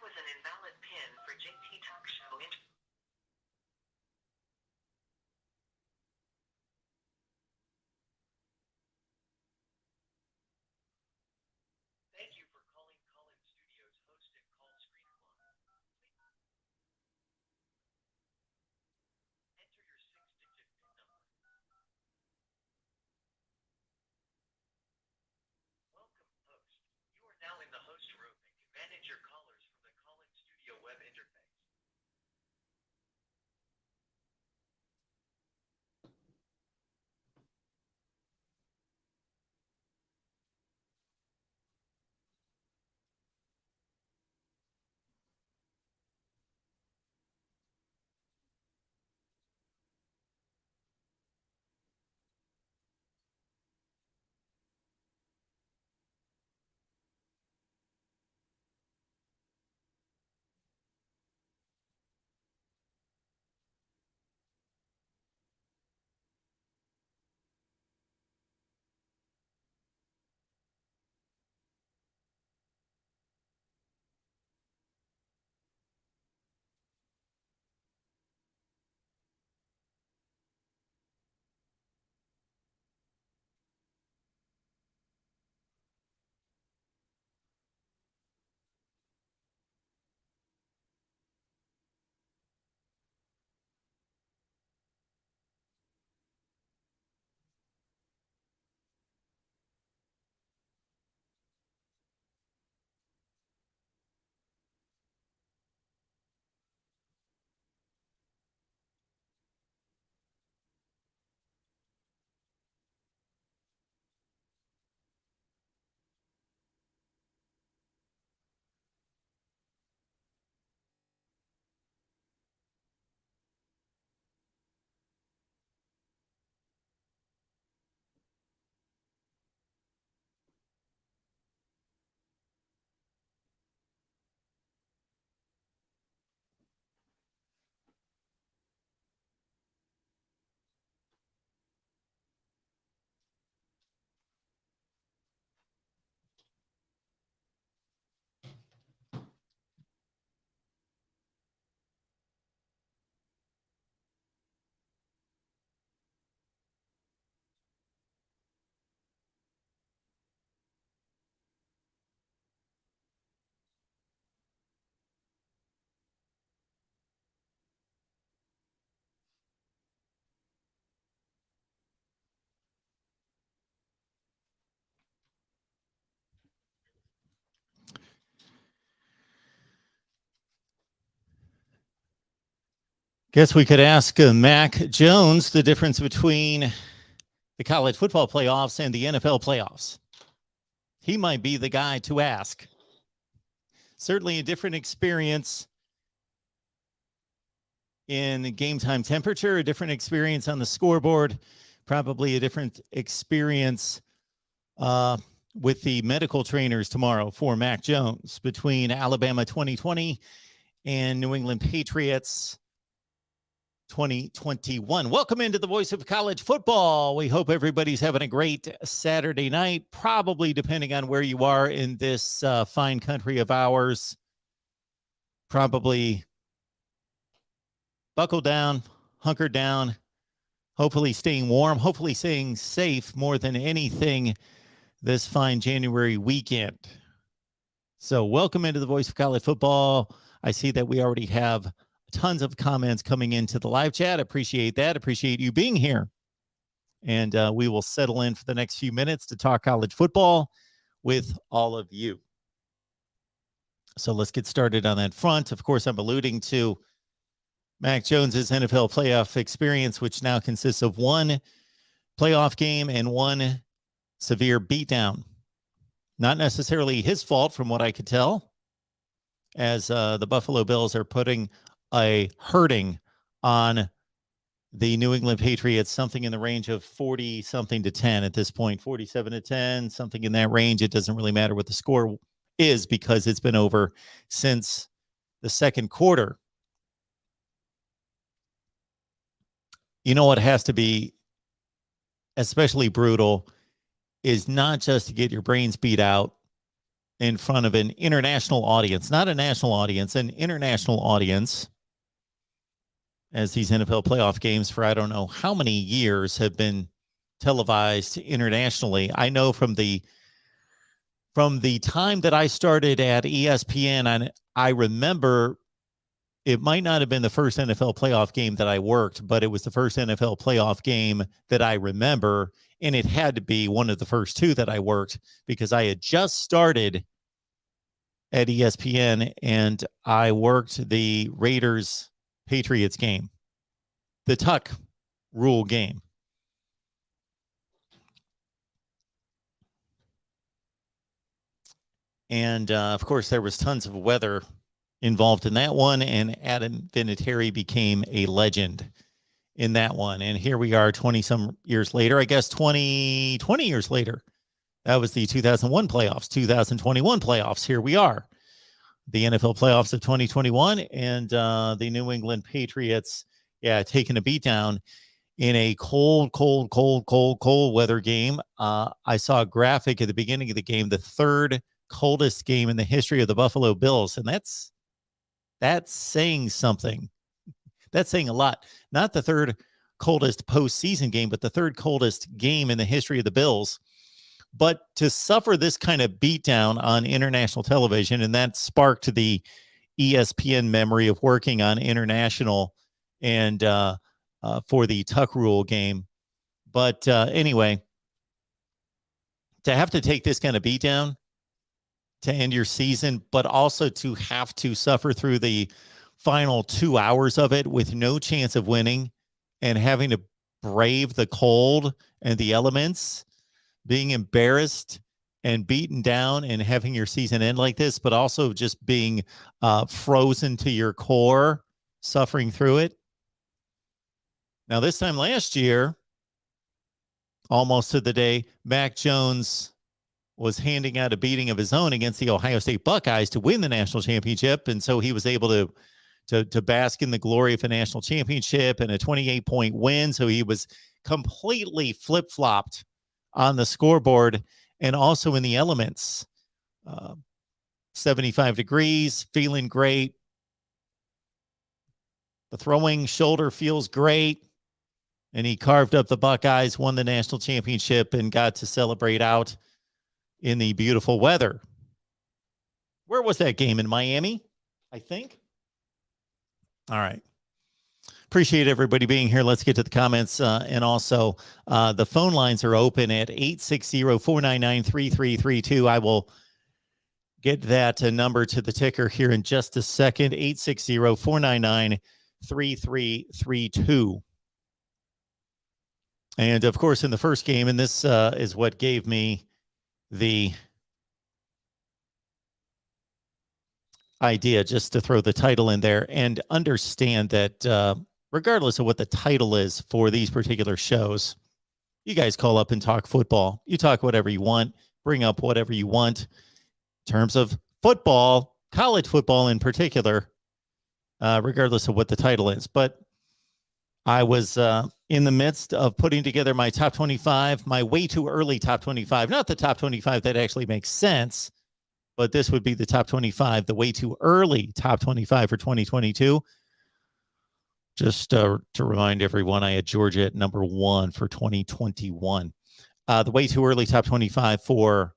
was an invalid pin for JT Talk Show. Thank you for calling Call-In Studios hosted call screener line. Enter your 6-digit PIN number. Welcome, host. You are now in the host room and can manage your callers from the Call-In Studio web interface. Guess we could ask Mac Jones the difference between the college football playoffs and the NFL playoffs. He might be the guy to ask. Certainly a different experience in game time temperature, a different experience on the scoreboard, probably a different experience with the medical trainers tomorrow for Mac Jones between Alabama 2020 and New England Patriots 2021. Welcome into the voice of college football. We hope everybody's having a great Saturday night, probably depending on where you are in this fine country of ours. Probably buckle down, hunker down, hopefully staying warm, hopefully staying safe more than anything this fine January weekend. So welcome into the voice of college football. I see that we already have tons of comments coming into the live chat. Appreciate that. Appreciate you being here. And we will settle in for the next few minutes to talk college football with all of you. So let's get started on that front. Of course, I'm alluding to Mac Jones's NFL playoff experience, which now consists of one playoff game and one severe beatdown. Not necessarily his fault from what I could tell, as the Buffalo Bills are putting a hurting on the New England Patriots, something in the range of 40-something to 10 at this point, 47 to 10, something in that range. It doesn't really matter what the score is because it's been over since the second quarter. You know what has to be especially brutal is not just to get your brains beat out in front of an international audience, not a national audience, an international audience, as these NFL playoff games for I don't know how many years have been televised internationally. I know from the time that I started at ESPN, and I remember it might not have been the first NFL playoff game that I worked, but it was the first NFL playoff game that I remember, and it had to be one of the first two that I worked because I had just started at ESPN and I worked the Raiders Patriots game, the Tuck rule game. And of course, there was tons of weather involved in that one, and Adam Vinatieri became a legend in that one. And here we are 20 some years later, I guess 20 years later. That was the 2001 playoffs, 2021 playoffs. Here we are, the NFL playoffs of 2021, and the New England Patriots, taking a beatdown in a cold weather game. I saw a graphic at the beginning of the game, the third coldest game in the history of the Buffalo Bills, and that's saying something. That's saying a lot. Not the third coldest postseason game, but the third coldest game in the history of the Bills. But to suffer this kind of beatdown on international television, and that sparked the ESPN memory of working on international and for the Tuck Rule game. But anyway, to have to take this kind of beatdown to end your season, but also to have to suffer through the final 2 hours of it with no chance of winning and having to brave the cold and the elements, being embarrassed and beaten down and having your season end like this, but also just being frozen to your core, suffering through it. Now, this time last year, almost to the day, Mac Jones was handing out a beating of his own against the Ohio State Buckeyes to win the national championship. And so he was able to bask in the glory of a national championship and a 28-point win. So he was completely flip-flopped on the scoreboard and also in the elements. 75 degrees, feeling great. The throwing shoulder feels great. And he carved up the Buckeyes, won the national championship, and got to celebrate out in the beautiful weather. Where was that game? In Miami, I think. All right. Appreciate everybody being here. Let's get to the comments. And also, the phone lines are open at 860-499-3332. I will get that number to the ticker here in just a second. 860-499-3332. And, of course, in the first game, and this is what gave me the idea just to throw the title in there and understand that regardless of what the title is for these particular shows, you guys call up and talk football. You talk whatever you want, bring up whatever you want in terms of football, college football in particular, regardless of what the title is. But I was in the midst of putting together my top 25, my way too early top 25, not the top 25 that actually makes sense, but this would be the top 25, the way too early top 25 for 2022. Just to remind everyone, I had Georgia at number 1 for 2021. The way too early top 25 for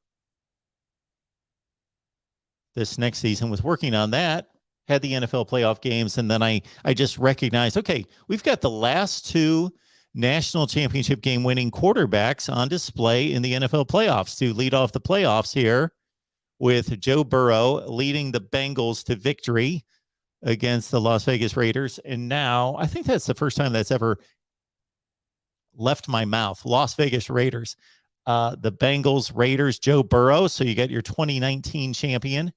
this next season was working on that. Had the NFL playoff games, and then I just recognized, okay, we've got the last two national championship game winning quarterbacks on display in the NFL playoffs to lead off the playoffs here, with Joe Burrow leading the Bengals to victory against the Las Vegas Raiders. And now I think that's the first time that's ever left my mouth. Las Vegas Raiders, the Bengals, Raiders, Joe Burrow. So you got your 2019 champion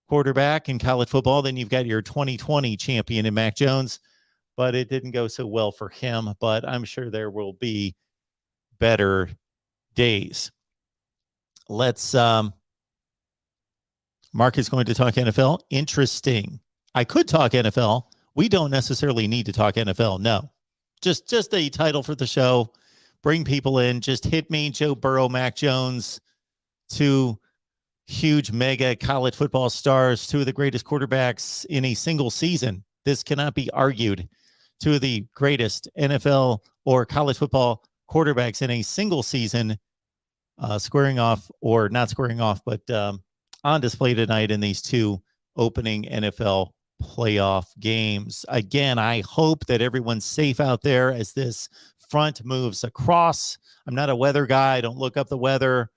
quarterback in college football. Then you've got your 2020 champion in Mac Jones, but it didn't go so well for him. But I'm sure there will be better days. Let's, Mark is going to talk NFL. Interesting. I could talk NFL. We don't necessarily need to talk NFL. No, just a title for the show. Bring people in. Just hit me, Joe Burrow, Mac Jones, two huge mega college football stars, two of the greatest quarterbacks in a single season. This cannot be argued. Two of the greatest NFL or college football quarterbacks in a single season, squaring off or not squaring off, but on display tonight in these two opening NFL playoff games. Again, I hope that everyone's safe out there as this front moves across. I'm not a weather guy. I don't look up the weather,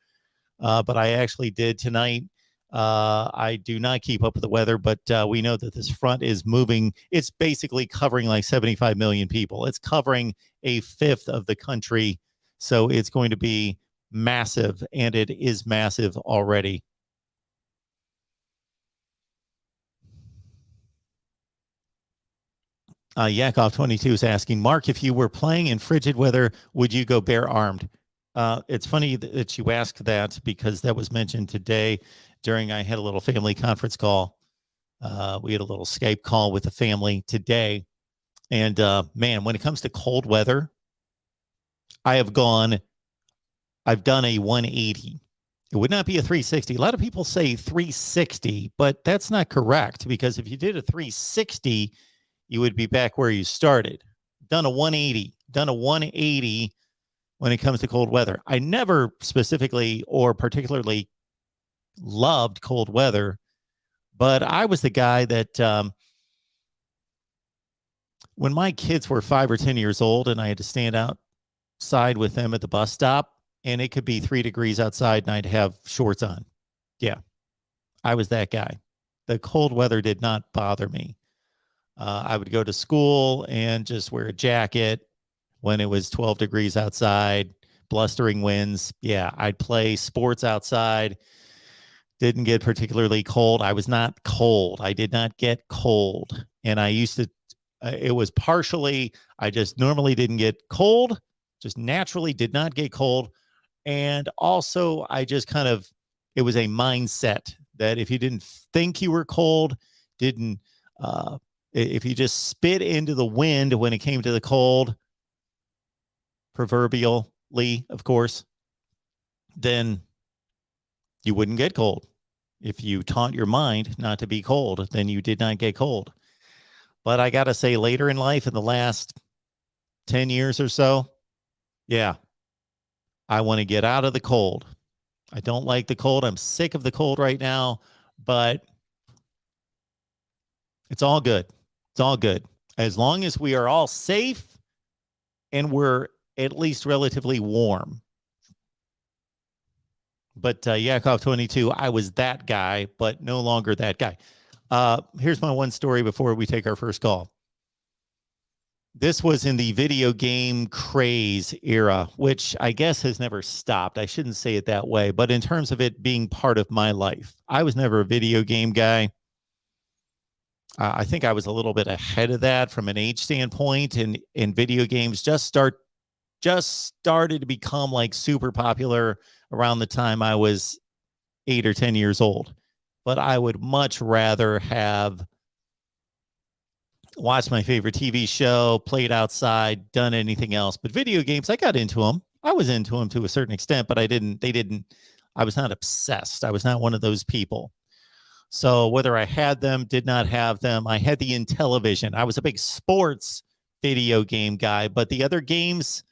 but I actually did tonight. I do not keep up with the weather, but we know that this front is moving. It's basically covering like 75 million people. It's covering a fifth of the country. So it's going to be massive, and it is massive already. Yakov 22 is asking, Mark, if you were playing in frigid weather, would you go bare armed? It's funny that you ask that because that was mentioned today I had a little family conference call. We had a little Skype call with the family today. And man, when it comes to cold weather, I've done a 180. It would not be a 360. A lot of people say 360, but that's not correct because if you did a 360, you would be back where you started. Done a 180 when it comes to cold weather. I never specifically or particularly loved cold weather, but I was the guy that when my kids were 5 or 10 years old and I had to stand outside with them at the bus stop and it could be 3 degrees outside and I'd have shorts on. Yeah, I was that guy. The cold weather did not bother me. I would go to school and just wear a jacket when it was 12 degrees outside, blustering winds. Yeah, I'd play sports outside. Didn't get particularly cold. I was not cold. I did not get cold. And I used to, it was partially, I just normally didn't get cold, just naturally did not get cold. And also, I just kind of, it was a mindset that if you didn't think you were cold, if you just spit into the wind when it came to the cold, proverbially, of course, then you wouldn't get cold. If you taught your mind not to be cold, then you did not get cold. But I got to say, later in life, in the last 10 years or so, yeah, I want to get out of the cold. I don't like the cold. I'm sick of the cold right now, but it's all good. It's all good. As long as we are all safe and we're at least relatively warm. But Yakov 22, I was that guy, but no longer that guy. Here's my one story before we take our first call. This was in the video game craze era, which I guess has never stopped. I shouldn't say it that way, but in terms of it being part of my life, I was never a video game guy. I think I was a little bit ahead of that from an age standpoint, and video games just started to become like super popular around the time I was 8 or 10 years old. But I would much rather have watched my favorite TV show, played outside, done anything else. But video games, I got into them. I was into them to a certain extent, but I was not obsessed. I was not one of those people. So whether I had them, did not have them, I had the Intellivision. I was a big sports video game guy, but the other games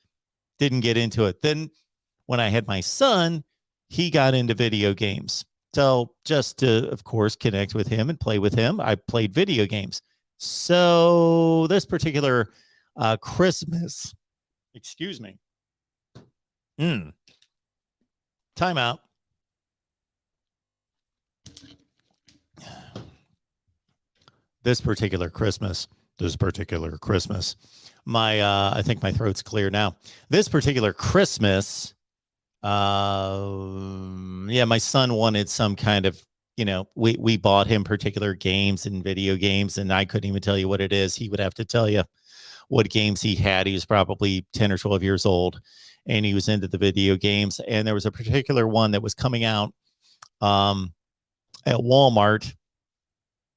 didn't get into it. Then when I had my son, he got into video games. So just to, of course, connect with him and play with him, I played video games. So this particular Christmas, excuse me. Time out. This particular Christmas, I think my throat's clear now. This particular Christmas, my son wanted some kind of, we bought him particular games and video games, and I couldn't even tell you what it is. He would have to tell you what games he had. He was probably 10 or 12 years old, and he was into the video games. And there was a particular one that was coming out at Walmart,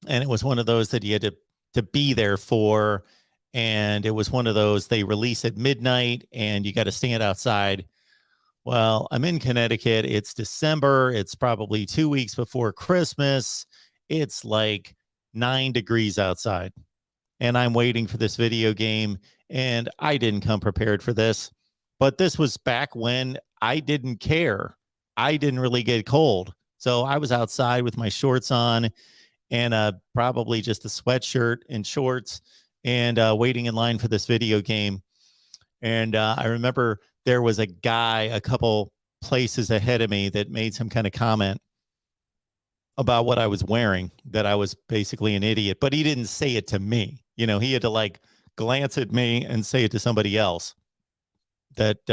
and it was one of those that you had to be there for. And it was one of those they release at midnight, and you got to stand outside Well, I'm in Connecticut. It's December. It's probably 2 weeks before Christmas. It's like 9 degrees outside, and I'm waiting for this video game. And I didn't come prepared for this, but this was back when I didn't care. I didn't really get cold. So I was outside with my shorts on and probably just a sweatshirt and shorts and waiting in line for this video game. And I remember there was a guy a couple places ahead of me that made some kind of comment about what I was wearing, that I was basically an idiot, but he didn't say it to me. He had to like glance at me and say it to somebody else that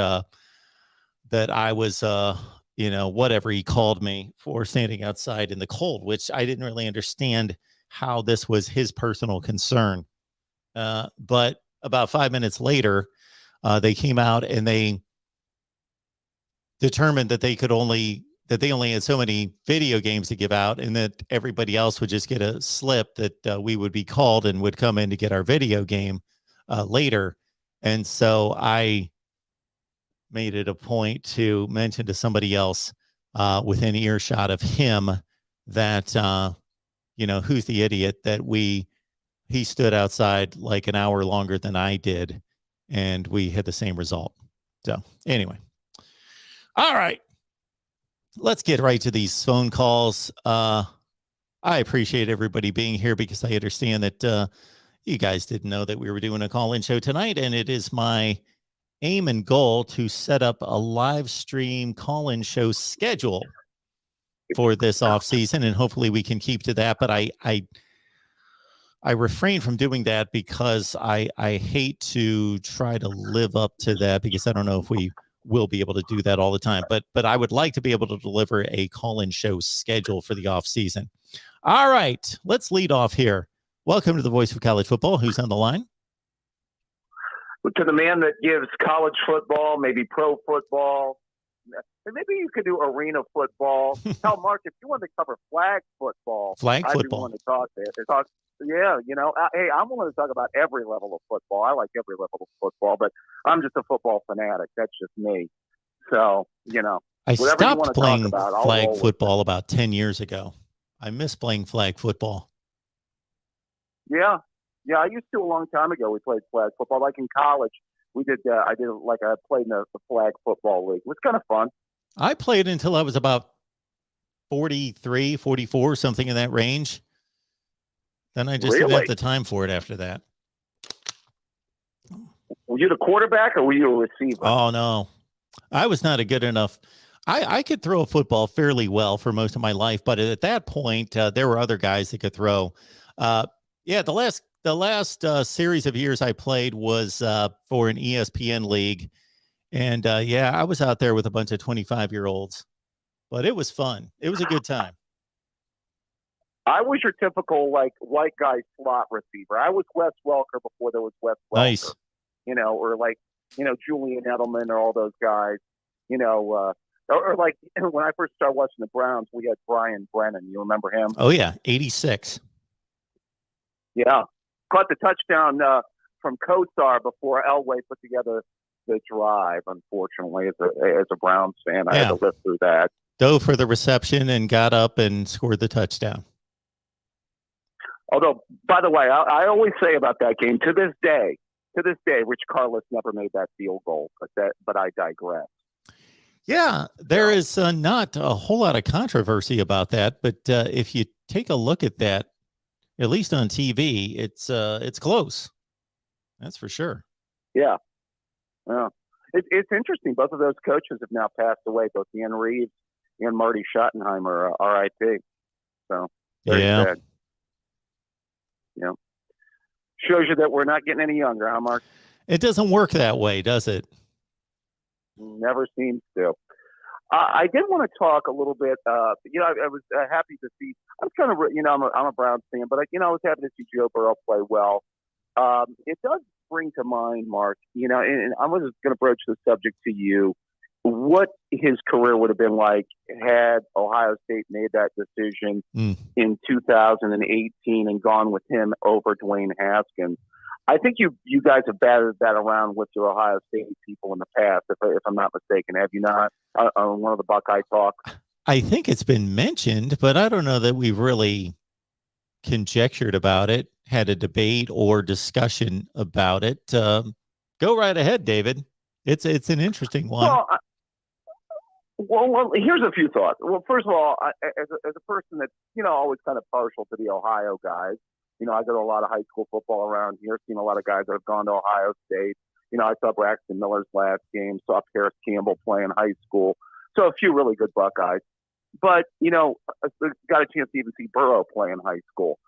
that I was whatever he called me for standing outside in the cold, which I didn't really understand how this was his personal concern. But about 5 minutes later, they came out and they determined that they only had so many video games to give out, and that everybody else would just get a slip that we would be called and would come in to get our video game later. And so I made it a point to mention to somebody else within earshot of him that who's the idiot that he stood outside like an hour longer than I did, and we had the same result. So anyway, all right, let's get right to these phone calls. I appreciate everybody being here because I understand that you guys didn't know that we were doing a call-in show tonight, and it is my aim and goal to set up a live stream call-in show schedule for this off season, and hopefully we can keep to that. But I refrain from doing that because I hate to try to live up to that, because I don't know if we will be able to do that all the time. But I would like to be able to deliver a call-in show schedule for the off season. All right, let's lead off here. Welcome to the Voice of College Football. Who's on the line? To the man that gives college football, maybe pro football, and maybe you could do arena football. Hell, Mark, if you want to cover flag football, I'd be willing to talk there. Yeah, hey, I'm willing to talk about every level of football. I like every level of football, but I'm just a football fanatic. That's just me. So, I stopped playing flag football about 10 years ago. I miss playing flag football. Yeah, I used to a long time ago. We played flag football, like in college. I played in the flag football league. It was kind of fun. I played until I was about 43, 44, something in that range. Then I just didn't have the time for it after that. Were you the quarterback or were you a receiver? Oh, no. I was not a good enough. I could throw a football fairly well for most of my life, but at that point, there were other guys that could throw. The last series of years I played was for an ESPN league. And I was out there with a bunch of 25-year-olds, but it was fun. It was a good time. I was your typical white guy slot receiver. I was Wes Welker before there was Wes Welker. Nice. Or Julian Edelman or all those guys, or like when I first started watching the Browns, we had Brian Brennan. You remember him? Oh, yeah. 86. Yeah. Caught the touchdown from Kosar before Elway put together the drive, unfortunately, as a Browns fan. I had to live through that. Dove for the reception and got up and scored the touchdown. Although, by the way, I always say about that game, to this day, Rich Carlos never made that field goal, but I digress. Yeah, there is not a whole lot of controversy about that, but if you take a look at that, at least on TV, it's close. That's for sure. Yeah. It's interesting. Both of those coaches have now passed away, both Ian Reeves and Marty Schottenheimer, RIP. So, very sad. Yeah. Shows you that we're not getting any younger, huh, Mark? It doesn't work that way, does it? Never seems to. I did want to talk a little bit. I was happy to see. I was kind of, I'm a Browns fan, but I was happy to see Joe Burrow play well. It does bring to mind, Mark. And I was going to broach the subject to you. What his career would have been like had Ohio State made that decision in 2018 and gone with him over Dwayne Haskins. I think you guys have batted that around with your Ohio State people in the past, if I'm not mistaken. Have you not? On one of the Buckeye talks? I think it's been mentioned, but I don't know that we've really conjectured about it, had a debate or discussion about it. Go right ahead, David. It's an interesting one. Well, here's a few thoughts. Well, first of all, as a person that's always kind of partial to the Ohio guys, I go to a lot of high school football around here, seen a lot of guys that have gone to Ohio State. I saw Braxton Miller's last game, saw Paris Campbell play in high school, so a few really good Buckeyes. But got a chance to even see Burrow play in high school.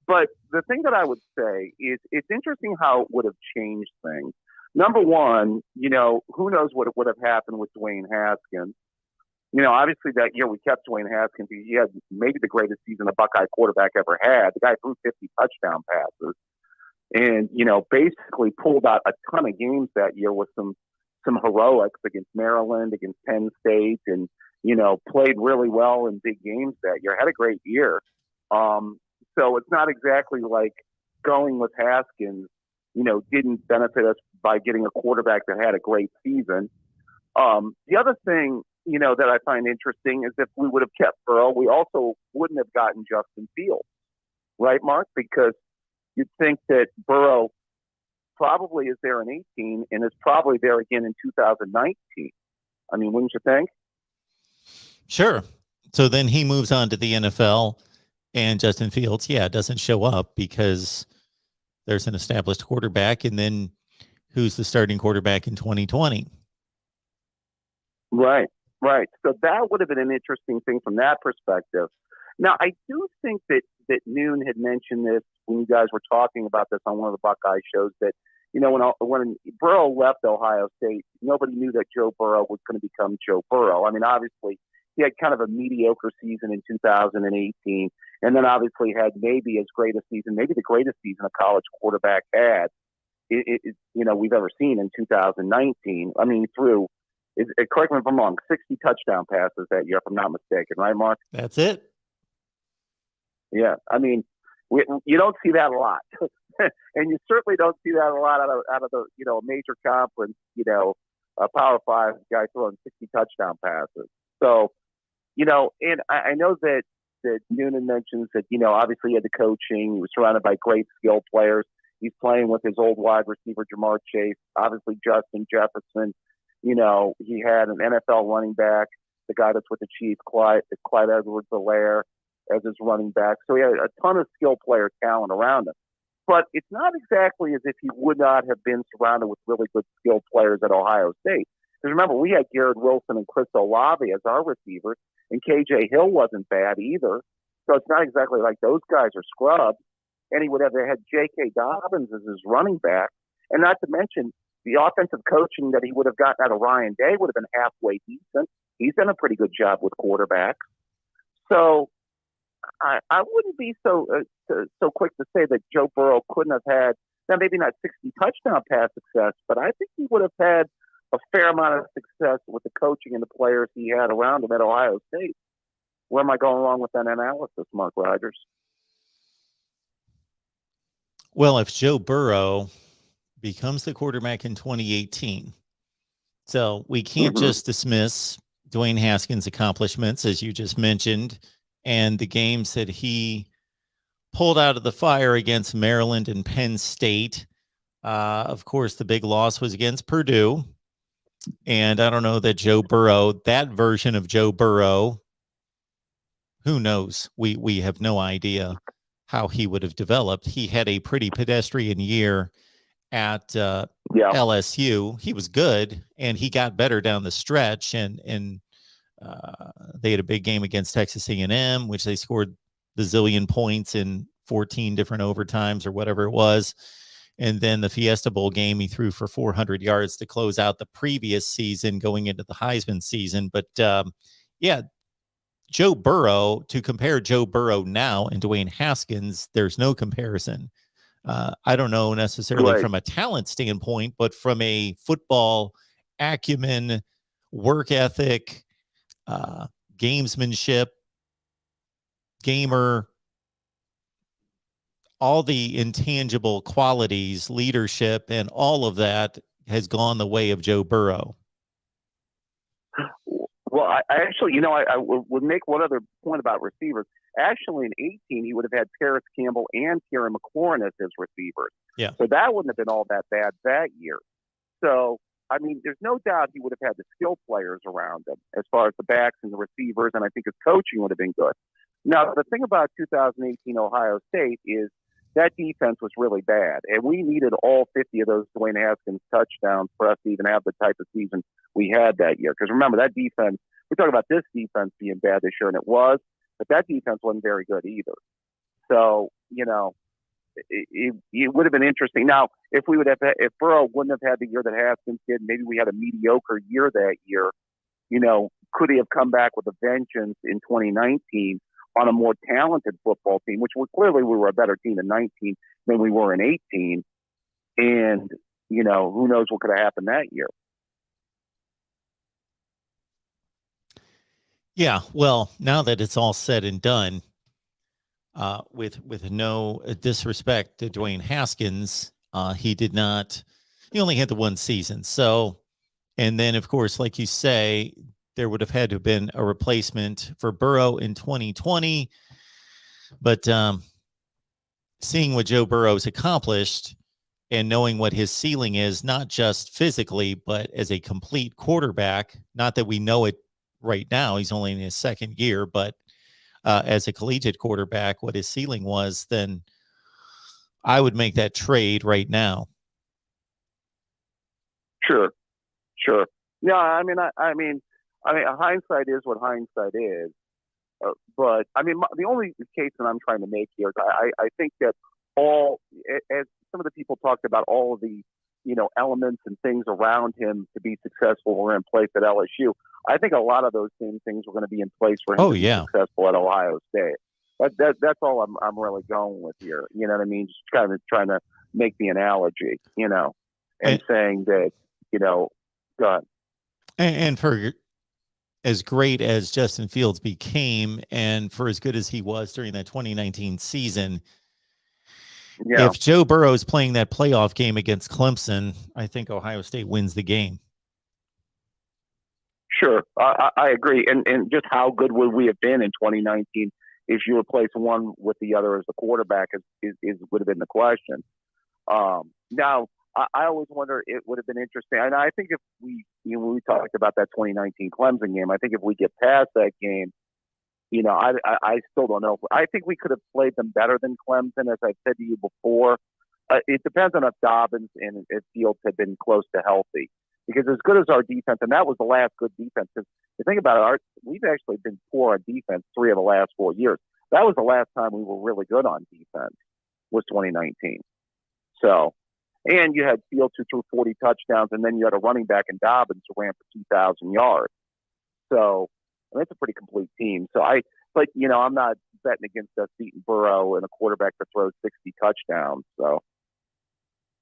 But the thing that I would say is it's interesting how it would have changed things. Number one, who knows what would have happened with Dwayne Haskins. Obviously that year we kept Dwayne Haskins. He had maybe the greatest season a Buckeye quarterback ever had. The guy threw 50 touchdown passes and, basically pulled out a ton of games that year with some heroics against Maryland, against Penn State, and, played really well in big games that year. Had a great year. So it's not exactly like going with Haskins, didn't benefit us by getting a quarterback that had a great season. The other thing, that I find interesting is if we would have kept Burrow, we also wouldn't have gotten Justin Fields, right, Mark? Because you'd think that Burrow probably is there in 18 and is probably there again in 2019. I mean, wouldn't you think? Sure. So then he moves on to the NFL, and Justin Fields, doesn't show up because there's an established quarterback, and then who's the starting quarterback in 2020? Right. So that would have been an interesting thing from that perspective. Now, I do think that Noon had mentioned this when you guys were talking about this on one of the Buckeye shows that, when Burrow left Ohio State, nobody knew that Joe Burrow was going to become Joe Burrow. I mean, obviously, he had kind of a mediocre season in 2018, and then obviously had maybe as great a season, maybe the greatest season a college quarterback had, we've ever seen in 2019. I mean, correct me if I'm wrong, 60 touchdown passes that year, if I'm not mistaken, right, Mark? That's it. Yeah, I mean, you don't see that a lot, and you certainly don't see that a lot out of the a major conference, a Power 5 guy throwing 60 touchdown passes. So, and I know that Noonan mentions that obviously he had the coaching, he was surrounded by great skill players. He's playing with his old wide receiver Jamar Chase, obviously Justin Jefferson. He had an NFL running back, the guy that's with the Chiefs, Clyde Edwards-Helaire, as his running back. So he had a ton of skill player talent around him. But it's not exactly as if he would not have been surrounded with really good skilled players at Ohio State. Because remember, we had Garrett Wilson and Chris Olave as our receivers, and KJ Hill wasn't bad either. So it's not exactly like those guys are scrubs. And he would have had J.K. Dobbins as his running back. And not to mention, the offensive coaching that he would have gotten out of Ryan Day would have been halfway decent. He's done a pretty good job with quarterbacks. So I wouldn't be so quick to say that Joe Burrow couldn't have had, now maybe not 60 touchdown pass success, but I think he would have had a fair amount of success with the coaching and the players he had around him at Ohio State. Where am I going wrong with that analysis, Mark Rogers? Well, if Joe Burrow becomes the quarterback in 2018, so we can't just dismiss Dwayne Haskins' accomplishments, as you just mentioned, and the games that he pulled out of the fire against Maryland and Penn State. Of course, the big loss was against Purdue. And I don't know that Joe Burrow, that version of Joe Burrow, who knows? We have no idea how he would have developed. He had a pretty pedestrian year at LSU. He was good, and he got better down the stretch. And they had a big game against Texas A&M, which they scored the zillion points in 14 different overtimes or whatever it was. And then the Fiesta Bowl game, he threw for 400 yards to close out the previous season going into the Heisman season. But Joe Burrow, to compare Joe Burrow now and Dwayne Haskins, there's no comparison. I don't know necessarily from a talent standpoint, but from a football acumen, work ethic, gamesmanship, gamer, all the intangible qualities, leadership, and all of that has gone the way of Joe Burrow. Well, I actually, I would make one other point about receivers. Actually, in 18, he would have had Paris Campbell and Kieran McLaurin as his receivers. Yeah. So that wouldn't have been all that bad that year. So, I mean, there's no doubt he would have had the skill players around him as far as the backs and the receivers, and I think his coaching would have been good. Now, the thing about 2018 Ohio State is that defense was really bad, and we needed all 50 of those Dwayne Haskins touchdowns for us to even have the type of season we had that year. Because remember, that defense, we talk about this defense being bad this year, and it was, but that defense wasn't very good either. So, it would have been interesting. Now, if Burrow wouldn't have had the year that Haskins did, maybe we had a mediocre year that year, could he have come back with a vengeance in 2019 on a more talented football team, which we were a better team in 19 than we were in 18. And, who knows what could have happened that year. Yeah, well, now that it's all said and done, with no disrespect to Dwayne Haskins, he only had the one season. So, and then of course, like you say, there would have had to have been a replacement for Burrow in 2020. But seeing what Joe Burrow's accomplished and knowing what his ceiling is, not just physically, but as a complete quarterback, not that we know it right now, he's only in his second year, but as a collegiate quarterback, what his ceiling was, then I would make that trade right now. Sure. No, I mean, hindsight is what hindsight is. But I mean, the only case that I'm trying to make here is I think that as some of the people talked about, all of the elements and things around him to be successful were in place at LSU. I think a lot of those same things were going to be in place for him to be successful at Ohio State. That's all I'm really going with here. You know what I mean? Just kind of trying to make the analogy, and saying that, go ahead. And for as great as Justin Fields became, and for as good as he was during that 2019 season, if Joe Burrow is playing that playoff game against Clemson, I think Ohio State wins the game. Sure, I agree. And just how good would we have been in 2019 if you replace one with the other as the quarterback would have been the question. Now, I always wonder, it would have been interesting. And I think if when we talked about that 2019 Clemson game, I think if we get past that game, I still don't know. I think we could have played them better than Clemson, as I've said to you before. It depends on if Dobbins and if Fields had been close to healthy. Because as good as our defense, and that was the last good defense, because you think about it, we've actually been poor on defense 3 of the last 4 years. That was the last time we were really good on defense, was 2019. So, and you had Fields who threw 40 touchdowns, and then you had a running back in Dobbins who ran for 2,000 yards. So, that's a pretty complete team. So I'm not betting against us beating Burrow and a quarterback that throws 60 touchdowns. So,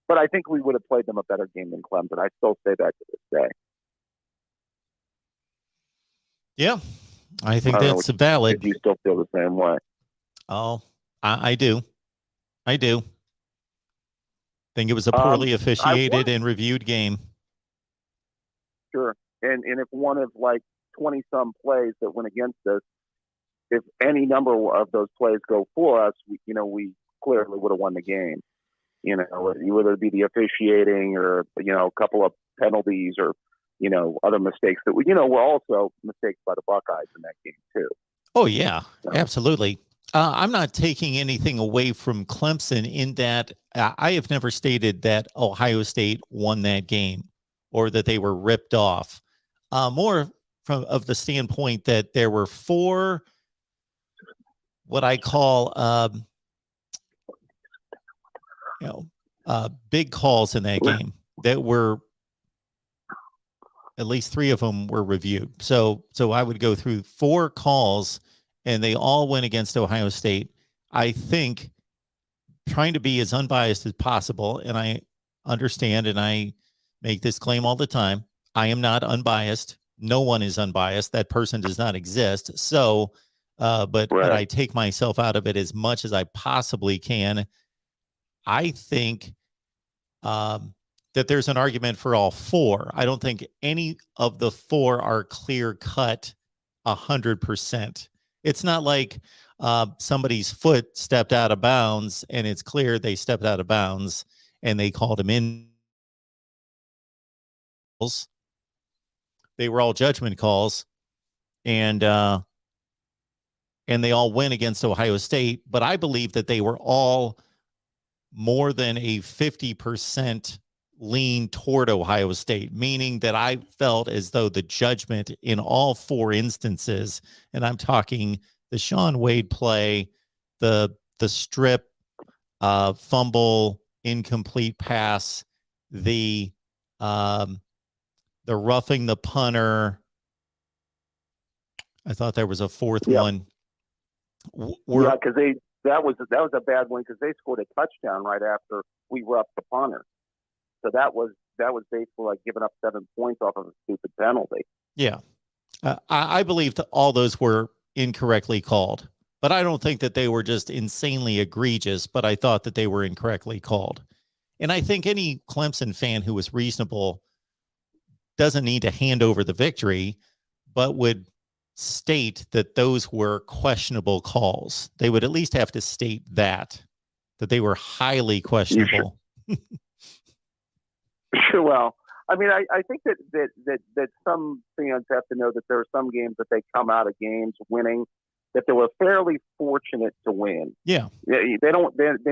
but I think we would have played them a better game than Clemson. I still say that to this day. Yeah, I think that's valid. Do you still feel the same way? Oh, I do. I think it was a poorly officiated and reviewed game. Sure. And if one of 20-some plays that went against us, if any number of those plays go for us, we clearly would have won the game. Whether it be the officiating or, a couple of penalties or, other mistakes that were also mistakes by the Buckeyes in that game too. Oh, yeah, absolutely. I'm not taking anything away from Clemson in that I have never stated that Ohio State won that game or that they were ripped off. More of the standpoint that there were 4 what I call big calls in that game that were, at least 3 of them were reviewed. So I would go through 4 calls and they all went against Ohio State. I think trying to be as unbiased as possible, and I understand, and I make this claim all the time, I am not unbiased. No one is unbiased. That person does not exist. So, but I take myself out of it as much as I possibly can. I think that there's an argument for all four. I don't think any of the four are clear cut 100%. It's not like somebody's foot stepped out of bounds and it's clear they stepped out of bounds and they called him in. They were all judgment calls, and they all went against Ohio State. But I believe that they were all more than a 50% lean toward Ohio State, meaning that I felt as though the judgment in all four instances, and I'm talking the Shaun Wade play, the strip, fumble, incomplete pass, the roughing the punter. I thought there was a fourth one. Yeah, because that was a bad one because they scored a touchdown right after we roughed the punter. So that was basically like giving up 7 points off of a stupid penalty. Yeah, I believe that all those were incorrectly called, but I don't think that they were just insanely egregious. But I thought that they were incorrectly called, and I think any Clemson fan who was reasonable doesn't need to hand over the victory, but would state that those were questionable calls. They would at least have to state that they were highly questionable. Sure. Well, I mean, I think that some fans have to know that there are some games that they come out of games winning that they were fairly fortunate to win. Yeah. They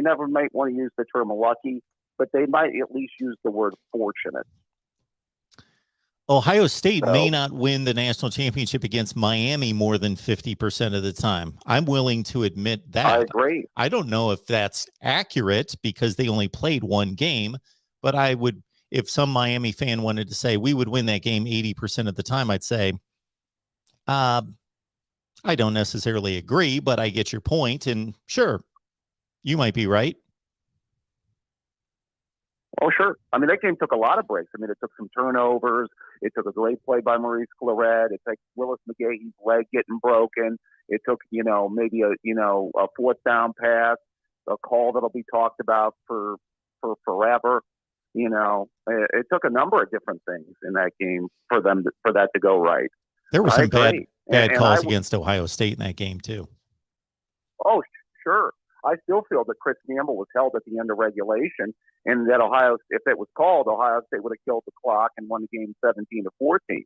never might want to use the term lucky, but they might at least use the word fortunate. Ohio State may not win the national championship against Miami more than 50% of the time. I'm willing to admit that. I agree. I don't know if that's accurate because they only played one game, but I would, if some Miami fan wanted to say we would win that game 80% of the time, I'd say, I don't necessarily agree, but I get your point. And sure, you might be right. Oh, sure. I mean, that game took a lot of breaks. I mean, it took some turnovers. It took a great play by Maurice Claret. It took Willis McGahee's leg getting broken. It took, maybe a fourth down pass, a call that'll be talked about for forever. It took a number of different things in that game for that to go right. There were some bad calls against Ohio State in that game too. Oh, sure. I still feel that Chris Campbell was held at the end of regulation, and that if it was called, Ohio State would have killed the clock and won the game 17-14.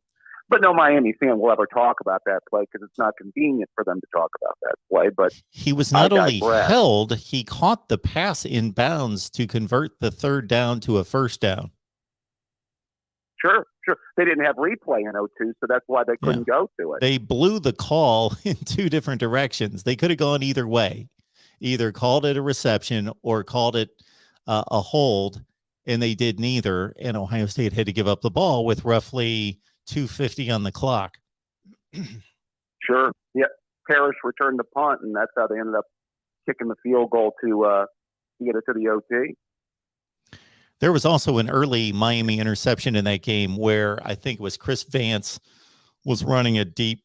But no Miami fan will ever talk about that play because it's not convenient for them to talk about that play. But he was not only held, he caught the pass in bounds to convert the third down to a first down. Sure. They didn't have replay in 02, so that's why they couldn't go to it. They blew the call in two different directions. They could have gone either way. Either called it a reception or called it a hold, and they did neither. And Ohio State had to give up the ball with roughly 2:50 on the clock. Sure. Yeah. Parrish returned the punt, and that's how they ended up kicking the field goal to get it to the OT. There was also an early Miami interception in that game where I think it was Chris Vance was running a deep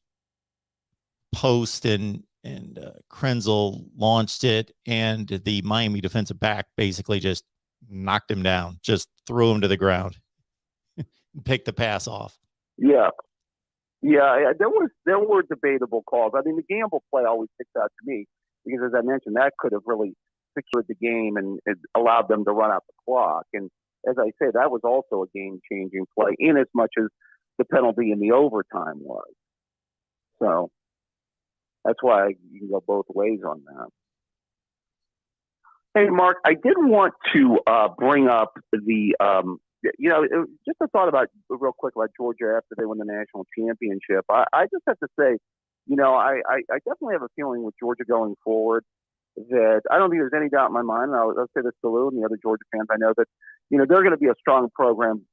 post and Krenzel launched it, and the Miami defensive back basically just knocked him down, just threw him to the ground, picked the pass off. Yeah. There were debatable calls. I mean, the Gamble play always sticks out to me because, as I mentioned, that could have really secured the game and it allowed them to run out the clock. And as I say, that was also a game-changing play in as much as the penalty in the overtime was. So that's why you can go both ways on that. Hey, Mark, I did want to bring up the, just a thought about real quick about Georgia after they won the national championship. I just have to say, I definitely have a feeling with Georgia going forward that I don't think there's any doubt in my mind, and I'll say this to Lou and the other Georgia fans I know, that, they're going to be a strong program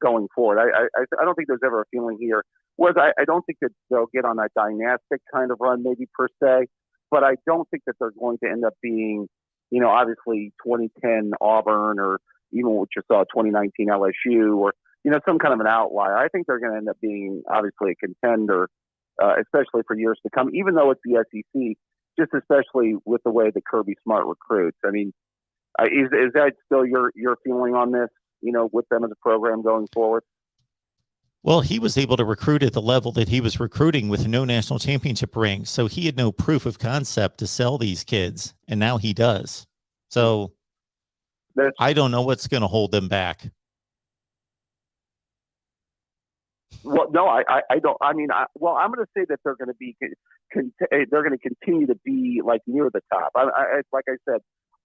going forward. I don't think there's ever a feeling here. Whereas I don't think that they'll get on that dynastic kind of run maybe per se, but I don't think that they're going to end up being, obviously 2010 Auburn or even what you saw 2019 LSU or, some kind of an outlier. I think they're going to end up being obviously a contender, especially for years to come, even though it's the SEC, just especially with the way that Kirby Smart recruits. I mean, Is that still your feeling on this? With them as a program going forward. Well, he was able to recruit at the level that he was recruiting with no national championship ring. So he had no proof of concept to sell these kids, and now he does. So I don't know what's going to hold them back. Well, no, I don't. I mean, I'm going to say that they're going to be, they're going to continue to be like near the top. Like I said,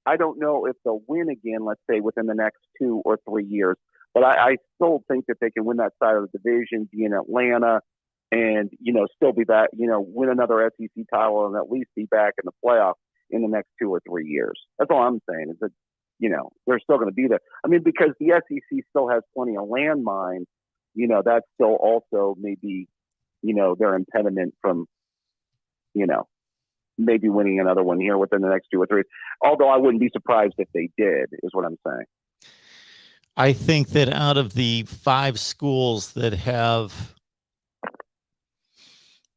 I don't know if they'll win again, let's say within the next 2 or 3 years, but I still think that they can win that side of the division, be in Atlanta, and still be back, win another SEC title and at least be back in the playoff in the next 2 or 3 years. That's all I'm saying is that they're still going to be there. I mean, because the SEC still has plenty of landmines. That's still also maybe, their impediment from, maybe winning another one here within the next 2 or 3. Although I wouldn't be surprised if they did, is what I'm saying. I think that out of the 5 schools that have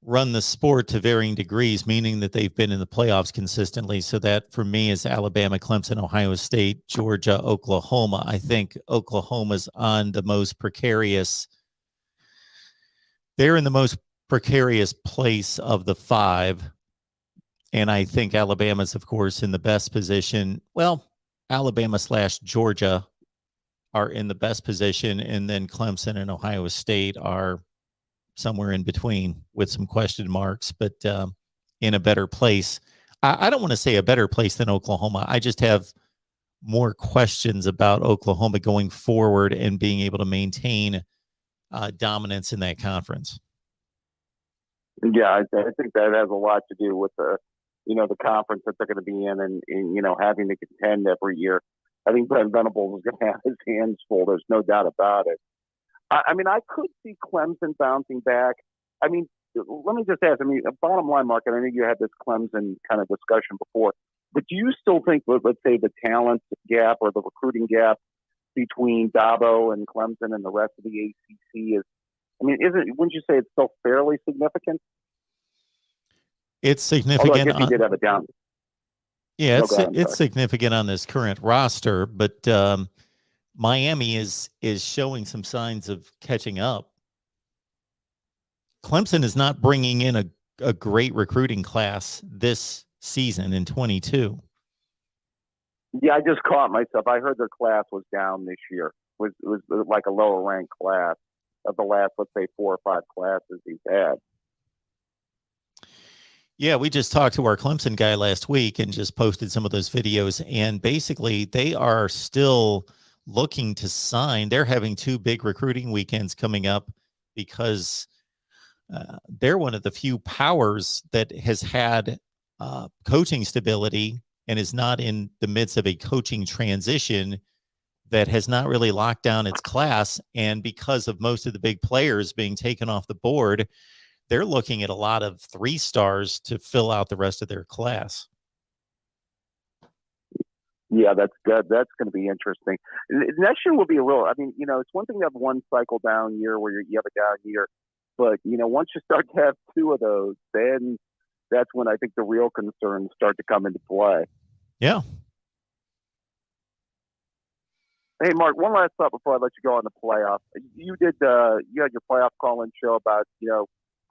run the sport to varying degrees, meaning that they've been in the playoffs consistently. So that for me is Alabama, Clemson, Ohio State, Georgia, Oklahoma. I think Oklahoma's on the most precarious. They're in the most precarious place of the 5. And I think Alabama's, of course, in the best position. Well, Alabama/Georgia are in the best position. And then Clemson and Ohio State are somewhere in between with some question marks, but in a better place. I don't want to say a better place than Oklahoma. I just have more questions about Oklahoma going forward and being able to maintain dominance in that conference. Yeah, I think that has a lot to do with the conference that they're going to be in and having to contend every year. I think Brent Venables is going to have his hands full. There's no doubt about it. I mean, I could see Clemson bouncing back. I mean, let me just ask. I mean, bottom line, Mark, and I know you had this Clemson kind of discussion before, but do you still think, let's say, the talent gap or the recruiting gap between Dabo and Clemson and the rest of the ACC is? I mean, wouldn't you say it's still fairly significant? It's significant. Although I guess he did have a down. Yeah, it's significant on this current roster, but Miami is showing some signs of catching up. Clemson is not bringing in a great recruiting class this season in 22. Yeah, I just caught myself. I heard their class was down this year. It was like a lower ranked class of the last, let's say, 4 or 5 classes he's had. Yeah, we just talked to our Clemson guy last week and just posted some of those videos. And basically, they are still looking to sign. They're having 2 big recruiting weekends coming up because they're one of the few powers that has had coaching stability and is not in the midst of a coaching transition that has not really locked down its class. And because of most of the big players being taken off the board, they're looking at a lot of 3 stars to fill out the rest of their class. Yeah, that's good. That's going to be interesting. Next year will be a real. I mean, it's one thing to have one cycle down year where you have a down year, but once you start to have 2 of those, then that's when I think the real concerns start to come into play. Yeah. Hey, Mark, one last thought before I let you go on the playoff. You had your playoff call-in show about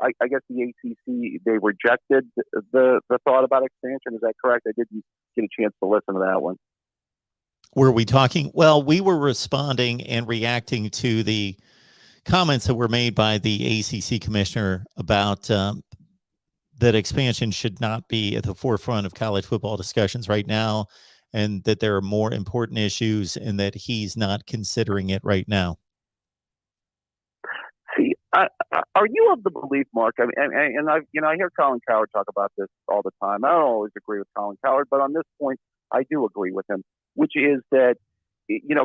I guess the ACC, they rejected the thought about expansion. Is that correct? I didn't get a chance to listen to that one. Were we talking? Well, we were responding and reacting to the comments that were made by the ACC commissioner about that expansion should not be at the forefront of college football discussions right now, and that there are more important issues and that he's not considering it right now. See, are you of the belief, Mark? I mean, and I hear Colin Cowherd talk about this all the time. I don't always agree with Colin Cowherd, but on this point, I do agree with him, which is that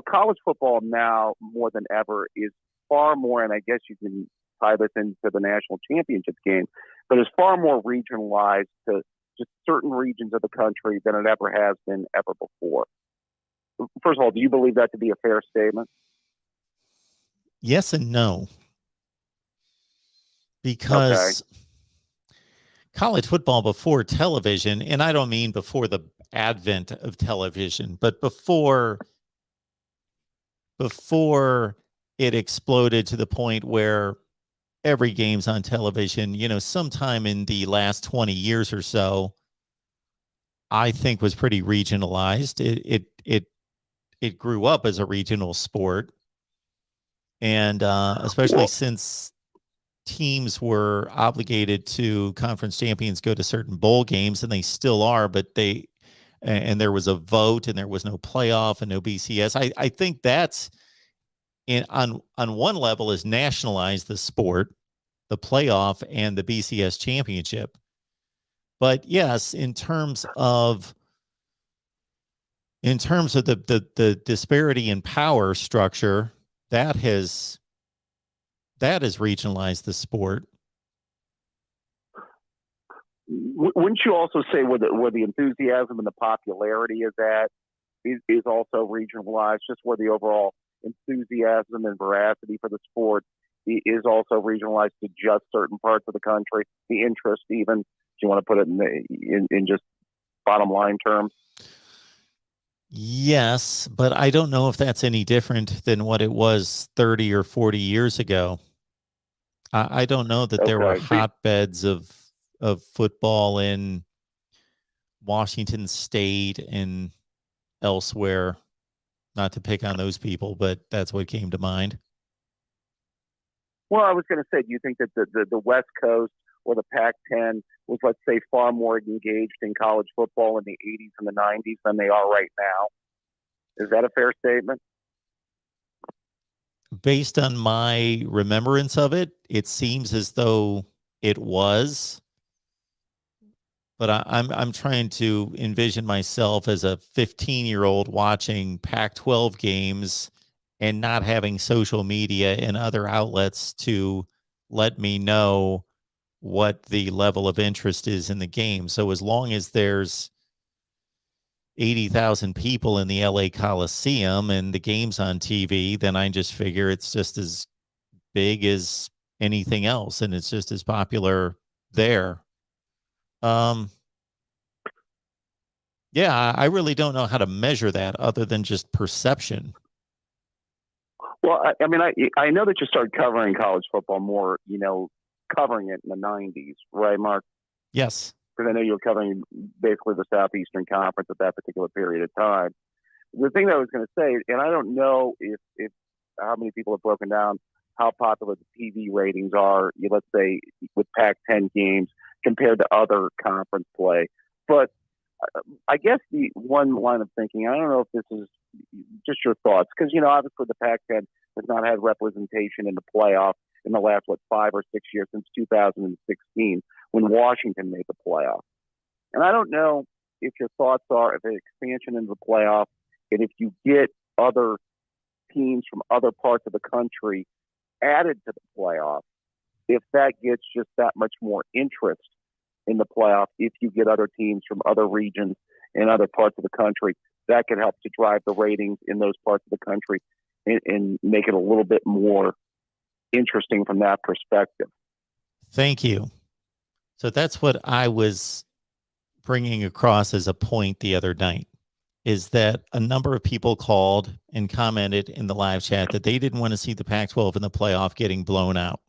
college football now more than ever is far more, and I guess you can tie this into the national championship game, but is far more regionalized to just certain regions of the country than it ever has been ever before. First of all, do you believe that to be a fair statement? Yes and no. Because college football before television, and I don't mean before the advent of television, but before it exploded to the point where every game's on television, sometime in the last 20 years or so, I think was pretty regionalized. It grew up as a regional sport, and especially since teams were obligated to conference champions go to certain bowl games, and they still are, but and there was a vote, and there was no playoff and no BCS. I think that's on one level is nationalized the sport, the playoff and the BCS championship. But yes, in terms of the disparity in power structure, that has regionalized the sport. Wouldn't you also say where the enthusiasm and the popularity is at is also regionalized, just where the overall enthusiasm and veracity for the sport is also regionalized to just certain parts of the country, the interest even, if you want to put it in just bottom line terms? Yes, but I don't know if that's any different than what it was 30 or 40 years ago. I don't know that there were hotbeds of football in Washington State and elsewhere. Not to pick on those people, but that's what came to mind. Well, I was going to say, do you think that the West Coast or the Pac-10 was, let's say, far more engaged in college football in the 80s and the 90s than they are right now? Is that a fair statement? Based on my remembrance of it, it seems as though it was. But I'm trying to envision myself as a 15-year-old watching Pac-12 games and not having social media and other outlets to let me know what the level of interest is in the game. So as long as there's 80,000 people in the LA Coliseum and the game's on TV, then I just figure it's just as big as anything else, and it's just as popular there. Yeah, I really don't know how to measure that other than just perception. Well, I mean, I know that you started covering college football more, covering it in the 90s, right, Mark? Yes. Because I know you were covering basically the Southeastern Conference at that particular period of time. The thing that I was going to say, and I don't know if how many people have broken down how popular the TV ratings are, let's say, with Pac-10 games compared to other conference play. But I guess the one line of thinking, I don't know if this is just your thoughts, because, obviously the Pac-10 has not had representation in the playoff in the last, 5 or 6 years, since 2016, when Washington made the playoff. And I don't know if your thoughts are if an expansion into the playoff, and if you get other teams from other parts of the country added to the playoff, if that gets just that much more interest in the playoff, if you get other teams from other regions and other parts of the country, that could help to drive the ratings in those parts of the country and make it a little bit more interesting from that perspective. Thank you. So that's what I was bringing across as a point the other night, is that a number of people called and commented in the live chat that they didn't want to see the Pac-12 in the playoff getting blown out.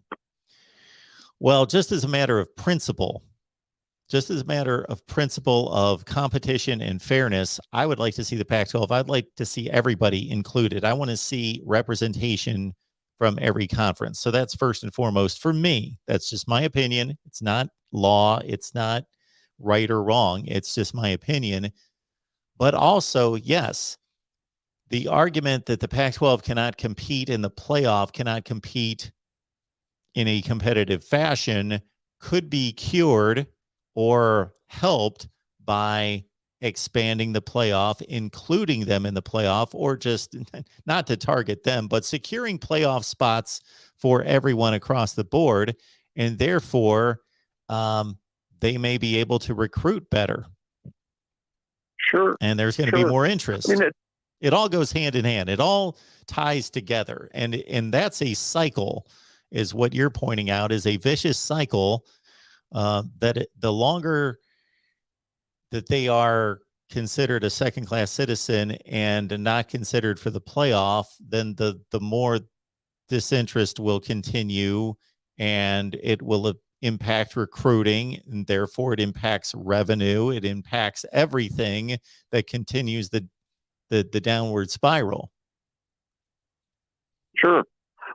Well, just as a matter of principle of competition and fairness, I would like to see the Pac-12. I'd like to see everybody included. I want to see representation from every conference. So that's first and foremost for me. That's just my opinion. It's not law. It's not right or wrong. It's just my opinion. But also, yes, the argument that the Pac-12 cannot compete in the playoff, cannot compete in a competitive fashion, could be cured or helped by expanding the playoff, including them in the playoff, or just not to target them, but securing playoff spots for everyone across the board. And therefore, they may be able to recruit better. Sure. And there's going to be more interest. It all goes hand in hand. It all ties together. And that's a cycle, is what you're pointing out, is a vicious cycle, the longer that they are considered a second-class citizen and not considered for the playoff, then the more disinterest will continue, and it will impact recruiting, and therefore it impacts revenue. It impacts everything that continues the downward spiral. Sure.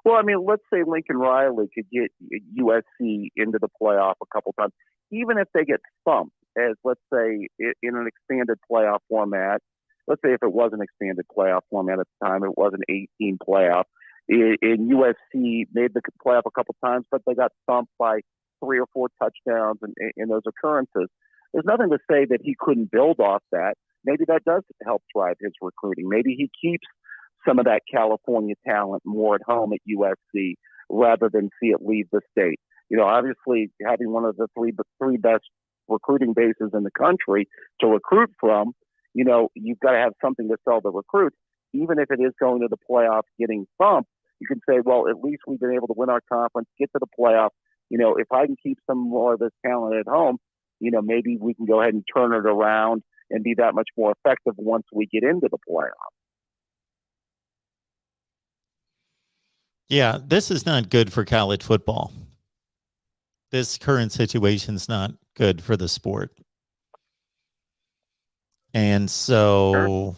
Well, I mean, let's say Lincoln Riley could get USC into the playoff a couple times, even if they get thumped, as let's say in an expanded playoff format. Let's say if it was an expanded playoff format at the time, it was an 18 playoff. In USC made the playoff a couple times, but they got thumped by 3 or 4 touchdowns in those occurrences. There's nothing to say that he couldn't build off that. Maybe that does help drive his recruiting. Maybe he keeps some of that California talent more at home at USC rather than see it leave the state. You know, obviously having one of the three best recruiting bases in the country to recruit from, you know, you've got to have something to sell the recruits. Even if it is going to the playoff, getting thumped, you can say, well, at least we've been able to win our conference, get to the playoff. You know, if I can keep some more of this talent at home, you know, maybe we can go ahead and turn it around and be that much more effective once we get into the playoff. Yeah, this is not good for college football. This current situation is not good for the sport. And so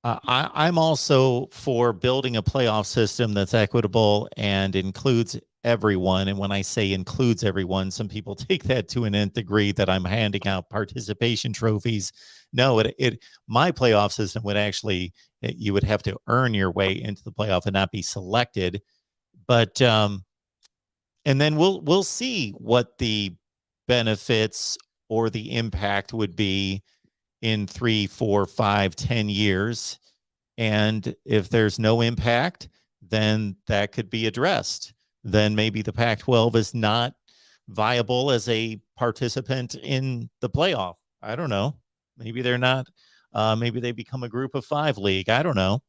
I'm also for building a playoff system that's equitable and includes everyone. And when I say includes everyone, some people take that to an nth degree that I'm handing out participation trophies. No, my playoff system would actually, you would have to earn your way into the playoff and not be selected. But and then we'll see what the benefits or the impact would be in 3, 4, 5, 10 years. And if there's no impact, then that could be addressed. Then maybe the Pac-12 is not viable as a participant in the playoff. I don't know. Maybe they're not. Maybe they become a group of 5 league. I don't know.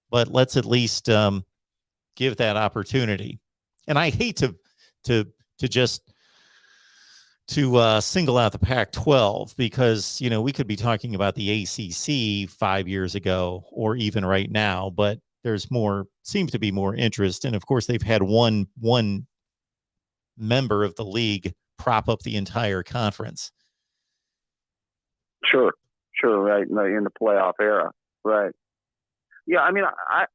But let's at least give that opportunity. And I hate to just single out the Pac-12 because, you know, we could be talking about the ACC 5 years ago or even right now, but there's seems to be more interest. And of course, they've had one member of the league prop up the entire conference. Sure, right, in the playoff era, right. Yeah, I mean,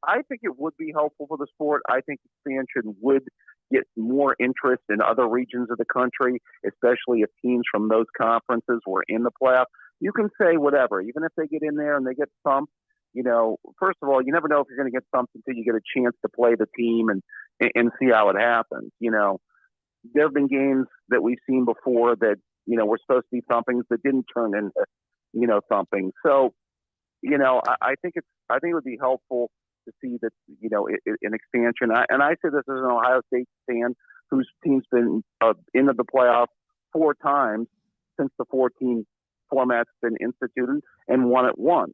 I think it would be helpful for the sport. I think expansion would get more interest in other regions of the country, especially if teams from those conferences were in the playoff. You can say whatever, even if they get in there and they get thumped. You know, first of all, you never know if you're going to get thumped until you get a chance to play the team and see how it happens. You know, there have been games that we've seen before that, you know, were supposed to be thumpings that didn't turn into, you know, thumping. So, you know, I think it would be helpful to see that, you know, an expansion. And I say this as an Ohio State fan whose team's been into the playoff 4 times since the 14 format's been instituted and won it once.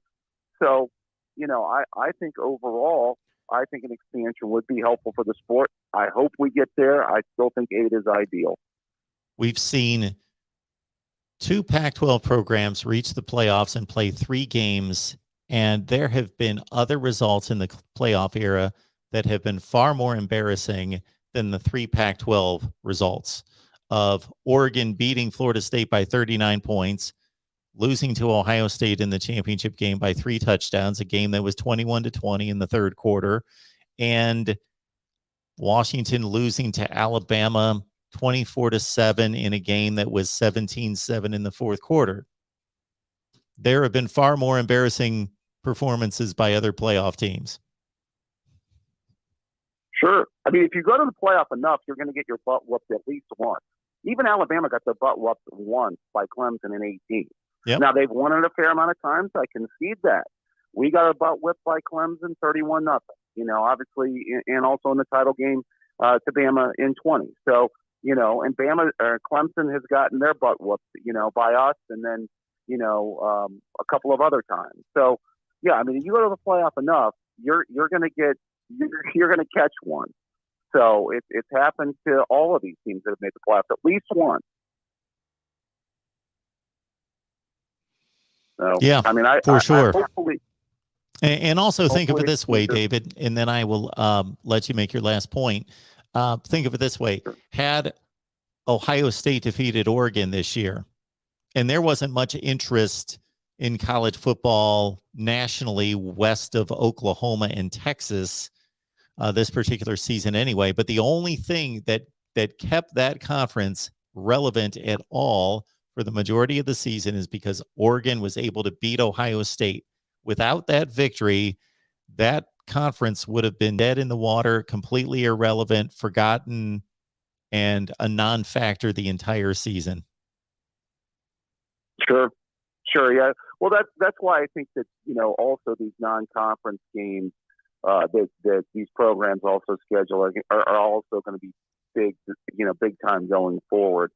So, you know, I think overall, I think an expansion would be helpful for the sport. I hope we get there. I still think 8 is ideal. We've seen 2 Pac-12 programs reach the playoffs and play 3 games, and there have been other results in the playoff era that have been far more embarrassing than the 3 Pac-12 results of Oregon beating Florida State by 39 points, losing to Ohio State in the championship game by 3 touchdowns, a game that was 21-20 in the third quarter, and Washington losing to Alabama 24-7 in a game that was 17-7 in the fourth quarter. There have been far more embarrassing performances by other playoff teams. Sure. I mean, if you go to the playoff enough, you're going to get your butt whooped at least once. Even Alabama got their butt whooped once by Clemson in 18. Yep. Now, they've won it a fair amount of times. I concede that. We got our butt whipped by Clemson 31-0. You know, obviously, and also in the title game to Bama in 20. So, you know, and Clemson has gotten their butt whooped, you know, by us, and then, you know, a couple of other times. So, yeah, I mean, if you go to the playoff enough, you're going to catch one. So it's happened to all of these teams that have made the playoffs at least once. So, Yeah, I mean, for sure. hopefully, and also think of it hopefully this way, it's- David, and then I will let you make your last point. Think of it this way. Had Ohio State defeated Oregon this year, and there wasn't much interest in college football nationally west of Oklahoma and Texas this particular season anyway. But the only thing that kept that conference relevant at all for the majority of the season is because Oregon was able to beat Ohio State. Without that victory, that conference would have been dead in the water, completely irrelevant, forgotten, and a non-factor the entire season. Sure, yeah. Well, that's why I think that also these non-conference games that these programs also schedule are also going to be big time going forward.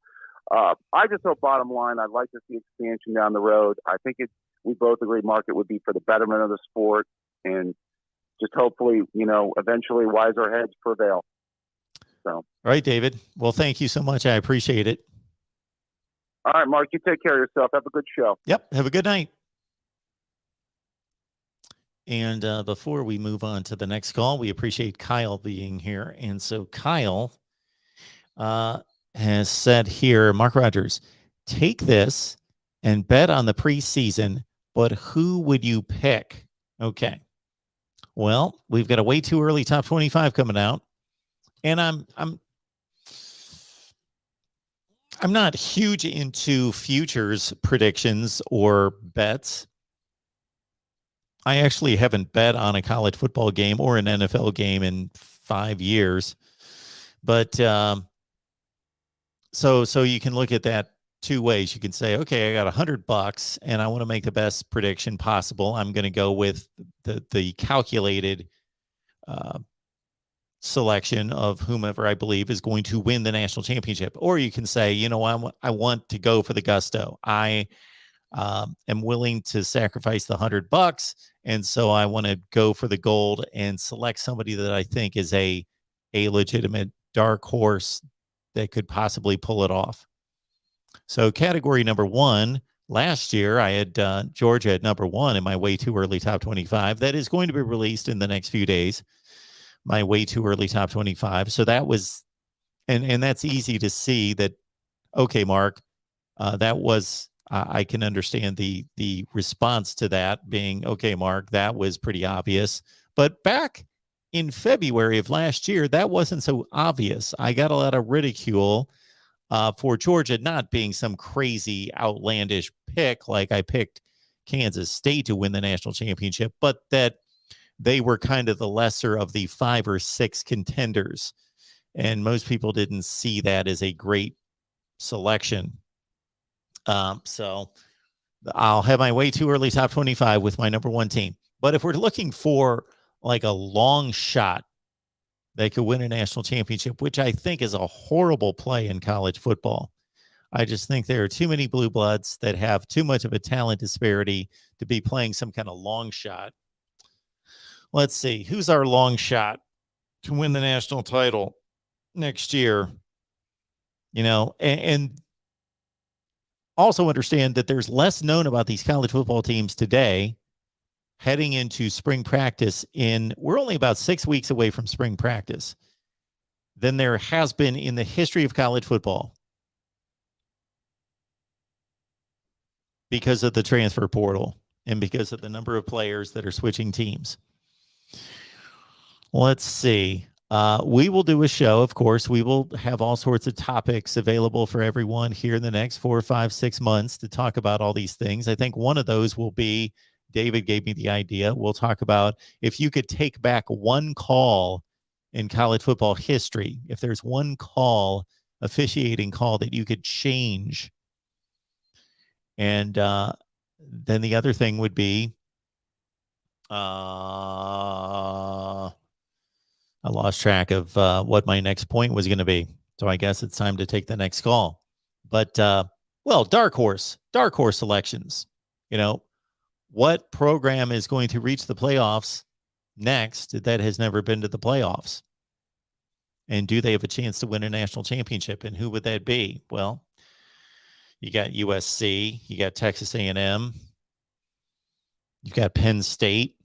I just hope, bottom line, I'd like to see expansion down the road. I think we both agree, Mark, it would be for the betterment of the sport, and just hopefully, eventually wiser heads prevail. So, all right, David. Well, thank you so much. I appreciate it. All right, Mark, you take care of yourself. Have a good show. Yep. Have a good night. And before we move on to the next call, we appreciate Kyle being here. And so Kyle has said here, Mark Rogers, take this and bet on the preseason, but who would you pick? Okay. Well, we've got a way too early top 25 coming out. And I'm not huge into futures predictions or bets. I actually haven't bet on a college football game or an NFL game in 5 years. But so you can look at that two ways. You can say, okay, I got $100 and I want to make the best prediction possible. I'm going to go with the calculated selection of whomever I believe is going to win the national championship. Or you can say, I want to go for the gusto. I am willing to sacrifice the $100, and so I want to go for the gold and select somebody that I think is a legitimate dark horse that could possibly pull it off. So category number one, last year I had Georgia at number one in my way too early top 25. That is going to be released in the next few days. My way too early top 25. So that was, and that's easy to see that. Okay, Mark, that was. I can understand the response to that being, okay, Mark, that was pretty obvious. But back in February of last year, that wasn't so obvious. I got a lot of ridicule for Georgia not being some crazy, outlandish pick like I picked Kansas State to win the national championship, but that they were kind of the lesser of the 5 or 6 contenders. And most people didn't see that as a great selection. So I'll have my way too early top 25 with my number one team. But if we're looking for like a long shot that could win a national championship, which I think is a horrible play in college football, I just think there are too many blue bloods that have too much of a talent disparity to be playing some kind of long shot. Let's see. Who's our long shot to win the national title next year? And also understand that there's less known about these college football teams today heading into spring practice we're only about 6 weeks away from spring practice than there has been in the history of college football because of the transfer portal and because of the number of players that are switching teams. Let's see. We will do a show, of course. We will have all sorts of topics available for everyone here in the next 4, 5, 6 months to talk about all these things. I think one of those will be, David gave me the idea, we'll talk about if you could take back one call in college football history, if there's one officiating call that you could change. And then the other thing would be, I lost track of what my next point was going to be. So I guess it's time to take the next call. But, dark horse selections. What program is going to reach the playoffs next that has never been to the playoffs? And do they have a chance to win a national championship? And who would that be? Well, you got USC, you got Texas A&M, You've got Penn State.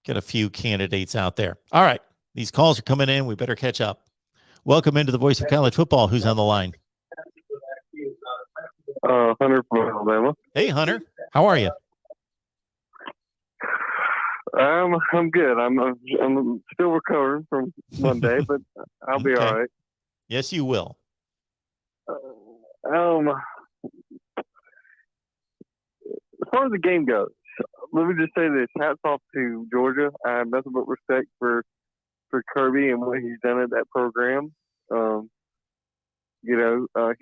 Got a few candidates out there. All right. These calls are coming in. We better catch up. Welcome into the Voice of College Football. Who's on the line? Hunter from Alabama. Hey, Hunter. How are you? I'm good. I'm still recovering from Monday, but I'll be Okay. all right. Yes, you will. As far as the game goes, let me just say this: hats off to Georgia. I have nothing but respect for Kirby and what he's done at that program. He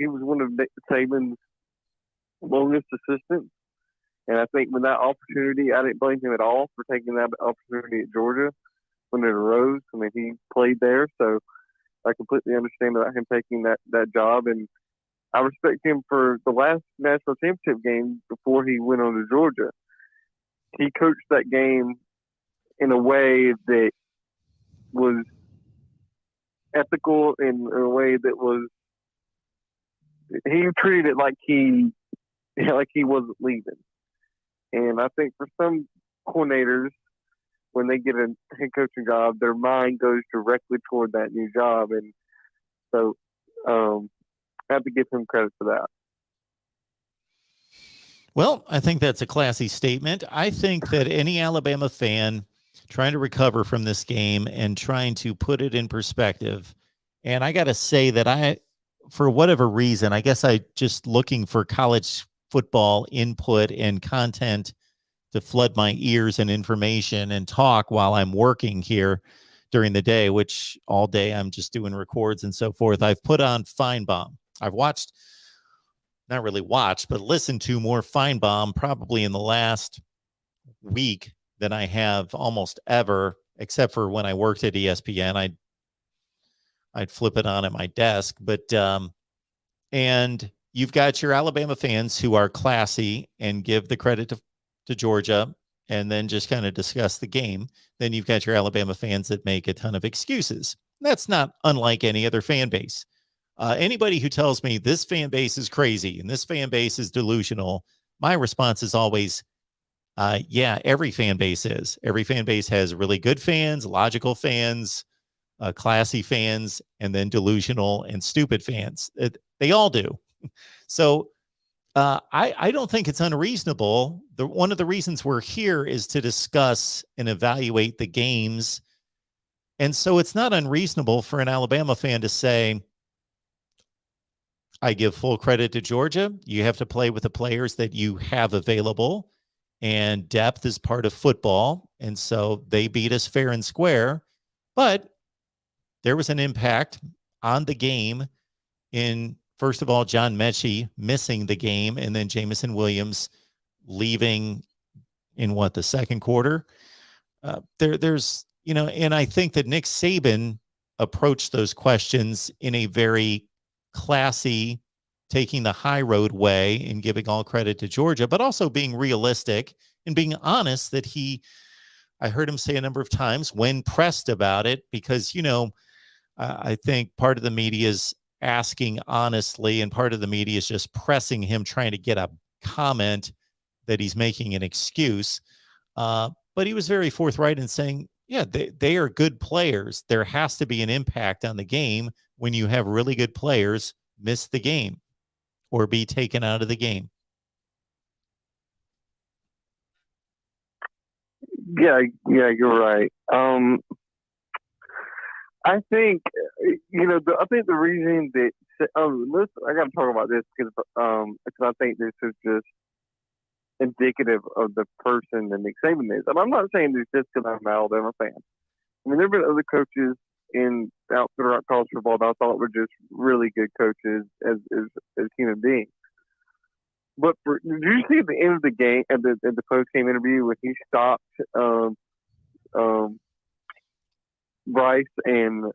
was one of Nick Saban's longest assistants. And I think when that opportunity, I didn't blame him at all for taking that opportunity at Georgia when it arose. I mean, he played there, so I completely understand about him taking that job. And I respect him for the last national championship game before he went on to Georgia. He coached that game in a way that was ethical, in a way that was – he treated it like he wasn't leaving. And I think for some coordinators, when they get a head coaching job, their mind goes directly toward that new job. And so I have to give him credit for that. Well, I think that's a classy statement. I think that any Alabama fan trying to recover from this game and trying to put it in perspective, and I got to say that for whatever reason, I guess I just looking for college football input and content to flood my ears and information and talk while I'm working here during the day, which all day I'm just doing records and so forth. I've put on Feinbaum. I've watched, not really watched, but listened to more Feinbaum probably in the last week than I have almost ever, except for when I worked at ESPN. I'd flip it on at my desk, but and you've got your Alabama fans who are classy and give the credit to Georgia and then just kind of discuss the game. Then you've got your Alabama fans that make a ton of excuses. That's not unlike any other fan base. Anybody who tells me this fan base is crazy and this fan base is delusional, my response is always, yeah, every fan base is. Every fan base has really good fans, logical fans, classy fans, and then delusional and stupid fans. They all do. So I don't think it's unreasonable. One of the reasons we're here is to discuss and evaluate the games. And so it's not unreasonable for an Alabama fan to say, I give full credit to Georgia. You have to play with the players that you have available, and depth is part of football. And so they beat us fair and square. But there was an impact on the game in, first of all, John Mechie missing the game, and then Jamison Williams leaving in the second quarter. There's, and I think that Nick Saban approached those questions in a very classy, taking the high road way and giving all credit to Georgia, but also being realistic and being honest that I heard him say a number of times when pressed about it, because, I think part of the media is asking honestly, and part of the media is just pressing him, trying to get a comment that he's making an excuse. But he was very forthright in saying, yeah, they are good players. There has to be an impact on the game when you have really good players miss the game or be taken out of the game. Yeah, you're right. I think, I think the reason that, I got to talk about this because I think this is just indicative of the person that Nick Saban is. And I'm not saying this just because I'm an Alabama fan. I mean, there have been other coaches throughout college football that I thought were just really good coaches as human beings. But did you see at the end of the game, at the post-game interview, when he stopped Bryce and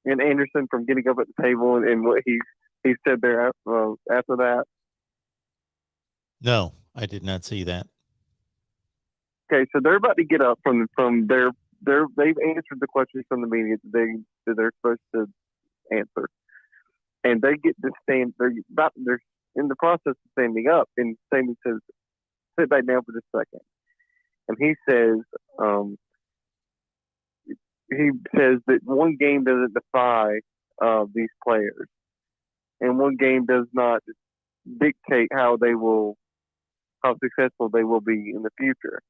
Anderson from getting up at the table and what he said there after that? No, I did not see that. Okay, so they're about to get up from they've answered the questions from the media that they're supposed to answer, and they get to stand. They're in the process of standing up, and Saban says, "Sit back down for just a second." And he says that one game doesn't defy these players, and one game does not dictate how successful they will be in the future.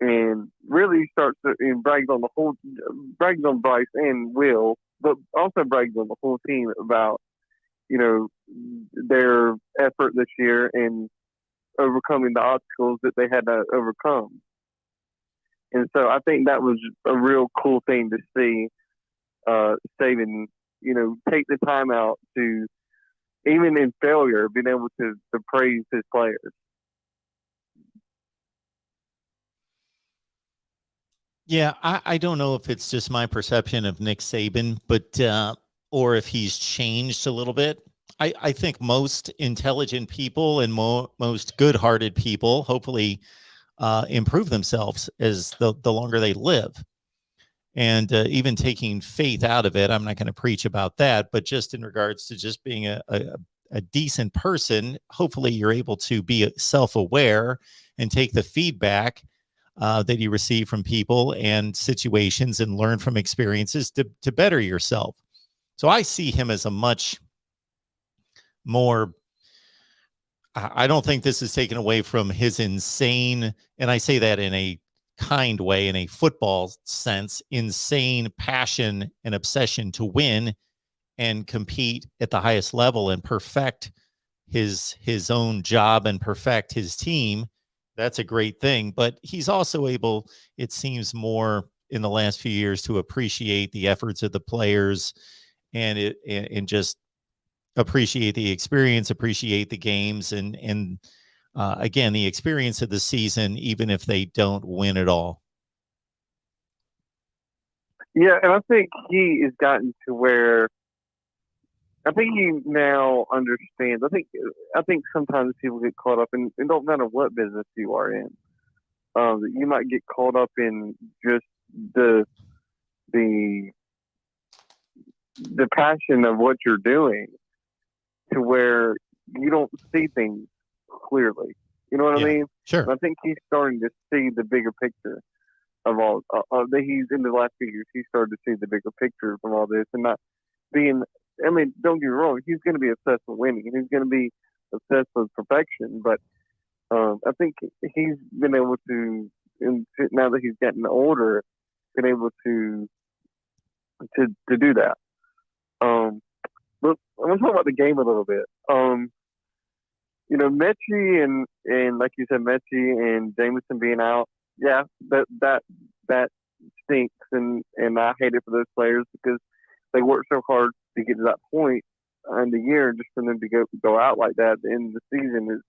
And really starts to brags on Bryce and Will, but also brags on the whole team about, you know, their effort this year and overcoming the obstacles that they had to overcome. And so I think that was a real cool thing to see Saban, you know, take the time out to, even in failure, being able to praise his players. Yeah, I don't know if it's just my perception of Nick Saban, but or if he's changed a little bit. I think most intelligent people and most good-hearted people hopefully improve themselves as the longer they live. And even taking faith out of it, I'm not going to preach about that, but just in regards to just being a decent person, hopefully you're able to be self-aware and take the feedback that you receive from people and situations and learn from experiences to better yourself. So I see him as a much more, I don't think this is taken away from his insane, and I say that in a kind way, in a football sense, insane passion and obsession to win and compete at the highest level and perfect his own job and perfect his team. That's a great thing, but he's also able, it seems, more in the last few years to appreciate the efforts of the players and just appreciate the experience, appreciate the games, and again, the experience of the season, even if they don't win it all. Yeah, and I think he has gotten to where I think he now understands. I think sometimes people get caught up in, it don't matter what business you are in. You might get caught up in just the passion of what you're doing, to where you don't see things clearly. You know what I mean? Sure. And I think he's starting to see the bigger picture of all. He's in the last few years. He started to see the bigger picture from all this, and not being. I mean, don't get me wrong. He's going to be obsessed with winning, and he's going to be obsessed with perfection. But I think he's been able to, now that he's getting older, been able to do that. But I want to talk about the game a little bit. You know, Mechie and like you said, Mechie and Jameson being out, yeah, that stinks, and I hate it for those players because they worked so hard to get to that point in the year, just for them to go out like that at the end of the season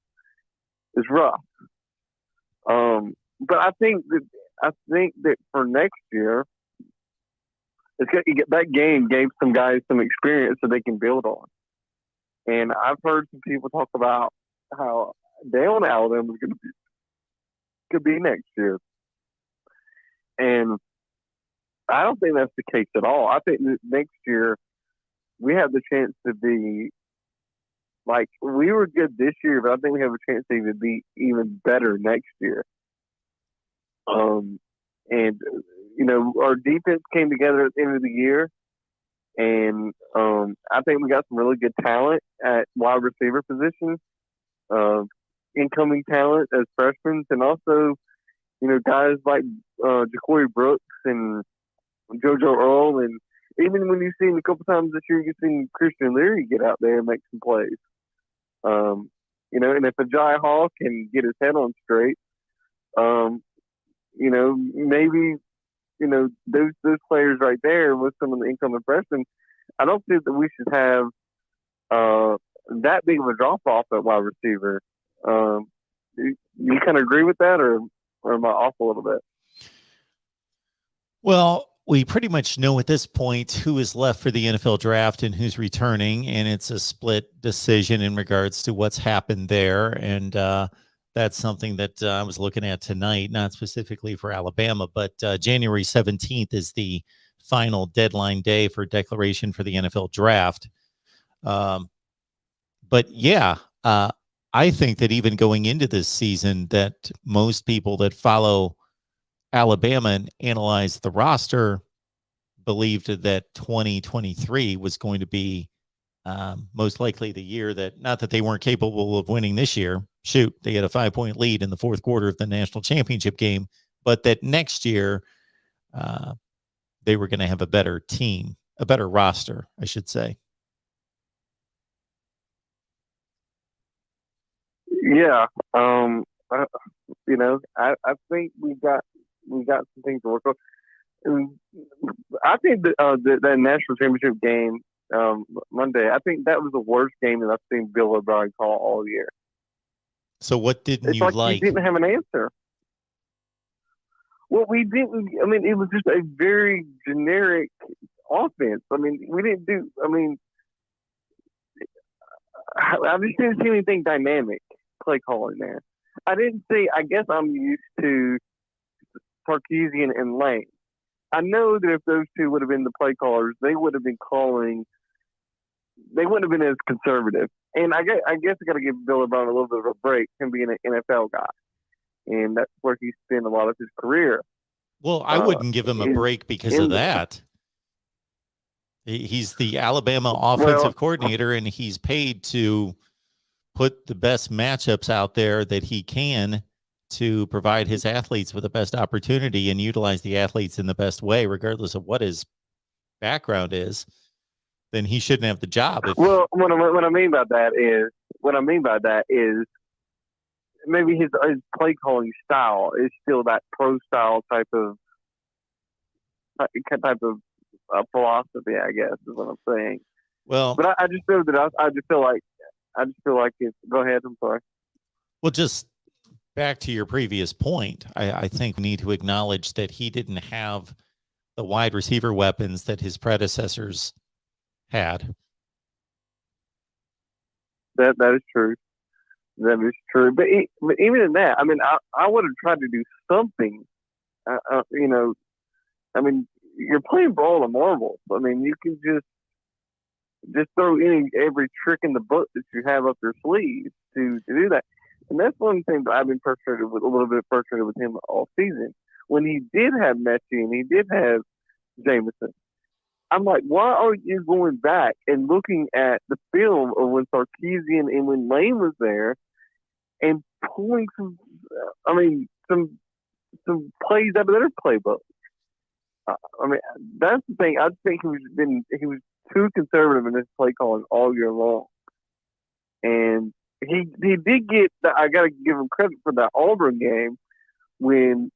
is rough. But I think that for next year, that game gave some guys some experience that they can build on. And I've heard some people talk about how down Alabama is could be next year. And I don't think that's the case at all. I think that next year we have the chance to be like, we were good this year, but I think we have a chance to even be even better next year. And you know, our defense came together at the end of the year, and I think we got some really good talent at wide receiver position, incoming talent as freshmen, and also, you know, guys like Ja'Cory Brooks and JoJo Earl, and even when you've seen a couple times this year, you've seen Christian Leary get out there and make some plays. You know, and if Ajay Hall can get his head on straight, you know, maybe, you know, those players right there with some of the incoming freshmen, I don't think that we should have that big of a drop off at wide receiver. You kind of agree with that, or am I off a little bit? Well, we pretty much know at this point who is left for the NFL draft and who's returning, and it's a split decision in regards to what's happened there. And that's something that I was looking at tonight, not specifically for Alabama, but January 17th is the final deadline day for declaration for the NFL draft. But But yeah, I think that even going into this season, that most people that follow Alabama and analyze the roster believed that 2023 was going to be most likely the year that, not that they weren't capable of winning this year. Shoot, they had a 5-point lead in the fourth quarter of the national championship game, but that next year they were going to have a better team, a better roster, I should say. Yeah. I think we got some things to work on. And I think that national championship game Monday, I think that was the worst game that I've seen Bill O'Brien call all year. So what didn't It's you like he didn't have an answer. Well, we didn't. I mean, it was just a very generic offense. I mean, we didn't do. I mean, I just didn't see anything dynamic play calling there. I didn't see. I guess I'm used to Sarkisian and Lane. I know that if those two would have been the play callers, they would have been calling. They wouldn't have been as conservative. And I guess I got to give Bill O'Brien a little bit of a break, him being an NFL guy, and that's where he spent a lot of his career. Well, I wouldn't give him a break because of that. He's the Alabama offensive coordinator, and he's paid to put the best matchups out there that he can to provide his athletes with the best opportunity and utilize the athletes in the best way, regardless of what his background is. Then he shouldn't have the job. Well, what I mean by that is maybe his play calling style is still that pro style type of philosophy, I guess is what I'm saying. Well, but I just feel that I just feel like it's. Go ahead. I'm sorry. Well, just back to your previous point, I think we need to acknowledge that he didn't have the wide receiver weapons that his predecessors had. That is true. That is true. But even in that, I mean, I would have tried to do something. I mean, you're playing ball and marbles. I mean, you can just throw every trick in the book that you have up your sleeve to do that. And that's one thing that I've been a little bit frustrated with him all season. When he did have Mechie and he did have Jameson, I'm like, why are you going back and looking at the film of when Sarkisian and when Lane was there and pulling some plays out of their playbook? I mean, that's the thing. I think he was too conservative in his play calling all year long, and he did get. I got to give him credit for that Auburn game when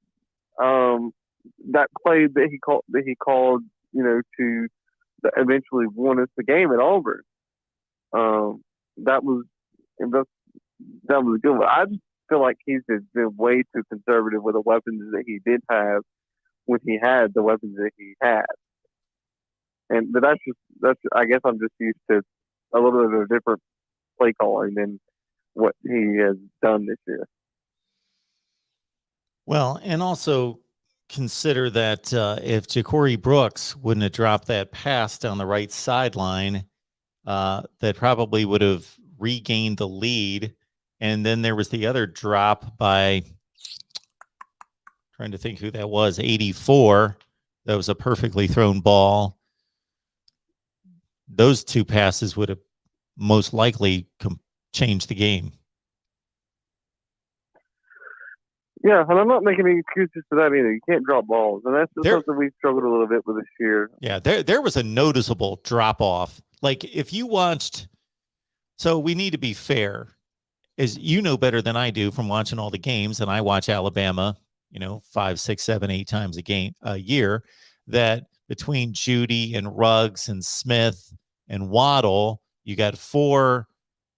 that play that he called, to eventually won us the game at Auburn. That was a good one. I just feel like he's just been way too conservative with the weapons that he did have when he had the weapons that he had. But that's I guess I'm just used to a little bit of a different play calling than what he has done this year. Well, and also consider that if Ja'Cory Brooks wouldn't have dropped that pass down the right sideline, that probably would have regained the lead. And then there was the other drop by, trying to think who that was, 84. That was a perfectly thrown ball. Those two passes would have most likely changed the game. Yeah, and I'm not making any excuses for that either. You can't drop balls, and that's something we've struggled a little bit with this year. Yeah, there was a noticeable drop-off. Like, if you watched... So we need to be fair. As you know better than I do from watching all the games, and I watch Alabama, 5, 6, 7, 8 times a year, that between Judy and Ruggs and Smith and Waddle, you got 4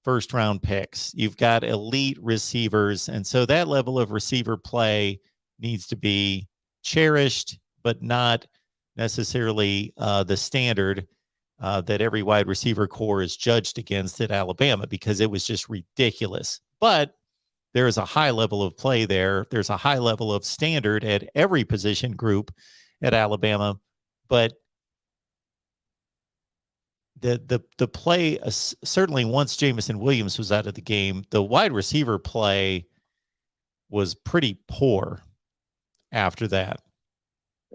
first-round picks. You've got elite receivers, and so that level of receiver play needs to be cherished, but not necessarily the standard that every wide receiver core is judged against at Alabama, because it was just ridiculous. But there is a high level of play there. There's a high level of standard at every position group at Alabama, but the play, certainly once Jamison Williams was out of the game, the wide receiver play was pretty poor after that.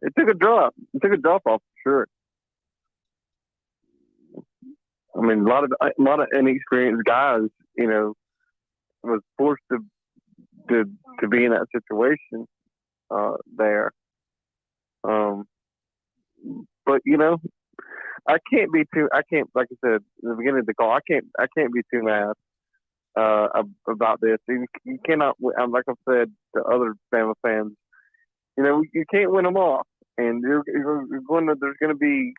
It took a drop. It took a drop off for sure. I mean, a lot of inexperienced guys, was forced to be in that situation there. But I can't, like I said in the beginning of the call, I can't be too mad about this. You cannot, like I've said to other Bama fans, you can't win them off, and there's going to be,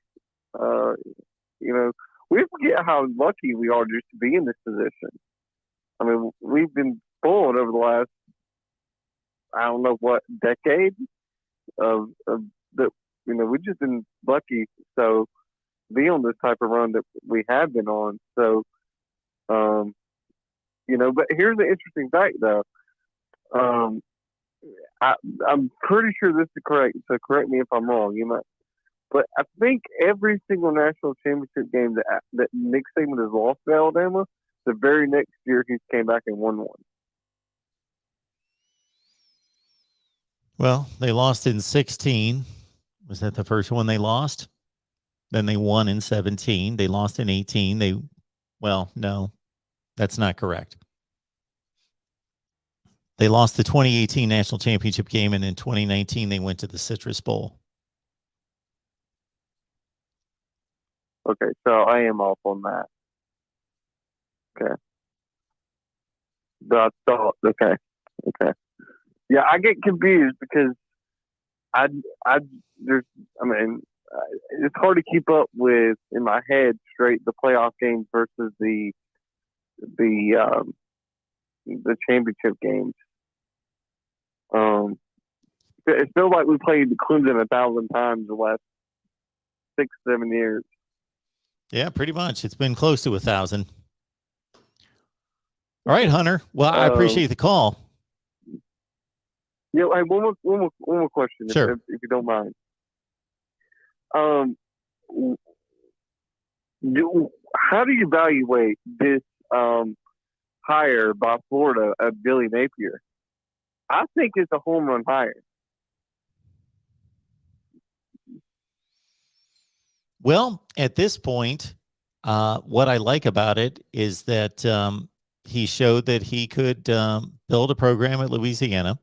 we forget how lucky we are just to be in this position. I mean, we've been spoiled over the last, I don't know what, decade of the, we've just been lucky. So be on this type of run that we have been on. So, but here's the interesting fact though. I'm pretty sure this is correct. So correct me if I'm wrong. But I think every single national championship game that Nick Saban has lost to Alabama, the very next year he came back and won one. Well, they lost in 16. Was that the first one they lost? Then they won in 17. They lost in 18. No, that's not correct. They lost the 2018 national championship game, and in 2019 they went to the Citrus Bowl. Okay, so I am off on that. Okay. Okay. Yeah, I get confused because it's hard to keep up with in my head straight the playoff games versus the championship games. It feels like we played Clemson 1,000 times the last 6-7 years. Yeah, pretty much. It's been close to 1,000. All right, Hunter. Well, I appreciate the call. Yeah, one more question, sure. if you don't mind. How do you evaluate this hire by Florida of Billy Napier? I think it's a home run hire. Well, at this point, what I like about it is that he showed that he could build a program at Louisiana.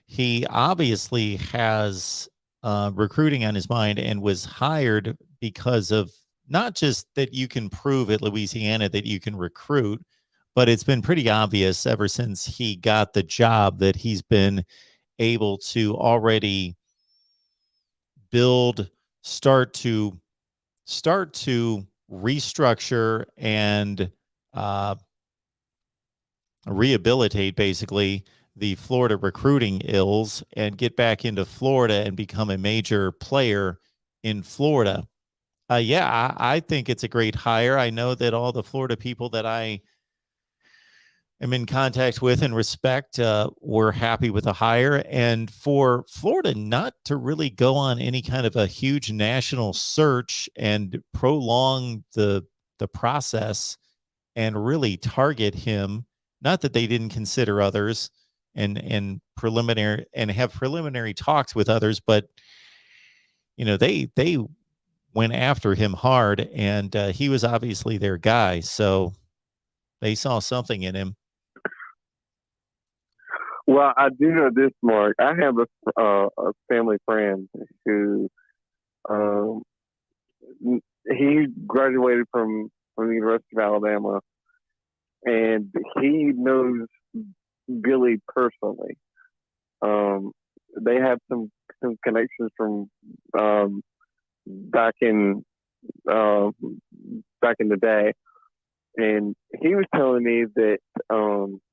He obviously has recruiting on his mind and was hired because of not just that you can prove at Louisiana that you can recruit, but it's been pretty obvious ever since he got the job that he's been able to already start to restructure and rehabilitate basically the Florida recruiting ills and get back into Florida and become a major player in Florida. I think it's a great hire. I know that all the Florida people that I am in contact with and respect were happy with the hire. And for Florida not to really go on any kind of a huge national search and prolong the process and really target him, not that they didn't consider others and have preliminary talks with others, but they went after him hard, and he was obviously their guy. So they saw something in him. Well, I do know this, Mark. I have a family friend who he graduated from the University of Alabama, and he knows Billy personally. They have some connections from back in the day, and he was telling me that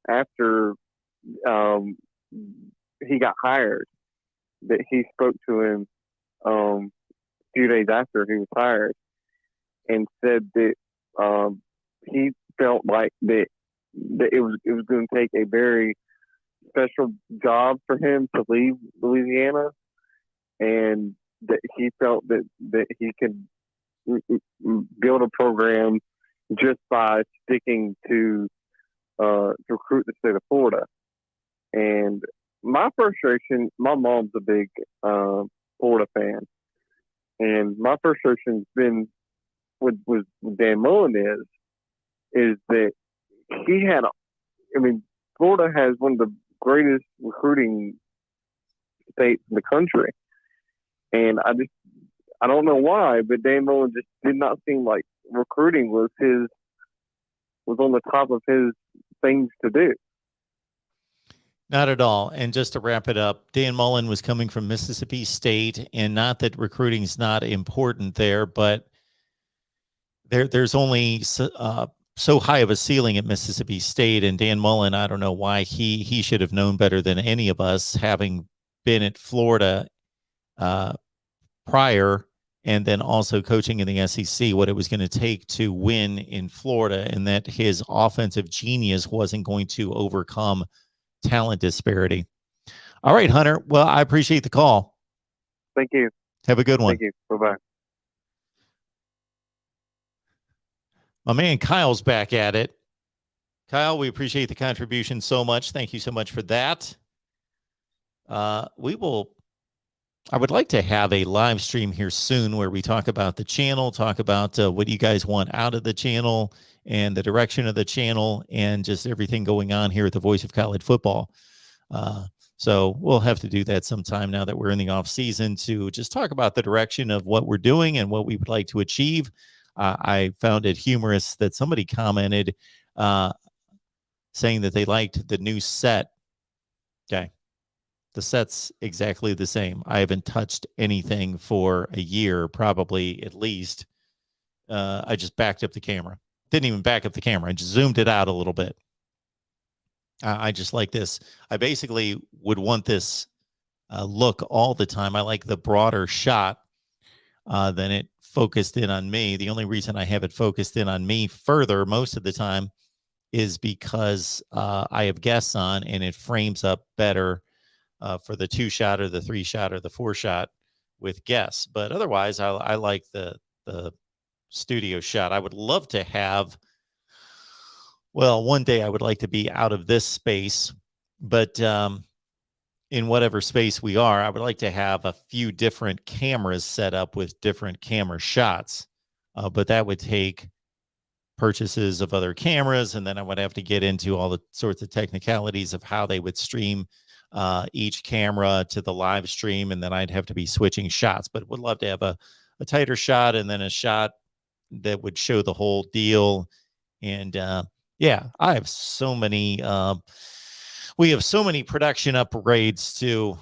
after he got hired, that he spoke to him a few days after he was hired, and said that he felt like that it was going to take a very special job for him to leave Louisiana, and that he felt that he could build a program just by sticking to recruit the state of Florida. And my frustration, my mom's a big Florida fan, and my frustration's been with Dan Mullen is that he had, I mean, Florida has one of the greatest recruiting states in the country, and I don't know why, but Dan Mullen just did not seem like recruiting was on the top of his things to do. Not at all. And just to wrap it up, Dan Mullen was coming from Mississippi State, and not that recruiting's not important there, but there's only so high of a ceiling at Mississippi State. And Dan Mullen, I don't know why he should have known better than any of us, having been at Florida prior, and then also coaching in the SEC, what it was going to take to win in Florida, and that his offensive genius wasn't going to overcome talent disparity. All right, Hunter. Well, I appreciate the call. Thank you. Have a good one. Thank you. Bye-bye. My man Kyle's back at it. Kyle, we appreciate the contribution so much. Thank you so much for that. I would like to have a live stream here soon where we talk about the channel, talk about what you guys want out of the channel and the direction of the channel, and just everything going on here at the Voice of College Football. So we'll have to do that sometime now that we're in the off season, to just talk about the direction of what we're doing and what we would like to achieve. I found it humorous that somebody commented saying that they liked the new set. Okay. The set's exactly the same. I haven't touched anything for a year, probably at least. I just backed up the camera. Didn't even back up the camera. I just zoomed it out a little bit. I just like this. I basically would want this look all the time. I like the broader shot than it focused in on me. The only reason I have it focused in on me further most of the time is because I have guests on, and it frames up better for the 2-shot or the 3-shot or the 4-shot with guests. But otherwise, I like the studio shot. I would love to have, well, one day I would like to be out of this space, but in whatever space we are, I would like to have a few different cameras set up with different camera shots. But that would take purchases of other cameras, and then I would have to get into all the sorts of technicalities of how they would stream each camera to the live stream, and then I'd have to be switching shots. But would love to have a tighter shot, and then a shot that would show the whole deal. And yeah, I have so many we have so many production upgrades to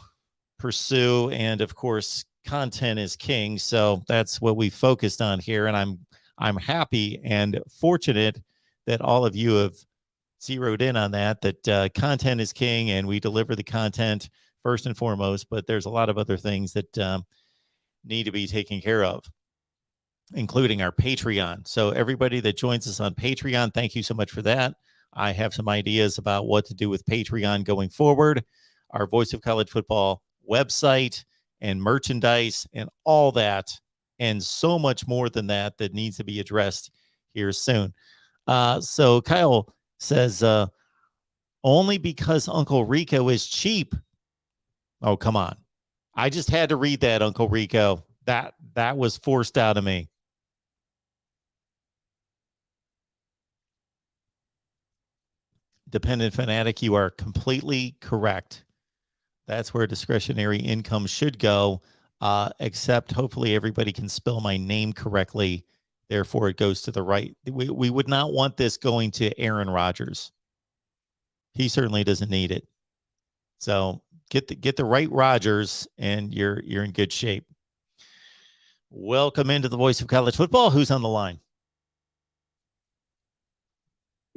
pursue, and of course content is king, so that's what we focused on here. And I'm happy and fortunate that all of you have zeroed in on that content is king, and we deliver the content first and foremost, but there's a lot of other things that need to be taken care of, including our Patreon. So everybody that joins us on Patreon, thank you so much for that. I have some ideas about what to do with Patreon going forward, our Voice of College Football website and merchandise and all that, and so much more than that needs to be addressed here soon. So Kyle says, only because Uncle Rico is cheap. Oh, come on. I just had to read that, Uncle Rico. That was forced out of me. Dependent fanatic, you are completely correct. That's where discretionary income should go, except hopefully everybody can spell my name correctly. Therefore, it goes to the right. We would not want this going to Aaron Rodgers. He certainly doesn't need it. So get the right Rodgers, and you're in good shape. Welcome into the Voice of College Football. Who's on the line?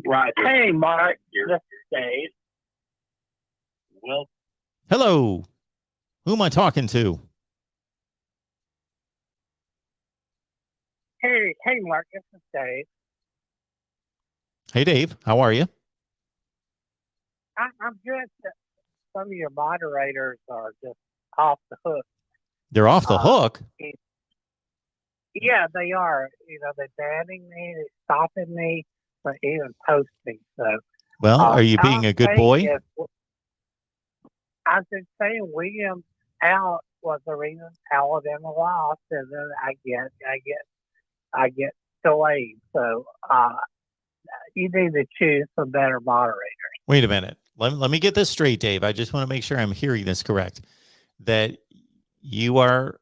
Right. Hey, Mark. This is Dave. Well, Hello. Who am I talking to? hey, Mark. This is Dave. Hey, Dave. How are you? I'm good. Some of your moderators are just off the hook. They're off the hook. Yeah, they are. They're banning me, they're stopping me from even posting. So, Well, are you all being I'm a good saying boy? is, I've been saying Williams out was the reason Alabama lost, and then I get delayed. So, you need to choose some better moderators. Wait a minute. Let me get this straight, Dave. I just want to make sure I'm hearing this correct. That you are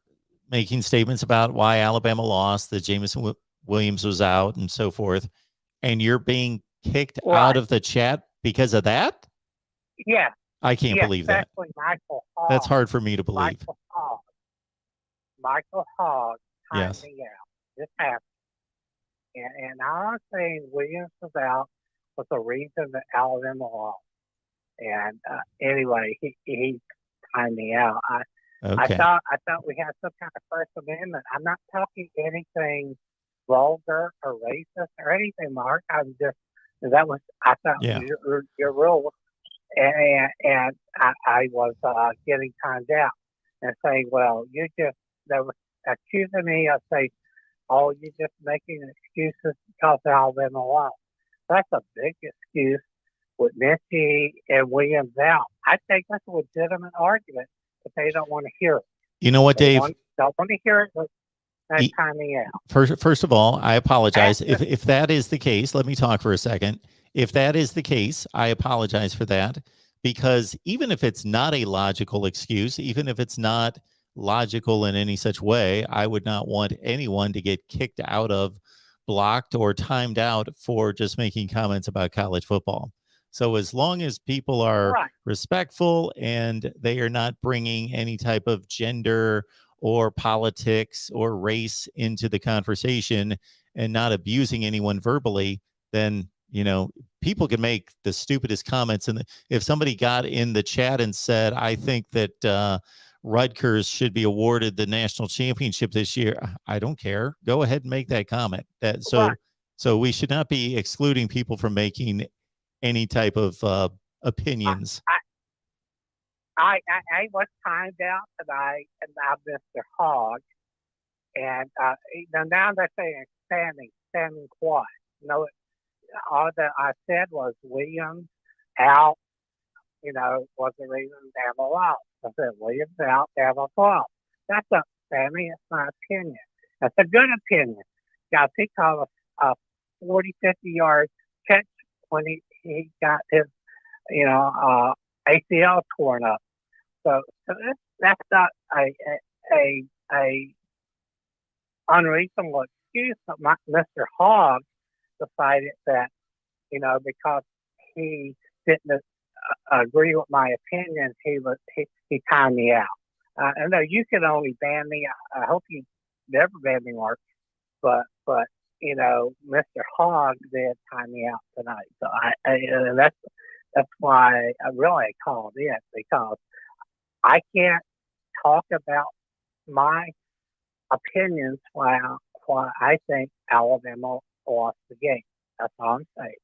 making statements about why Alabama lost, that Jameson Williams was out, and so forth, and you're being kicked out Right. of the chat because of that? Yeah. I can't believe that. Especially Michael Hogg. That's hard for me to believe. Michael Hogg timed Yes. me out. This happened. And I'm saying Williams was out was the reason that Alabama lost. And anyway, he timed me out. Okay. I thought we had some kind of First Amendment. I'm not talking anything vulgar or racist or anything, Mark. I thought Yeah. your rule, and I was getting timed out and saying, well, they were accusing me of saying, oh, you're just making excuses because Alabama lost. That's a big excuse with Mincy and Williams out. I think that's a legitimate argument, but they don't want to hear it. You know what, Dave? Don't want to hear it, but that's timing out. First of all, I apologize. If that is the case, let me talk for a second. If that is the case, I apologize for that, because even if it's not a logical excuse, even if it's not logical in any such way, I would not want anyone to get kicked out of, blocked, or timed out for just making comments about college football. So as long as people are respectful and they are not bringing any type of gender or politics or race into the conversation and not abusing anyone verbally, then, people can make the stupidest comments. And if somebody got in the chat and said, I think that Rutgers should be awarded the national championship this year, I don't care. Go ahead and make that comment. So we should not be excluding people from making any type of opinions. I was timed out tonight, and now Mr. Hogg, and now they're saying standing quiet. No, all that I said was Williams out. Was the reason Bama lost. I said Williams out, Bama lost. That's not Sammy. It's my opinion. That's a good opinion. Guys, he called a 40, 50-yard catch when he got his, ACL torn up. So that's not a unreasonable excuse. But Mr. Hogg decided that, because he didn't agree with my opinion, he timed me out. I know you can only ban me. I hope you never ban me, Mark. But Mr. Hogg did time me out tonight. So and that's why I really called in, because I can't talk about my opinions while I think Alabama lost the game. That's all I'm saying.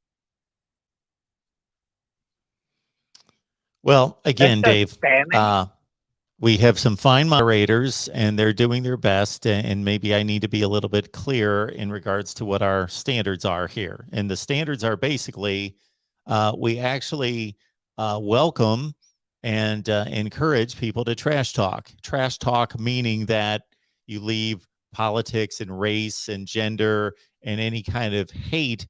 Well, again, Dave, we have some fine moderators, and they're doing their best. And maybe I need to be a little bit clearer in regards to what our standards are here. And the standards are basically, we actually welcome and encourage people to trash talk. Trash talk meaning that you leave politics and race and gender and any kind of hate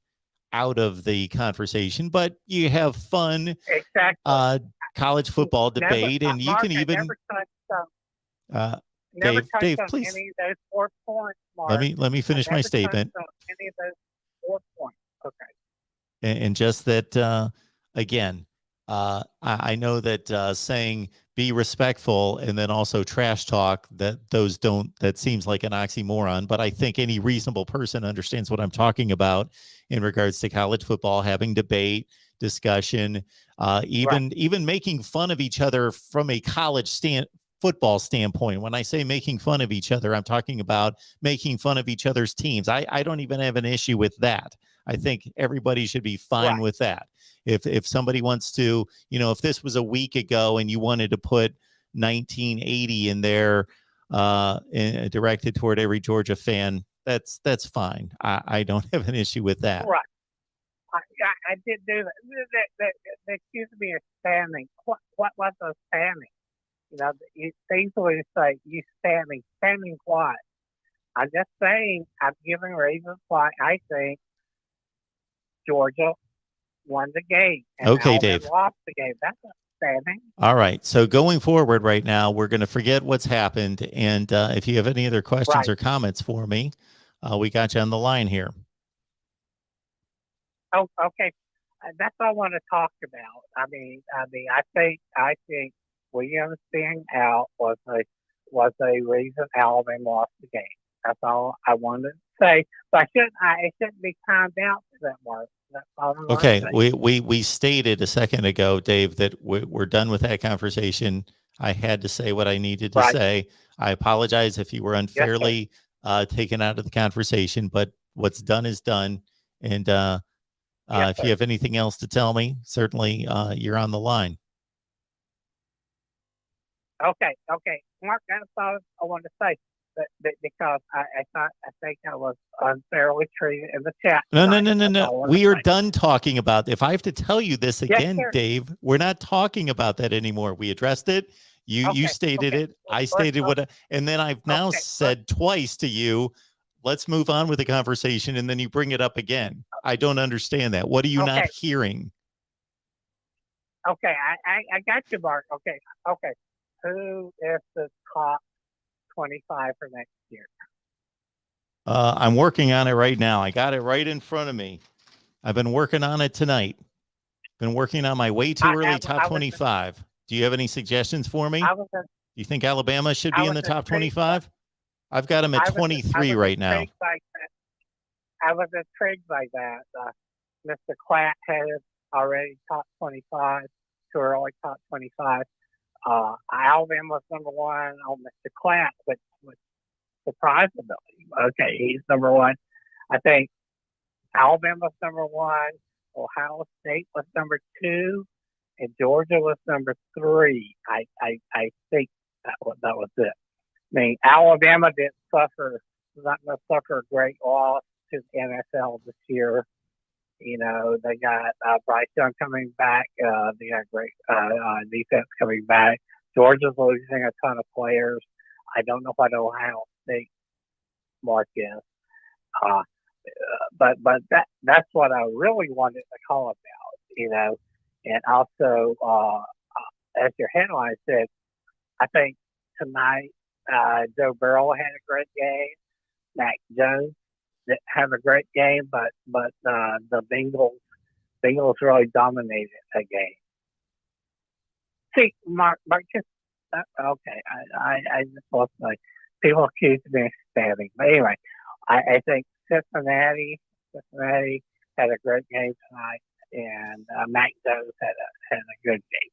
out of the conversation, but you have fun. Exactly. College football debate, and you can even Dave, please. Any of those 4 points, Mark. Let me finish my statement. Any of those 4 points, okay. And just that again, I know that saying be respectful and then also trash talk, that seems like an oxymoron, but I think any reasonable person understands what I'm talking about in regards to college football, having debate, discussion, even making fun of each other from a college football standpoint. When I say making fun of each other, I'm talking about making fun of each other's teams. I don't even have an issue with that. I think everybody should be fine with that. If somebody wants to, if this was a week ago and you wanted to put 1980 in there, directed toward every Georgia fan, that's fine. I don't have an issue with that. Right. I did do that. They accused me of spamming. What was the spamming? You know, they usually say, you spamming. Spamming what? I'm just saying, I'm giving reasons why I think Georgia won the game. And Okay, Alabama Dave. lost the game. That's not spamming. All right. So going forward right now, we're going to forget what's happened. And if you have any other questions or comments for me, we got you on the line here. Oh, okay. That's all I want to talk about. I think Williams being out was a reason Alabama lost the game. That's all I wanted to say. But it shouldn't be timed out for that, Mark. That's all I Okay, we stated a second ago, Dave, that we're done with that conversation. I had to say what I needed to say. I apologize if you were unfairly taken out of the conversation, but what's done is done. And if you have anything else to tell me, certainly you're on the line. Okay, Mark, that's all I wanted to say. Because I think I was unfairly treated in the chat. No. We are done talking about. If I have to tell you this again, Dave, we're not talking about that anymore. We addressed it. You stated it. I stated what, and then I've now said twice to you, let's move on with the conversation, and then you bring it up again. I don't understand that. What are you not hearing? Okay, I got you, Mark. Okay. Who is the top 25 for next year? I'm working on it right now. I got it right in front of me. I've been working on it tonight. Been working on my way too early top 25. Do you have any suggestions for me? Do you think Alabama should be in the top 25? I've got them at 23 right now. I was intrigued by that. Mr. Clatt has already top 25, too early top 25. Alabama was number one on Mr. Clatt, which surprised me. Okay, he's number one. I think Alabama's number one, Ohio State was number two, and Georgia was number three. I think that was it. I mean, Alabama not going to suffer a great loss to the NFL this year. You know, they got Bryce Young coming back. They got great defense coming back. Georgia's losing a ton of players. I don't know what Ohio State mark is. But that's what I really wanted to call about, you know. And also, as your headline said, I think tonight Joe Burrow had a great game. Mac Jones have a great game, but the Bengals really dominated the game. See, Mark just okay. I just want to say, people accuse me of spamming, but anyway, I think Cincinnati had a great game tonight, and Mac Jones had a good game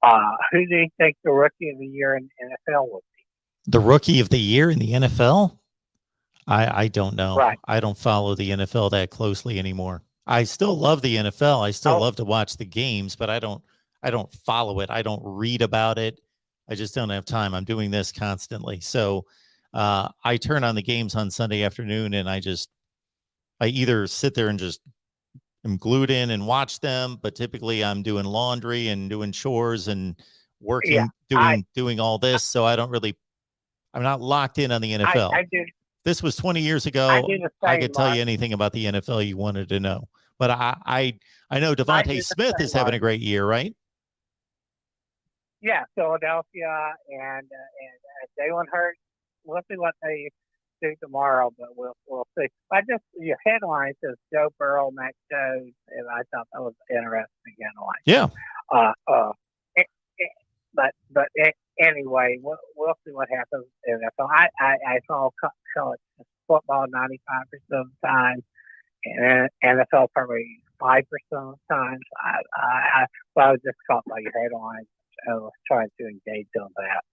tonight. Who do you think the rookie of the year in the NFL will be? The rookie of the year in the NFL? I don't know. Right. I don't follow the NFL that closely anymore. I still love the NFL. I still love to watch the games, but I don't follow it. I don't read about it. I just don't have time. I'm doing this constantly. So I turn on the games on Sunday afternoon, and I either sit there and just am glued in and watch them, but typically I'm doing laundry and doing chores and working, doing all this. So I'm not locked in on the NFL. I do. This was 20 years ago. I could tell you anything about the NFL you wanted to know. But I know Devontae Smith is having a great year, right? Yeah, Philadelphia and Jalen Hurts. We'll see what they do tomorrow, but we'll see. Your headline says Joe Burrow, Mac Jones, and I thought that was interesting anyway. Yeah. But anyway, we'll see what happens in NFL. I saw college football 95% of the time, and NFL probably 5% of the time. I was just caught by your headlines. I was trying to engage on that.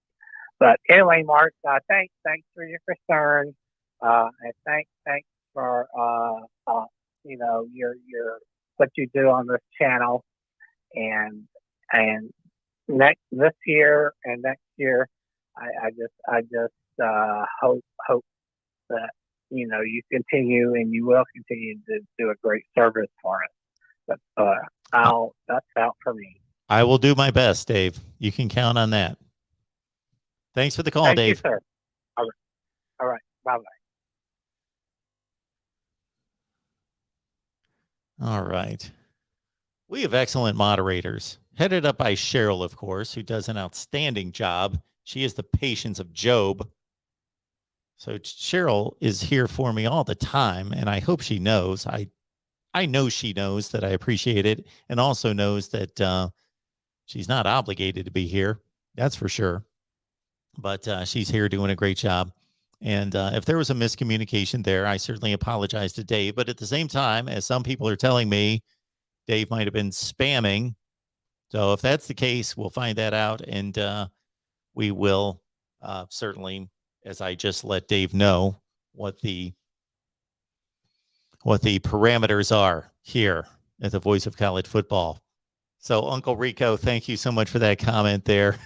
But anyway, Mark, thanks for your concern, and thanks for your what you do on this channel, and this year and next year, I just hope that you continue and you will continue to do a great service for us. But that's out for me. I will do my best, Dave. You can count on that. Thanks for the call, Thank Dave. you, sir. All right. Bye-bye. All right. We have excellent moderators, headed up by Cheryl, of course, who does an outstanding job. She is the patience of Job. So Cheryl is here for me all the time, and I hope she knows. I know she knows that I appreciate it, and also knows that she's not obligated to be here. That's for sure. But she's here doing a great job. And if there was a miscommunication there, I certainly apologize to Dave. But at the same time, as some people are telling me, Dave might have been spamming. So if that's the case, we'll find that out. And we will certainly, as I just let Dave know, what the parameters are here at the Voice of College Football. So Uncle Rico, thank you so much for that comment there.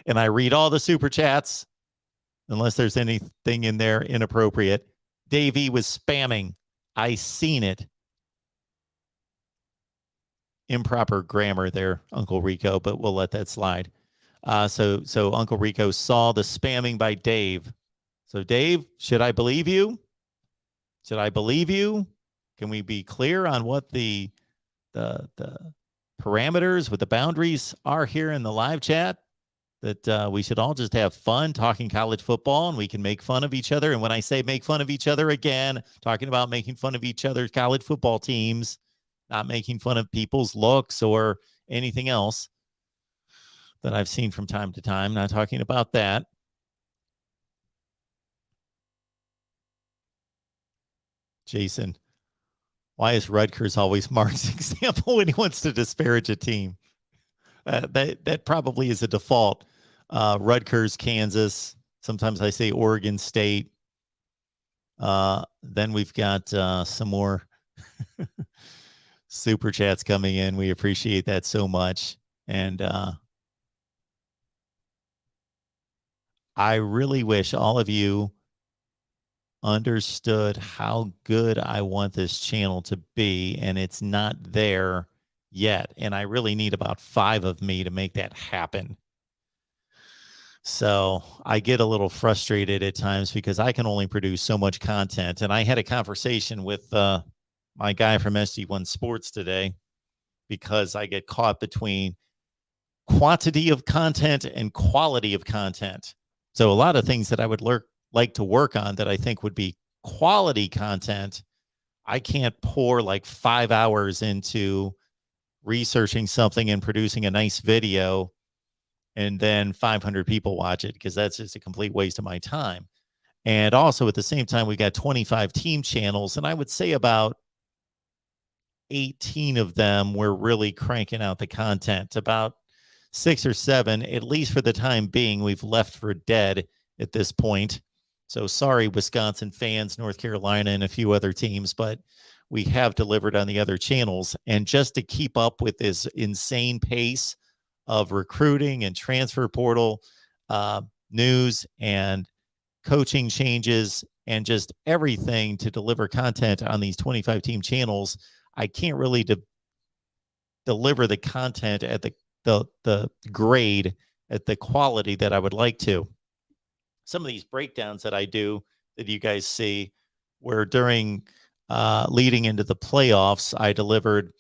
And I read all the super chats, unless there's anything in there inappropriate. Davey was spamming. I seen it. Improper grammar there, Uncle Rico, but we'll let that slide. So Uncle Rico saw the spamming by Dave. So Dave, should I believe you? Should I believe you? Can we be clear on what the parameters, what the boundaries are here in the live chat? That we should all just have fun talking college football, and we can make fun of each other. And when I say make fun of each other, again, talking about making fun of each other's college football teams, not making fun of people's looks or anything else that I've seen from time to time. Not talking about that. Jason, why is Rutgers always Mark's example when he wants to disparage a team? That probably is a default. Rutgers, Kansas. Sometimes I say Oregon State. Then we've got some more super chats coming in. We appreciate that so much. And I really wish all of you understood how good I want this channel to be, and it's not there yet. And I really need about 5 of me to make that happen. So I get a little frustrated at times because I can only produce so much content. And I had a conversation with my guy from SD1 Sports today, because I get caught between quantity of content and quality of content. So a lot of things that I would like to work on that I think would be quality content, I can't pour like 5 hours into researching something and producing a nice video and then 500 people watch it, because that's just a complete waste of my time. And also at the same time, we got 25 team channels, and I would say about 18 of them were really cranking out the content. About 6 or 7, at least for the time being, we've left for dead at this point. So sorry, Wisconsin fans, North Carolina, and a few other teams, but we have delivered on the other channels. And just to keep up with this insane pace of recruiting and transfer portal news and coaching changes and just everything to deliver content on these 25 team channels, I can't really deliver the content at the grade, at the quality that I would like to. Some of these breakdowns that I do that you guys see, where during leading into the playoffs, I delivered,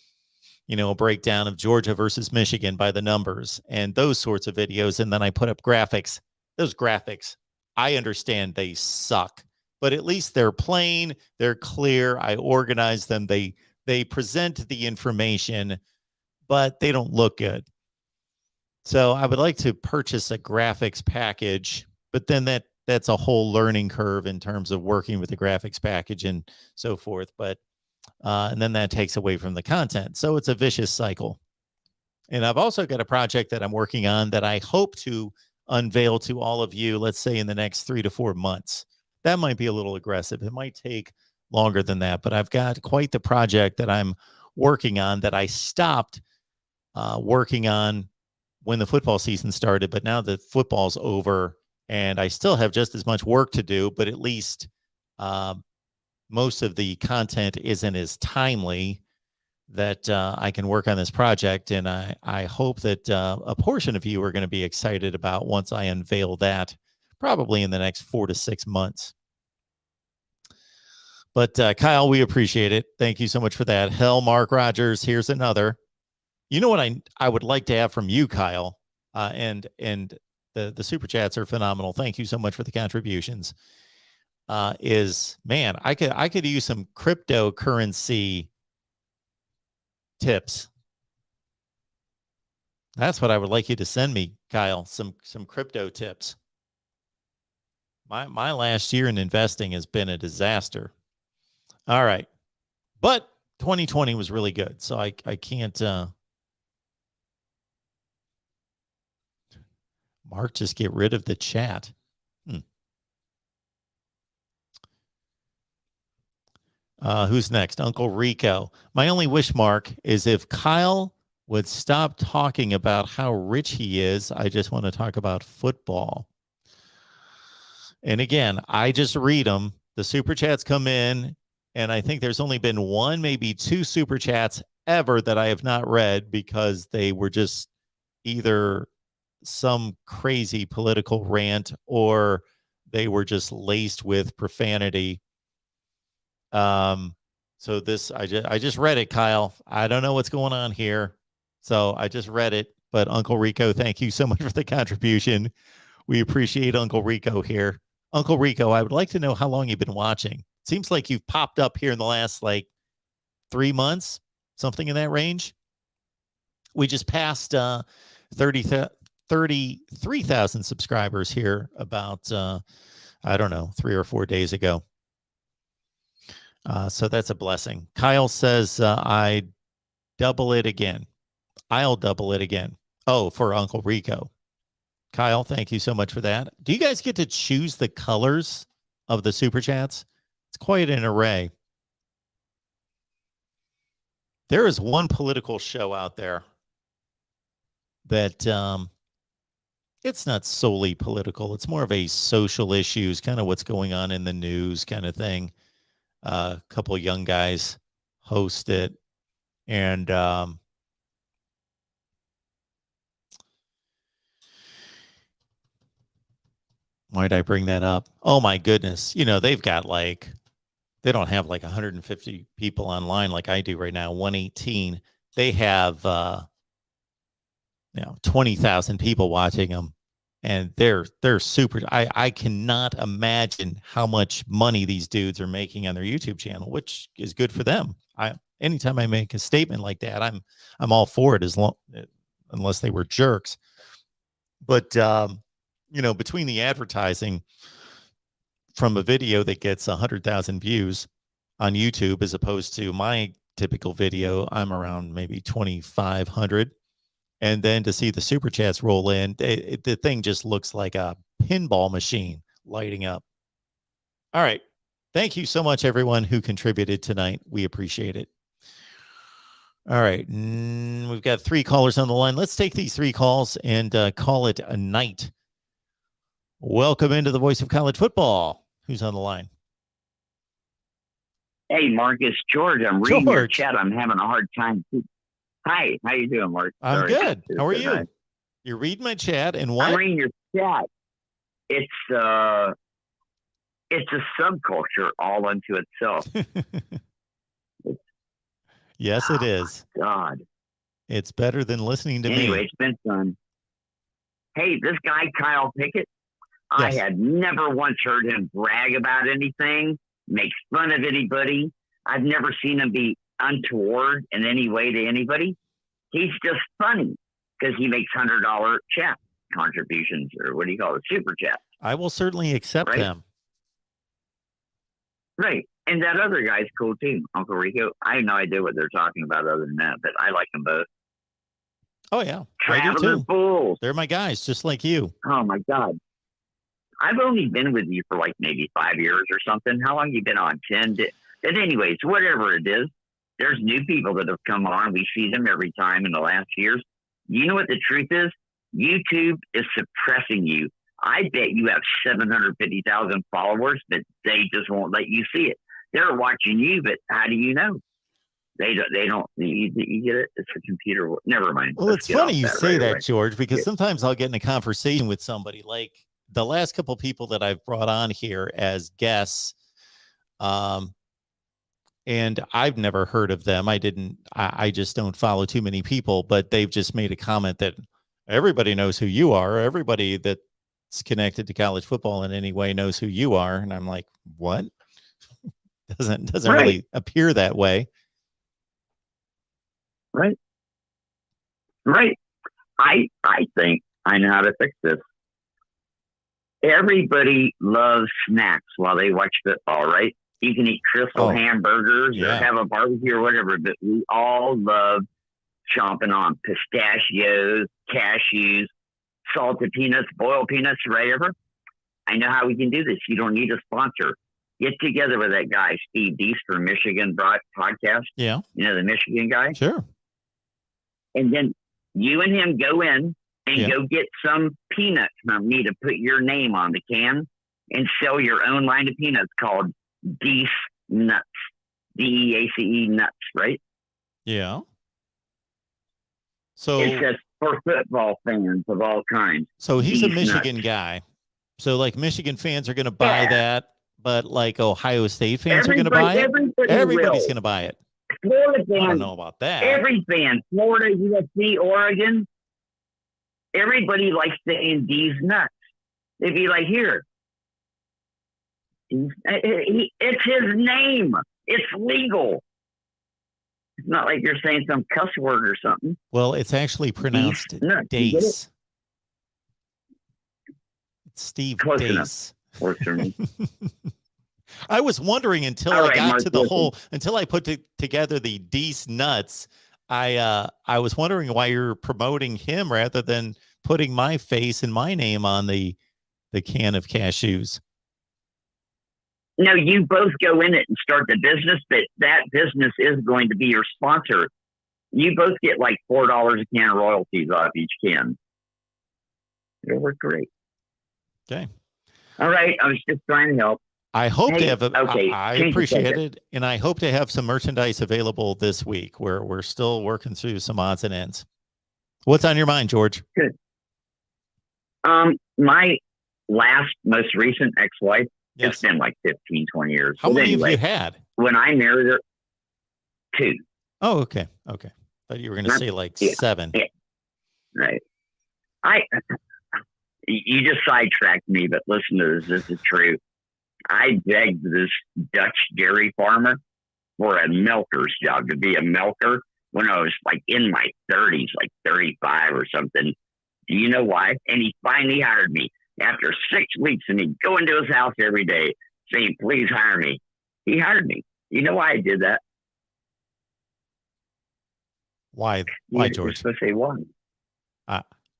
a breakdown of Georgia versus Michigan by the numbers and those sorts of videos. And then I put up graphics. Those graphics, I understand they suck, but at least they're plain, they're clear. I organize them. They present the information, but they don't look good. So I would like to purchase a graphics package, but then that's a whole learning curve in terms of working with the graphics package and so forth. But and then that takes away from the content. So it's a vicious cycle. And I've also got a project that I'm working on that I hope to unveil to all of you, let's say in the next 3 to 4 months. That might be a little aggressive. It might take longer than that, but I've got quite the project that I'm working on that I stopped working on when the football season started, but now that football's over and I still have just as much work to do, but at least most of the content isn't as timely, that I can work on this project. And I hope that a portion of you are going to be excited about once I unveil that, probably in the next 4 to 6 months. But Kyle, we appreciate it. Thank you so much for that. Hell, Mark Rogers, here's another. You know what I would like to have from you, Kyle, and the super chats are phenomenal. Thank you so much for the contributions. Man, I could use some cryptocurrency tips. That's what I would like you to send me, Kyle. Some crypto tips. My last year in investing has been a disaster. All right, but 2020 was really good, so I can't. Mark, just get rid of the chat. Who's next? Uncle Rico. My only wish, Mark, is if Kyle would stop talking about how rich he is. I just want to talk about football. And again, I just read them. The super chats come in, and I think there's only been one, maybe two super chats ever that I have not read because they were just either some crazy political rant or they were just laced with profanity. So this, I just read it, Kyle. I don't know what's going on here. So I just read it, but Uncle Rico, thank you so much for the contribution. We appreciate Uncle Rico here. Uncle Rico, I would like to know how long you've been watching. Seems like you've popped up here in the last 3 months, something in that range. We just passed 33,000 subscribers here about, I don't know, 3 or 4 days ago. So that's a blessing. Kyle says, I double it again. I'll double it again. Oh, for Uncle Rico. Kyle, thank you so much for that. Do you guys get to choose the colors of the super chats? It's quite an array. There is one political show out there that it's not solely political. It's more of a social issues, kind of what's going on in the news kind of thing. A couple of young guys host it, and why did I bring that up? Oh my goodness. They've got they don't have 150 people online like I do right now, 118. They have 20,000 people watching them, and they're super. I cannot imagine how much money these dudes are making on their YouTube channel, which is good for them. Anytime I make a statement like that, I'm all for it, unless they were jerks. But between the advertising from a video that gets 100,000 views on YouTube, as opposed to my typical video, I'm around maybe 2,500. And then to see the super chats roll in, the thing just looks like a pinball machine lighting up. All right. Thank you so much, everyone who contributed tonight. We appreciate it. All right. We've got 3 callers on the line. Let's take these 3 calls and call it a night. Welcome into the Voice of College Football. Who's on the line? Hey, Marcus, George. I'm reading your chat. I'm having a hard time. Hi, how you doing, Mark? I'm good. How are you? You're reading my chat, and what? I'm reading your chat. It's a subculture all unto itself. Yes, it is. God, it's better than listening to me. Anyway, it's been fun. Hey, this guy Kyle Pickett, yes. I had never once heard him brag about anything, make fun of anybody. I've never seen him be untoward in any way to anybody. He's just funny because he makes $100 chat contributions, or what do you call it, super chat. I will certainly accept them. Right. And that other guy's cool too, Uncle Rico. I have no idea what they're talking about other than that, but I like them both. Oh, yeah. Traveling Fools. They're my guys, just like you. Oh, my God. I've only been with you for maybe 5 years or something. How long have you been on? 10? But anyways, whatever it is, there's new people that have come on. We see them every time in the last years. You know what the truth is? YouTube is suppressing you. I bet you have 750,000 followers, but they just won't let you see it. They're watching you, but how do you know? They don't. You get it? It's a computer. Never mind. Well, it's funny you say that, George, because sometimes I'll get in a conversation with somebody, like the last couple of people that I've brought on here as guests, and I've never heard of them. I just don't follow too many people, but they've just made a comment that everybody knows who you are. Everybody that's connected to college football in any way knows who you are. And I'm like, what? Doesn't really appear that way. Right. I think I know how to fix this. Everybody loves snacks while they watch football, right? You can eat Crystal hamburgers or have a barbecue or whatever, but we all love chomping on pistachios, cashews, salted peanuts, boiled peanuts, whatever. I know how we can do this. You don't need a sponsor. Get together with that guy, Steve Deese from Michigan Podcast. Yeah. You know, the Michigan guy? Sure. And then you and him go in and go get some peanut company to put your name on the can and sell your own line of peanuts called Deese Nuts. DEACE nuts, right? Yeah. So it's just for football fans of all kinds. So he's Deese a Michigan nuts. guy. So like Michigan fans are going to buy that, but like Ohio State fans are going to buy it. Everybody's going to buy it. Florida fans, I don't know about that. Every fan, Florida, USC, Oregon, everybody likes saying these nuts. They'd be like, here. It's his name. It's legal. It's not like you're saying some cuss word or something. Well, it's actually pronounced Dace. It's Steve Dace. Works for me. I was wondering until I got to the whole, until I put together the Deese nuts. I was wondering why you're promoting him rather than putting my face and my name on the can of cashews. No, you both go in it and start the business, but that business is going to be your sponsor. You both get like $4 a can royalties off each can. It'll work great. Okay. All right. I was just trying to help. I hope to have I appreciate it. And I hope to have some merchandise available this week. We're still working through some odds and ends. What's on your mind, George? Good. My most recent ex-wife, it's been like 15, 20 years. How many have you had? When I married her, 2. Oh, okay. Okay. Thought you were going to say like 7. Yeah. Right. You just sidetracked me, but listen to this. This is true. I begged this Dutch dairy farmer for a milker's job, to be a milker, when I was like in my 30s, like 35 or something. Do you know why? And he finally hired me after 6 weeks, and he'd go into his house every day saying, please hire me. He hired me. You know why I did that? Why, George? You're supposed to say why.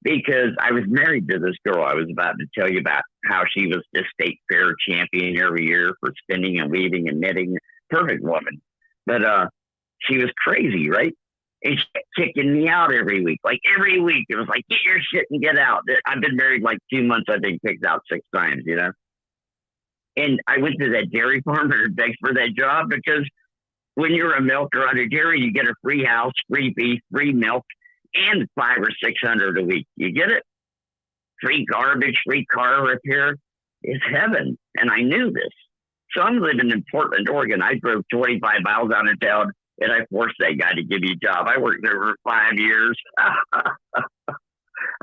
Because I was married to this girl I was about to tell you about, how she was the state fair champion every year for spinning and weaving and knitting. Perfect woman. But she was crazy, right? And she kept kicking me out every week. Like every week, it was like, get your shit and get out. I've been married like 2 months. I've been kicked out 6 times, you know? And I went to that dairy farmer and begged for that job, because when you're a milker on a dairy, you get a free house, free beef, free milk, and $500 or $600 a week. You get it? Free garbage, free car repair. It's heaven. And I knew this. So I'm living in Portland, Oregon. I drove 25 miles out of town, and I forced that guy to give me a job. I worked there for 5 years.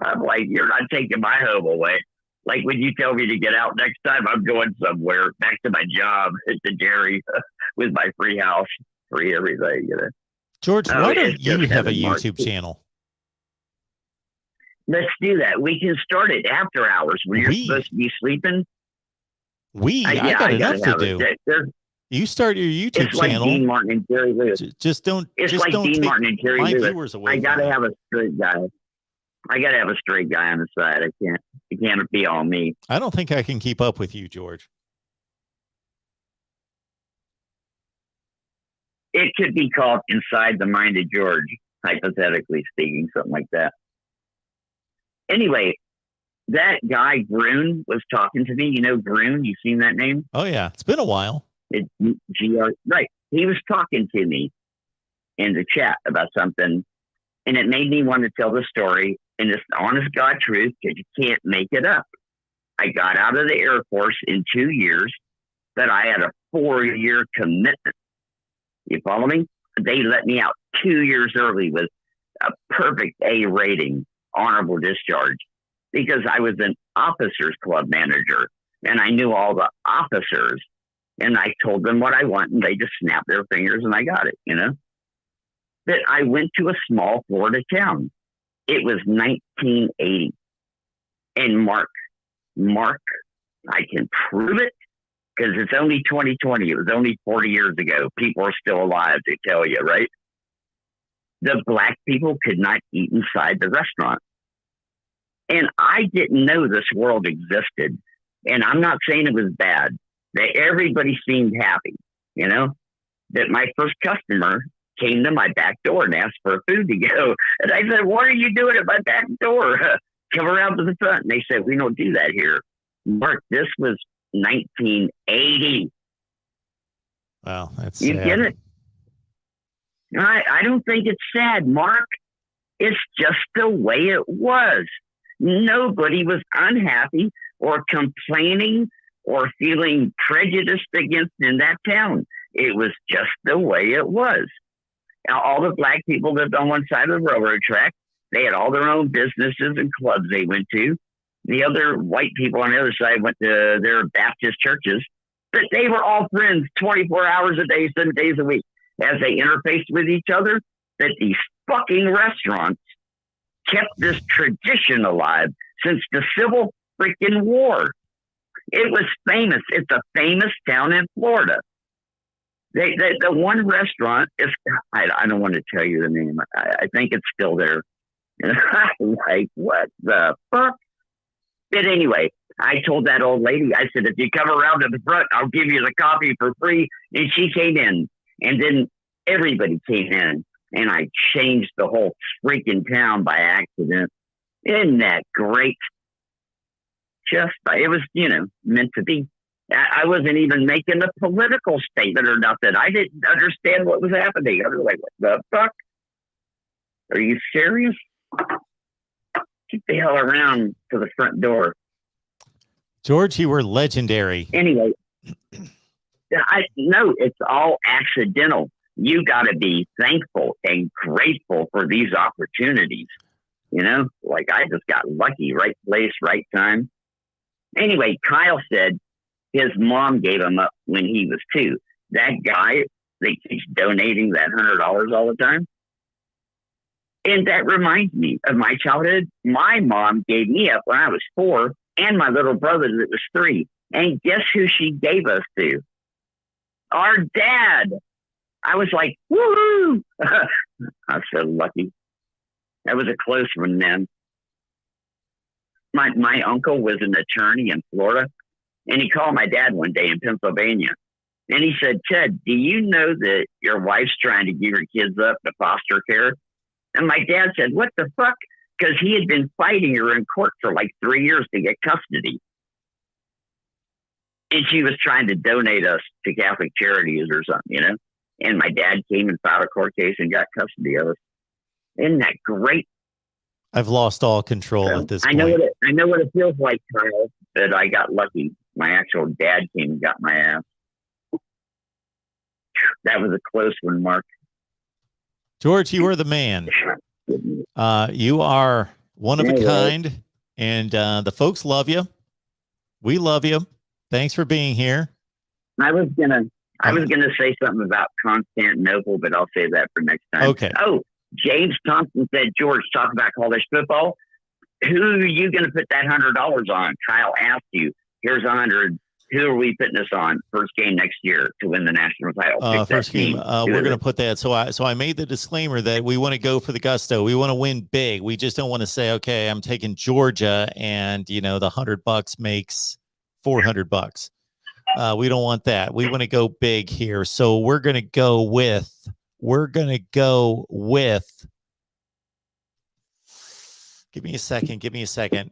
I'm like, you're not taking my home away. Like when you tell me to get out next time, I'm going somewhere back to my job at the dairy with my free house, free everything. You know? George, why don't you have a YouTube channel? Let's do that. We can start it after hours when you're supposed to be sleeping. I got enough to do. You start your YouTube channel. Like Dean Martin and Jerry Lewis. Just don't. It's just like don't Dean take Martin and Jerry my Lewis. viewers away. I gotta have a straight guy. I gotta have a straight guy on the side. It can't be all me. I don't think I can keep up with you, George. It could be called Inside the Mind of George, hypothetically speaking, something like that. Anyway, that guy Grun was talking to me. You know Grun? You seen that name? Oh yeah, it's been a while. It's GR. Right. He was talking to me in the chat about something, and it made me want to tell the story. And it's honest God truth because you can't make it up. I got out of the Air Force in 2 years, but I had a 4-year commitment. You follow me? They let me out 2 years early with a perfect A rating, honorable discharge, because I was an officers club manager and I knew all the officers, and I told them what I want and they just snapped their fingers and I got it, you know? But I went to a small Florida town. It was 1980. And Mark, I can prove it because it's only 2020. It was only 40 years ago. People are still alive to tell you, right? The black people could not eat inside the restaurant. And I didn't know this world existed. And I'm not saying it was bad. That everybody seemed happy, you know? That my first customer came to my back door and asked for food to go. And I said, what are you doing at my back door? Come around to the front. And they said, we don't do that here. Mark, this was 1980. Wow, that's you sad. get it? I don't think it's sad, Mark. It's just the way it was. Nobody was unhappy or complaining or feeling prejudiced against in that town. It was just the way it was. Now, all the black people lived on one side of the railroad track. They had all their own businesses and clubs they went to. The other white people on the other side went to their Baptist churches. But they were all friends 24 hours a day, 7 days a week. As they interfaced with each other, that these fucking restaurants kept this tradition alive since the Civil freaking War. It was famous. It's a famous town in Florida. The one restaurant is, I don't want to tell you the name. I think it's still there. And I'm like, what the fuck? But anyway, I told that old lady, I said, if you come around to the front, I'll give you the coffee for free. And she came in. And then everybody came in. And I changed the whole freaking town by accident. Isn't that great? Just, it was, meant to be. I wasn't even making a political statement or nothing. I didn't understand what was happening. I was like, what the fuck? Are you serious? Get the hell around to the front door. George, you were legendary. Anyway, no, it's all accidental. You got to be thankful and grateful for these opportunities. Like I just got lucky, right place, right time. Anyway, Kyle said his mom gave him up when he was 2. That guy that keeps donating that $100 all the time. And that reminds me of my childhood. My mom gave me up when I was 4 and my little brother that was 3. And guess who she gave us to? Our dad. I was like, woo! I was so lucky. That was a close one, man. My uncle was an attorney in Florida, and he called my dad one day in Pennsylvania. And he said, Ted, do you know that your wife's trying to give her kids up to foster care? And my dad said, what the fuck? Because he had been fighting her in court for like 3 years to get custody. And she was trying to donate us to Catholic Charities or something, And my dad came and filed a court case and got custody of us. Isn't that great? I've lost all control at this point. I know what it feels like, Kyle, that I got lucky. My actual dad came and got my ass. That was a close one, Mark. George, you are the man. You are one of a kind, and the folks love you. We love you. Thanks for being here. I was gonna say something about Constantinople, but I'll save that for next time. Okay. Oh, James Thompson said, George, talk about college football. Who are you going to put that $100 on? Kyle asked you. Here's 100. Who are we putting this on? First game next year to win the national title. First game. We're going to put that. So I made the disclaimer that we want to go for the gusto. We want to win big. We just don't want to say, okay, I'm taking Georgia, and the $100 makes $400. We don't want that. We want to go big here. So we're going to go with Give me a second. Give me a second.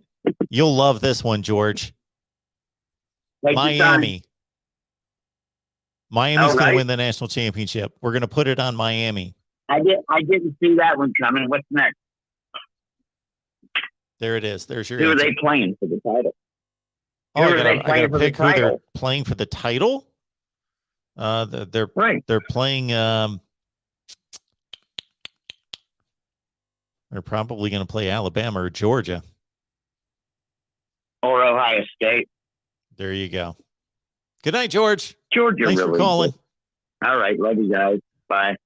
You'll love this one, George. Take your time. Miami. Miami's All going to right. win the national championship. We're going to put it on Miami. I didn't see that one coming. What's next? There it is. There's your Who are answer. they playing for the title? Oh, Who I are they gotta playing for the pick who they're title? playing for the title. They're Right. they're playing. They're probably going to play Alabama or Georgia. Or Ohio State. There you go. Good night, George. Georgia. Thanks really for calling. Good. All right. Love you guys. Bye.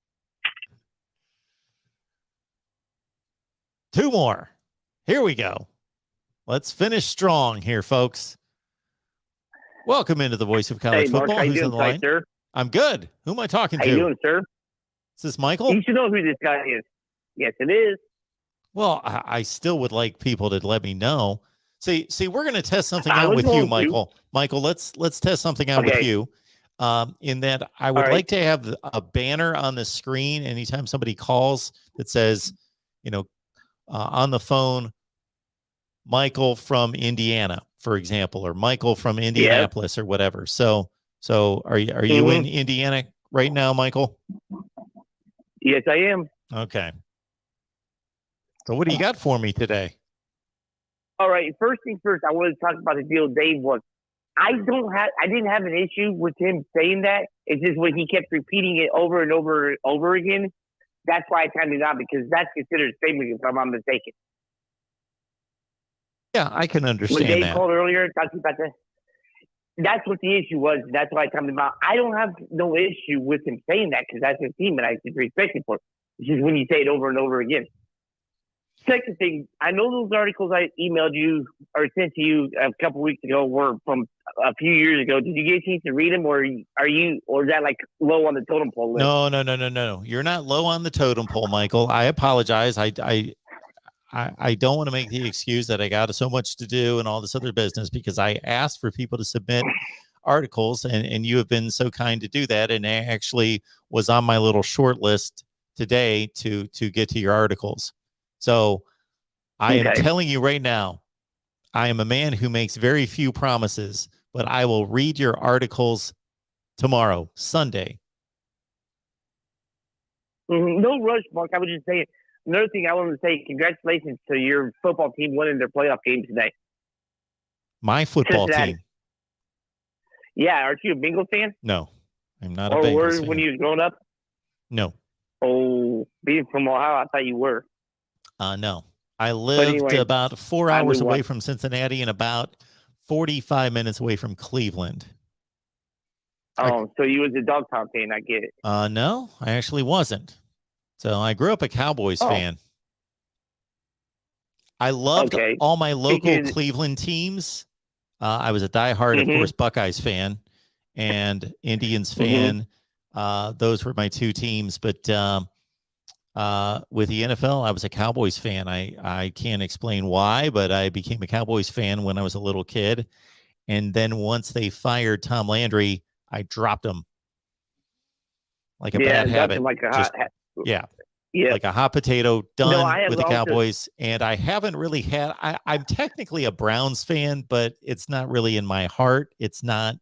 Two more. Here we go. Let's finish strong here, folks. Welcome into the voice of college Hey, Mark, football. how you Who's on doing the tonight, line? sir? I'm good. Who am I talking How to? you doing, sir? Is this Michael? You should know who this guy is. Yes, it is. Well, I still would like people to let me know. See, we're going to test something I out was with you, going to. Michael. Michael, let's test something out with Okay. you. In that I would All right. like to have a banner on the screen anytime somebody calls that says, on the phone, Michael from Indiana, for example, or Michael from Indianapolis or whatever. So are you in Indiana right now, Michael? Yes, I am. Okay. So what do you got for me today? All right. First thing first, I wanted to talk about the deal Dave was. I didn't have an issue with him saying that. It's just when he kept repeating it over and over and over again. That's why I timed it out, because that's considered a statement, if I'm not mistaken. Yeah, I can When understand Dave that. called earlier talking about that, that's what the issue was. That's why I timed him out. I don't have no issue with him saying that, because that's his team and I should respect him for it. It's just when you say it over and over again. Second thing, I know those articles I emailed you or sent to you a couple weeks ago were from a few years ago. Did you get a chance to read them, or is that like low on the totem pole list? No. You're not low on the totem pole, Michael. I apologize. I don't want to make the excuse that I got so much to do and all this other business, because I asked for people to submit articles, and you have been so kind to do that. And I actually was on my little short list today to get to your articles. So I am telling you right now, I am a man who makes very few promises, but I will read your articles tomorrow, Sunday. No rush, Mark. I was just saying. Another thing I wanted to say, congratulations to your football team winning their playoff game today. My football Cincinnati. team. Yeah, aren't you a Bengals fan? No, I'm not a Or were Bengals fan. when you was growing up? No. Oh, being from Ohio, I thought you were. No. I lived anyway, about 4 I hours knew away what- from Cincinnati and about 45 minutes away from Cleveland. Oh, so you was a Dogtown fan. I get it. No, I actually wasn't. So I grew up a Cowboys fan. I loved all my local Cleveland teams. I was a diehard, of course, Buckeyes fan and Indians fan. Those were my two teams. But with the NFL, I was a Cowboys fan. I can't explain why, but I became a Cowboys fan when I was a little kid. And then once they fired Tom Landry, I dropped him like a bad habit. Like a Just, hot, yeah. Yeah. Like a hot potato, done with the also- Cowboys. And I haven't really had, I'm technically a Browns fan, but it's not really in my heart. It's not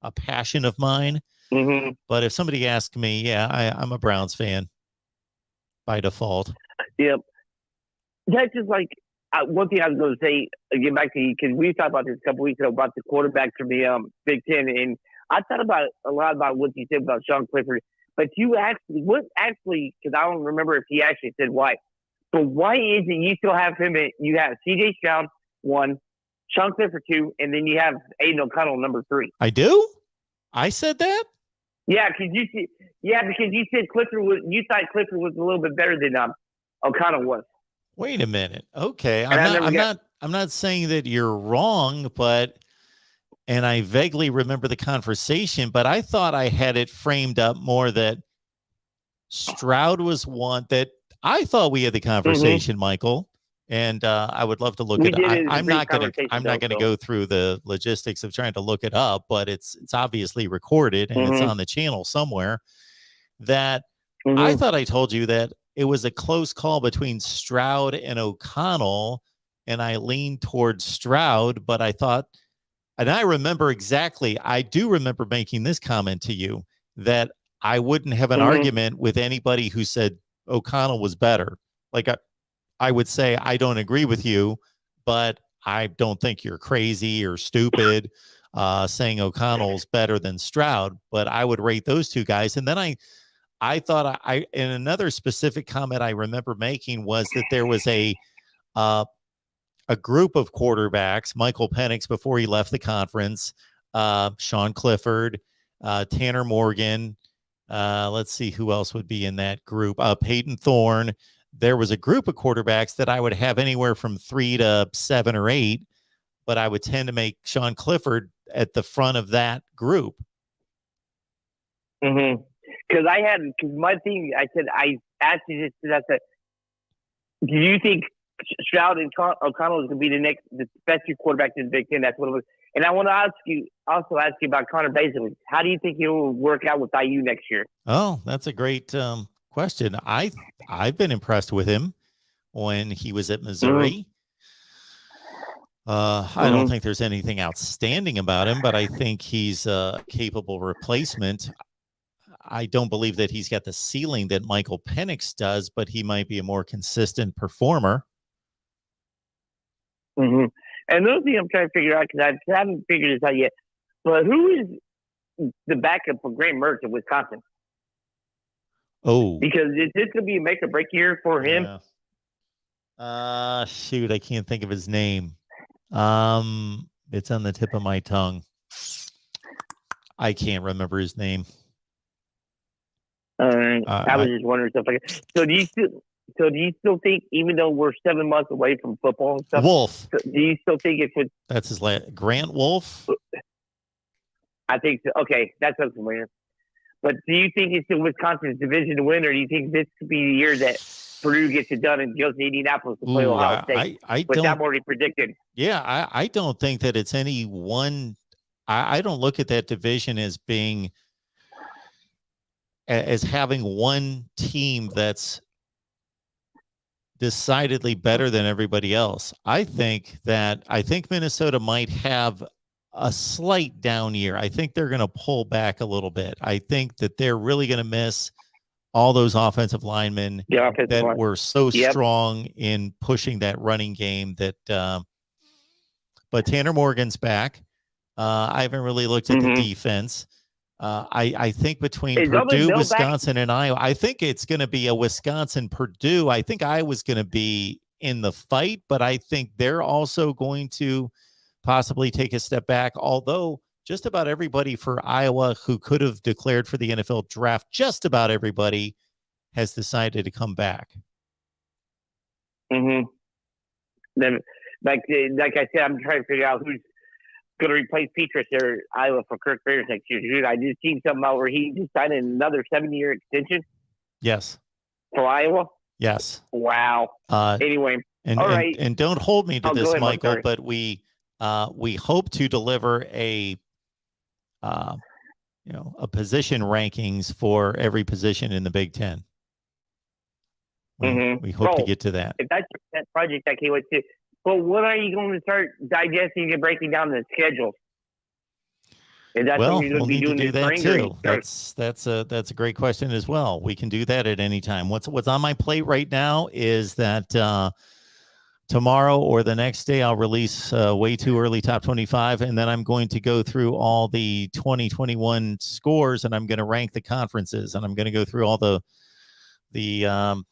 a passion of mine. But if somebody asked me, yeah, I'm a Browns fan by default. Yep. That's just like one thing I was going to say, get back to you, because we talked about this a couple weeks ago about the quarterback for the Big Ten. And I thought about a lot about what you said about Sean Clifford. But you because I don't remember if he actually said why. But why is it you still have him you have C.J. Stroud 1, Sean Clifford 2, and then you have Aiden O'Connell number 3? I do? I said that? Yeah, because you said you thought Clifford was a little bit better than O'Connell was. Wait a minute. Okay. I'm not saying that you're wrong, and I vaguely remember the conversation, but I thought I had it framed up more that Stroud was one that I thought we had the conversation, Michael. And I would love to look at it. I'm not going to go through the logistics of trying to look it up, but it's obviously recorded and it's on the channel somewhere. That I thought I told you that it was a close call between Stroud and O'Connell, and I leaned towards Stroud, but I thought, and I remember exactly, I do remember making this comment to you that I wouldn't have an argument with anybody who said O'Connell was better. Like I would say, I don't agree with you, but I don't think you're crazy or stupid saying O'Connell's better than Stroud, but I would rate those two guys. And then I thought in another specific comment I remember making was that there was a group of quarterbacks, Michael Penix before he left the conference, Sean Clifford, Tanner Morgan. Let's see who else would be in that group. Peyton Thorne. There was a group of quarterbacks that I would have anywhere from 3 to 7 or 8, but I would tend to make Sean Clifford at the front of that group. Because my thing, I asked you this because I said, do you think Stroud and O'Connell is going to be the best two quarterbacks in the Big Ten? That's what it was. And I want to ask you about Connor Baselitz. How do you think he'll work out with IU next year? Oh, that's a great question. I've been impressed with him when he was at Missouri. I don't think there's anything outstanding about him, but I think he's a capable replacement. I don't believe that he's got the ceiling that Michael Penix does, but he might be a more consistent performer. And another thing I'm trying to figure out, because I haven't figured this out yet, but who is the backup for Graham Mertz in Wisconsin? Oh, because is this going to be a make or break year for him? Shoot, I can't think of his name. It's on the tip of my tongue. I can't remember his name. I was just wondering stuff like that. So do you still think, even though we're 7 months away from football and stuff, Wolf? Do you still think it's with? That's his last. Grant Wolf. I think so. Okay, that's what's familiar. But do you think it's still Wisconsin's division to win, or do you think this could be the year that Purdue gets it done and goes to Indianapolis to play Ohio State? Which I'm already predicted. Yeah, I don't think that it's any one. I don't look at that division as being as having one team that's decidedly better than everybody else. I think Minnesota might have a slight down year. I think they're going to pull back a little bit. I think that they're really going to miss all those offensive linemen that were so strong in pushing that running game that, but Tanner Morgan's back. I haven't really looked at the defense. I think between Purdue, Wisconsin, and Iowa, I think it's going to be a Wisconsin-Purdue. I think Iowa's going to be in the fight, but I think they're also going to possibly take a step back, although just about everybody for Iowa who could have declared for the NFL draft, just about everybody has decided to come back. Then, like I said, I'm trying to figure out who's going to replace Petrus or Iowa for Kirk Ferentz next year. Dude, I just seen something out where he just signed another 7-year extension. Yes. For Iowa. Yes. Wow. Anyway, all right. And don't hold me to this, Michael, but we hope to deliver a position rankings for every position in the Big Ten. We hope to get to that. If that's that project, I can't wait to. But what are you going to start digesting and breaking down the schedule? Well, we'll need to do that too. That's a great question as well. We can do that at any time. What's on my plate right now is that tomorrow or the next day I'll release way too early top 25, and then I'm going to go through all the 2021 scores, and I'm going to rank the conferences, and I'm going to go through all the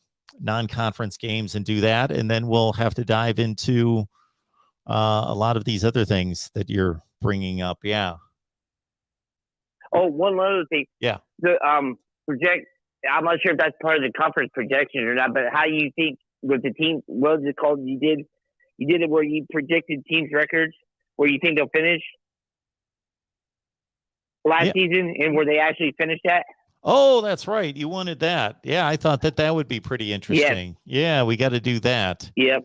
non-conference games and do that, and then we'll have to dive into a lot of these other things that you're bringing up. Yeah. Oh, one other thing. Yeah. The project. I'm not sure if that's part of the conference projection or not, but how you think with the team? What was it called? You did it where you predicted teams' records, where you think they'll finish last season, and where they actually finished at. Oh, that's right. You wanted that. Yeah, I thought that would be pretty interesting. Yeah, we got to do that. Yep.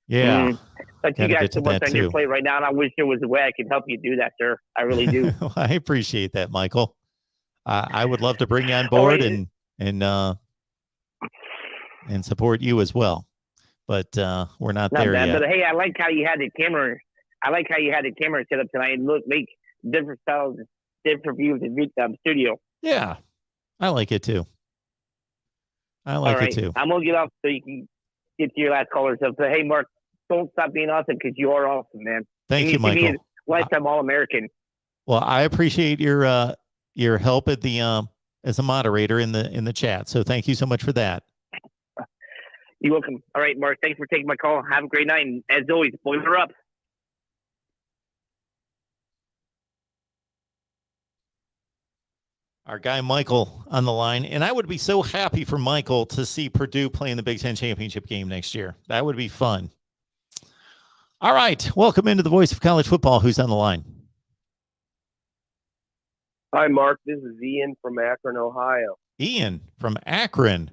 Yeah. But you got so much on your plate right now, and I wish there was a way I could help you do that, sir. I really do. Well, I appreciate that, Michael. I would love to bring you on board and support you as well. but we're not Not there bad, yet. but hey, I like how you had the camera. I like how you had the camera set up tonight and make different styles, different views of the studio. Yeah, I like it too. I like All right, it too. I'm gonna get off so you can get to your last caller. So, hey, Mark, don't stop being awesome because you are awesome, man. Thank you, need to be Michael. a lifetime All-American. Well, I appreciate your help at the as a moderator in the chat. So thank you so much for that. You're welcome. All right, Mark, thanks for taking my call. Have a great night. And as always, boiler up. Our guy Michael on the line, and I would be so happy for Michael to see Purdue play in the Big Ten championship game next year. That would be fun. All right, welcome into the Voice of College Football. Who's on the line? Hi, Mark. This is Ian from Akron, Ohio. Ian from Akron,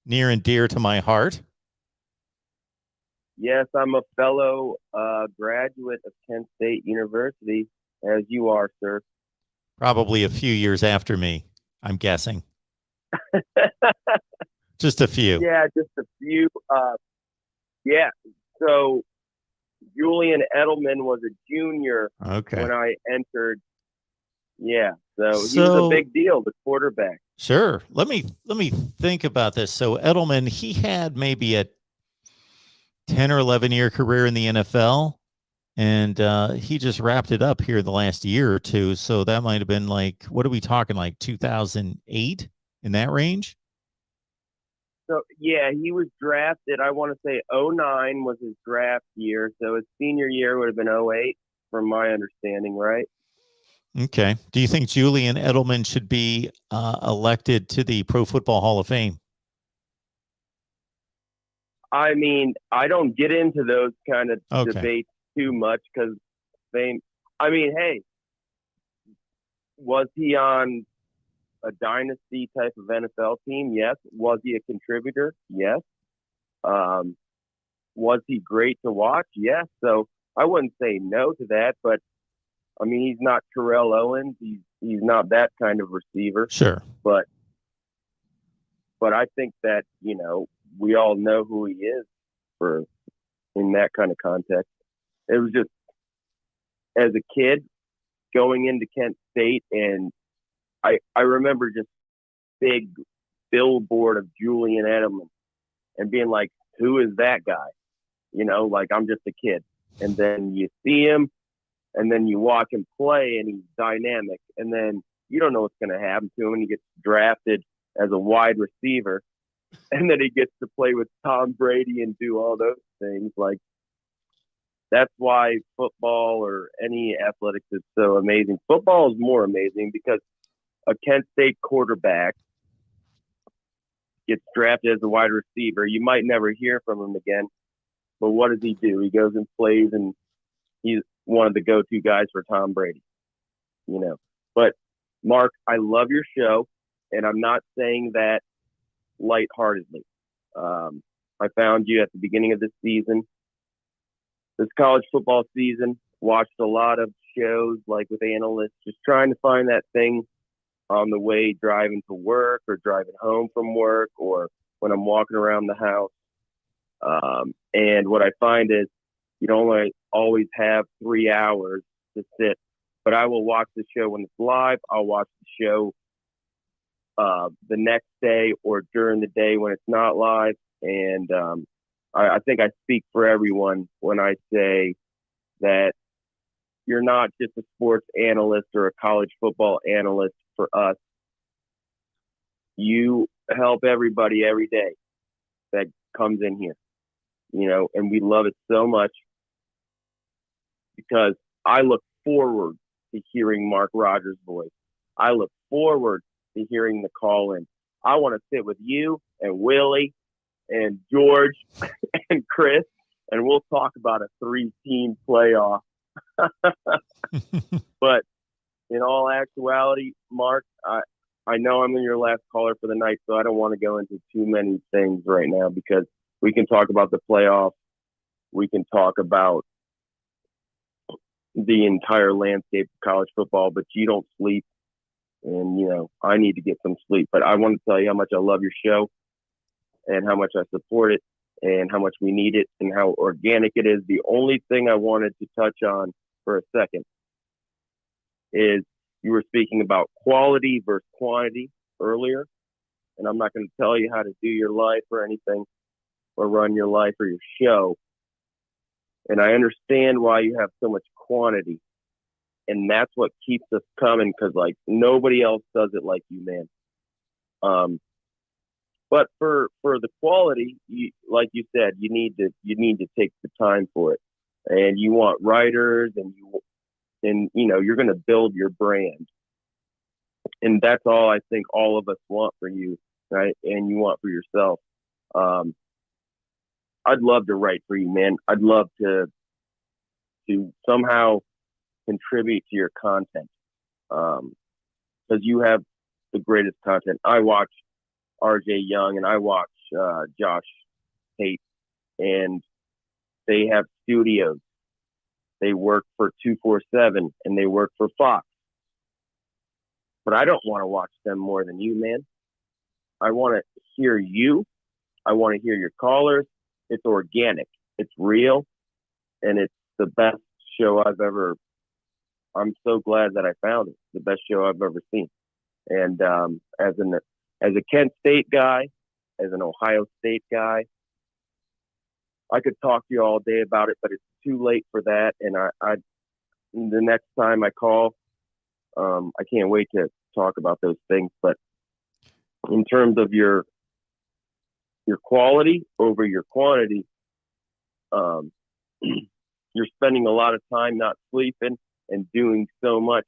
near and dear to my heart. Yes, I'm a fellow graduate of Kent State University, as you are, sir. Probably a few years after me, I'm guessing. Just a few. Yeah, just a few. Yeah, so Julian Edelman was a junior when I entered. Yeah, so he was a big deal, the quarterback. Sure. Let me think about this. So Edelman, he had maybe a 10 or 11-year career in the NFL, and he just wrapped it up here the last year or two. So that might have been like, what are we talking, like 2008, in that range? So, yeah, he was drafted, I want to say 09 was his draft year. So his senior year would have been 08, from my understanding, right? Okay. Do you think Julian Edelman should be elected to the Pro Football Hall of Fame? I mean, I don't get into those kind of debates too much because hey, was he on a dynasty type of NFL team? Yes. Was he a contributor? Yes. Was he great to watch? Yes. So I wouldn't say no to that, but I mean, he's not Terrell Owens. He's not that kind of receiver. Sure. But I think that, we all know who he is in that kind of context. It was just, as a kid going into Kent State, and I remember just big billboard of Julian Edelman and being like, who is that guy? Like, I'm just a kid. And then you see him, and then you watch him play, and he's dynamic. And then you don't know what's going to happen to him, and he gets drafted as a wide receiver. And then he gets to play with Tom Brady and do all those things. Like, that's why football or any athletics is so amazing. Football is more amazing because a Kent State quarterback gets drafted as a wide receiver. You might never hear from him again, but what does he do? He goes and plays, and he's one of the go-to guys for Tom Brady, But, Mark, I love your show, and I'm not saying that lightheartedly. I found you at the beginning of this season, this college football season, watched a lot of shows like with analysts, just trying to find that thing on the way driving to work or driving home from work or when I'm walking around the house. And what I find is you don't always have 3 hours to sit, but I will watch the show when it's live. I'll watch the show the next day or during the day when it's not live. And I think I speak for everyone when I say that you're not just a sports analyst or a college football analyst for us. You help everybody every day that comes in here, and we love it so much because I look forward to hearing Mark Rogers' voice. I look forward to hearing the call in. I want to sit with you and Willie and George and Chris, and we'll talk about a 3-team playoff. But in all actuality, Mark, I know I'm your last caller for the night, so I don't want to go into too many things right now because we can talk about the playoffs. We can talk about the entire landscape of college football, but you don't sleep. And, I need to get some sleep. But I want to tell you how much I love your show and how much I support it. and how much we need it and how organic it is. The only thing I wanted to touch on for a second is you were speaking about quality versus quantity earlier, and I'm not going to tell you how to do your life or anything or run your life or your show. And I understand why you have so much quantity, and that's what keeps us coming, because like nobody else does it like you, man. But for the quality, like you said, you need to take the time for it, and you want writers, and you're going to build your brand, and that's all I think all of us want for you, right? And you want for yourself. I'd love to write for you, man. I'd love to somehow contribute to your content, because you have the greatest content. I watch RJ Young and I watch Josh Tate, and they have studios. They work for 247 and they work for Fox. But I don't want to watch them more than you, man. I want to hear you. I want to hear your callers. It's organic. It's real. And it's the best show I've ever. I'm so glad that I found it. The best show I've ever seen. And as a Kent State guy, as an Ohio State guy, I could talk to you all day about it, but it's too late for that. And the next time I call, I can't wait to talk about those things. But in terms of your quality over your quantity, you're spending a lot of time not sleeping and doing so much.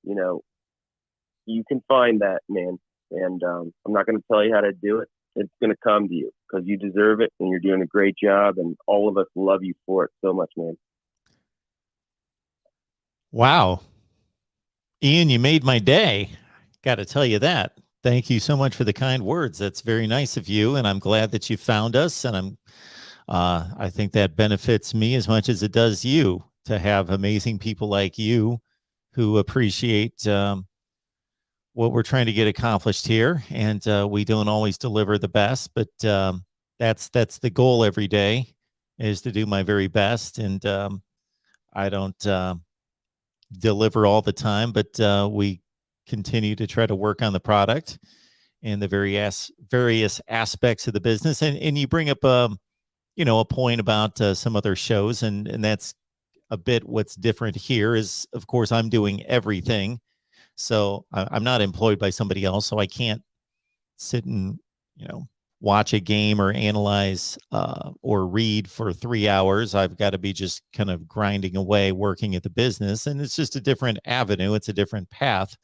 You can find that, man. And I'm not going to tell you how to do it. It's going to come to you because you deserve it, and you're doing a great job, and all of us love you for it so much, man. Wow. Ian, you made my day. Got to tell you that. Thank you so much for the kind words. That's very nice of you, and I'm glad that you found us, and I think that benefits me as much as it does you to have amazing people like you who appreciate what we're trying to get accomplished here. And we don't always deliver the best, but that's the goal every day, is to do my very best. And I don't deliver all the time, but we continue to try to work on the product and the various aspects of the business. And you bring up a point about some other shows, and that's a bit what's different here is, of course, I'm doing everything. So I'm not employed by somebody else, so I can't sit and watch a game or analyze or read for 3 hours. I've got to be just kind of grinding away, working at the business, and it's just a different avenue. It's a different path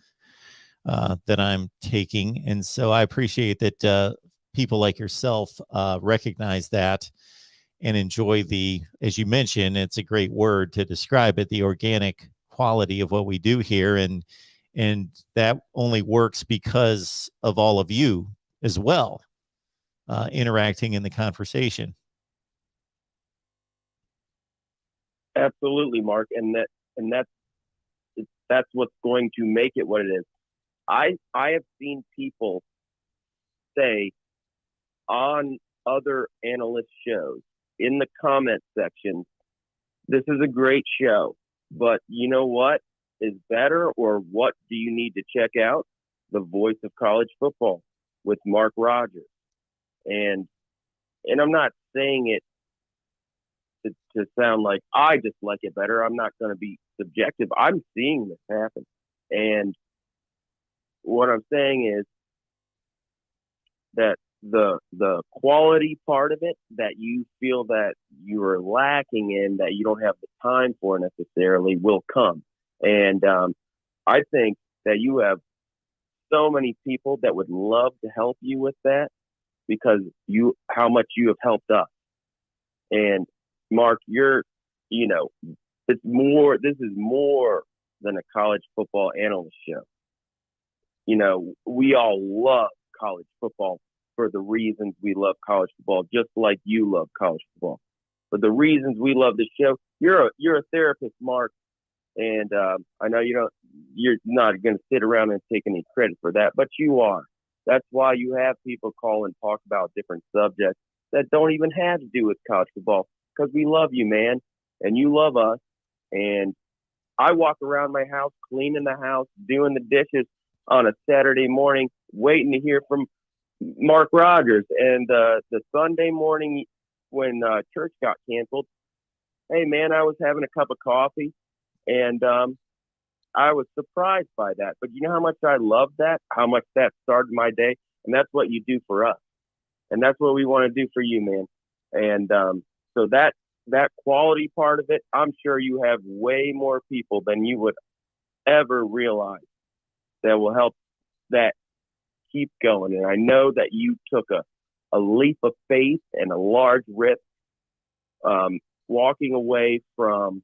that I'm taking, and so I appreciate that people like yourself recognize that and enjoy as you mentioned, it's a great word to describe it, the organic quality of what we do here, and that only works because of all of you as well, interacting in the conversation. Absolutely, Mark, and that's what's going to make it what it is. I have seen people say on other analyst shows in the comment section, "This is a great show, but you know what is better, or what do you need to check out? The Voice of College Football with Mark Rogers." And I'm not saying it to sound like I just like it better. I'm not going to be subjective. I'm seeing this happen. And what I'm saying is that the quality part of it that you feel that you are lacking in, that you don't have the time for necessarily, will come. And I think that you have so many people that would love to help you with that, because how much you have helped us. And Mark, this is more than a college football analyst show. We all love college football for the reasons we love college football, just like you love college football. But the reasons we love the show, you're a therapist, Mark. And I know you're not going to sit around and take any credit for that, but you are. That's why you have people call and talk about different subjects. that don't even have to do with college football because we love you, man, and you love us. And I walk around my house, cleaning the house, doing the dishes on a Saturday morning, waiting to hear from Mark Rogers. And the Sunday morning when church got canceled, hey, man, I was having a cup of coffee, and I was surprised by that. But you know how much I love that, how much that started my day? And that's what you do for us. And that's what we want to do for you, man. And so that quality part of it, I'm sure you have way more people than you would ever realize that will help that keep going. And I know that you took a leap of faith and a large risk walking away from,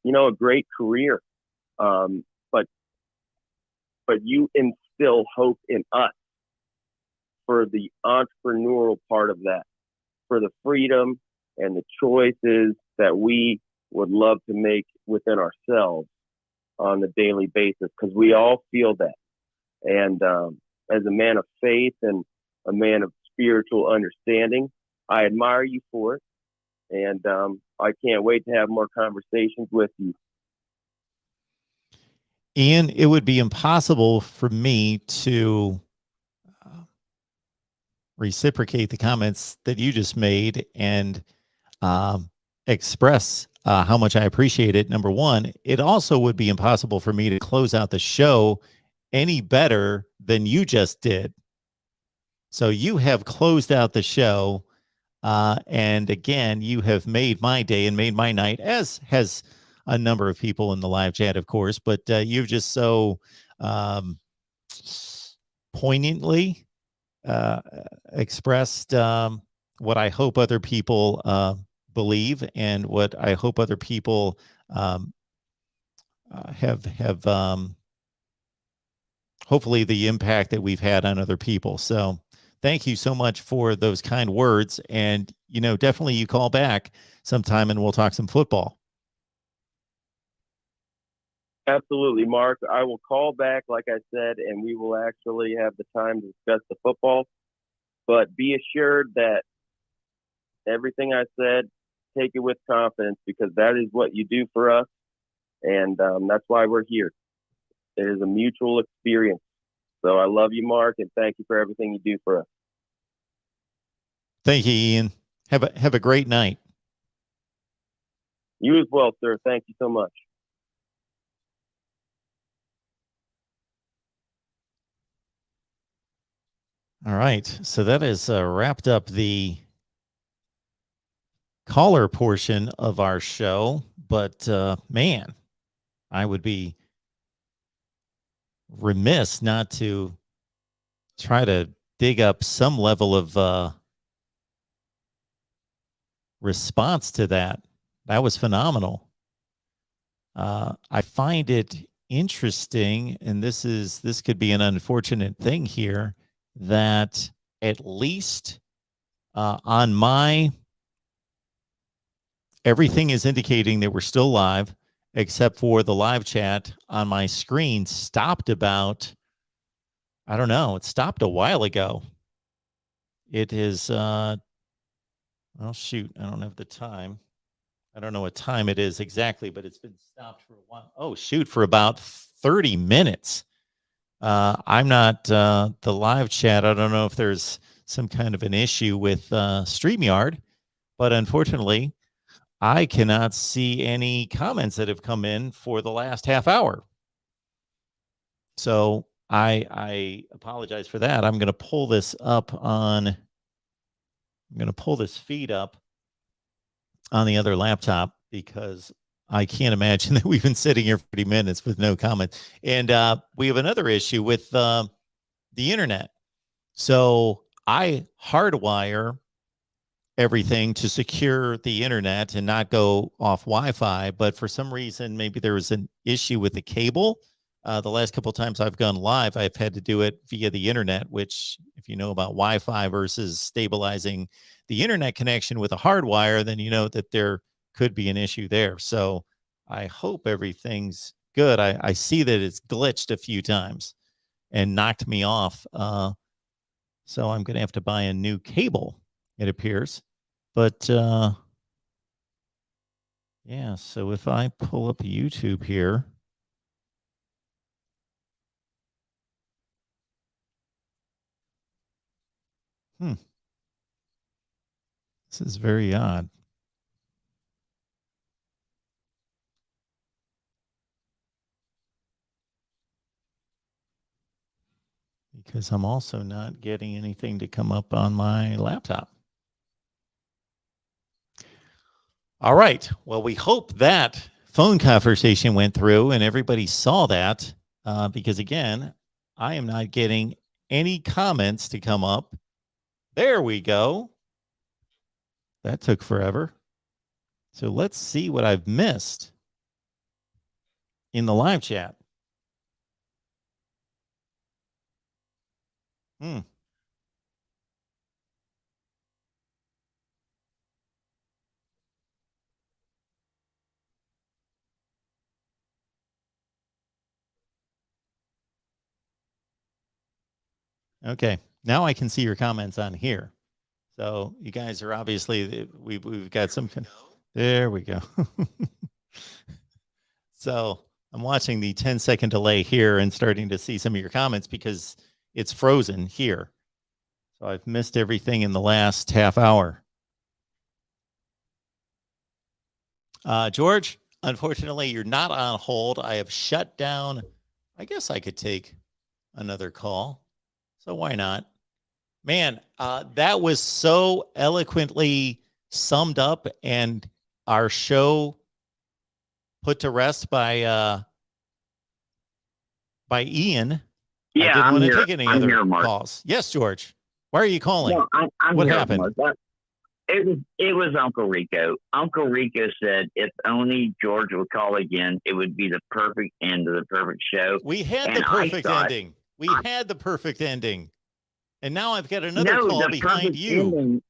a great career. But you instill hope in us for the entrepreneurial part of that, for the freedom and the choices that we would love to make within ourselves on a daily basis, because we all feel that. And as a man of faith and a man of spiritual understanding, I admire you for it. And I can't wait to have more conversations with you. Ian, it would be impossible for me to reciprocate the comments that you just made and express how much I appreciate it. Number one, it also would be impossible for me to close out the show any better than you just did. So you have closed out the show. And again, you have made my day and made my night, as has a number of people in the live chat, of course, but you've just so poignantly expressed what I hope other people believe, and what I hope other people have hopefully the impact that we've had on other people. So thank you so much for those kind words. And, definitely you call back sometime and we'll talk some football. Absolutely, Mark. I will call back, like I said, and we will actually have the time to discuss the football. But be assured that everything I said, take it with confidence, because that is what you do for us. And that's why we're here. It is a mutual experience. So I love you, Mark, and thank you for everything you do for us. Thank you, Ian. Have a great night. You as well, sir. Thank you so much. All right. So that has wrapped up the caller portion of our show. But man, I would be remiss not to try to dig up some level of response to that. That was phenomenal. I find it interesting, and this could be an unfortunate thing here, that at least on my, everything is indicating that we're still live, except for the live chat on my screen stopped about, I don't know, it stopped a while ago. It is, oh shoot, I don't have the time. I don't know what time it is exactly, but it's been stopped for a while. Oh shoot, for about 30 minutes. I'm not the live chat. I don't know if there's some kind of an issue with StreamYard, but unfortunately, I cannot see any comments that have come in for the last half hour. So I apologize for that. I'm going to pull this up on, I'm going to pull this feed up on the other laptop, because I can't imagine that we've been sitting here for 30 minutes with no comment. And we have another issue with the internet. So I hardwire everything to secure the internet and not go off Wi-Fi. But for some reason, maybe there was an issue with the cable. The last couple of times I've gone live, I've had to do it via the internet, which, if you know about Wi-Fi versus stabilizing the internet connection with a hard wire, then you know that there could be an issue there. So I hope everything's good. I see that it's glitched a few times and knocked me off. So I'm going to have to buy a new cable it appears. But yeah, so if I pull up YouTube here, this is very odd. Because I'm also not getting anything to come up on my laptop. All right. Well, we hope that phone conversation went through and everybody saw that because, again, I am not getting any comments to come up. There we go. That took forever. So let's see what I've missed in the live chat. Okay. Now I can see your comments on here. So you guys are obviously, we've got some, there we go. So I'm watching the 10-second delay here and starting to see some of your comments because it's frozen here. So I've missed everything in the last half hour. George, unfortunately, you're not on hold. I have shut down. I guess I could take another call. So why not? Man, that was so eloquently summed up and our show put to rest by Ian. Yeah, I didn't want to take any I'm other here, Mark. calls. Yes, George. Why are you calling? No, I'm What here, happened? Mark. It was Uncle Rico. Uncle Rico said if only George would call again, it would be the perfect end of the perfect show. We had the perfect ending. We had the perfect ending. And now I've got another call behind you. Ending.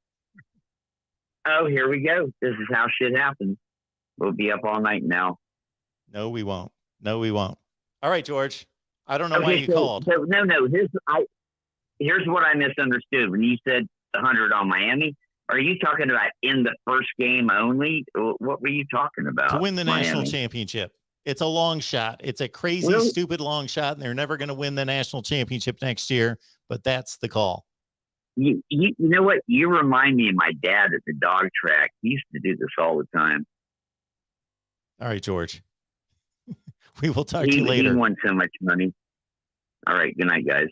Oh, here we go. This is how shit happens. We'll be up all night now. No, we won't. No, we won't. All right, George. I don't know why you called. So, no. Here's what I misunderstood. When you said 100 on Miami, are you talking about in the first game only? What were you talking about? To win the national championship. It's a long shot. It's a crazy, stupid long shot, and they're never going to win the national championship next year, but that's the call. You know what? You remind me of my dad at the dog track. He used to do this all the time. All right, George. We will talk to you later. He won so much money. All right. Good night, guys.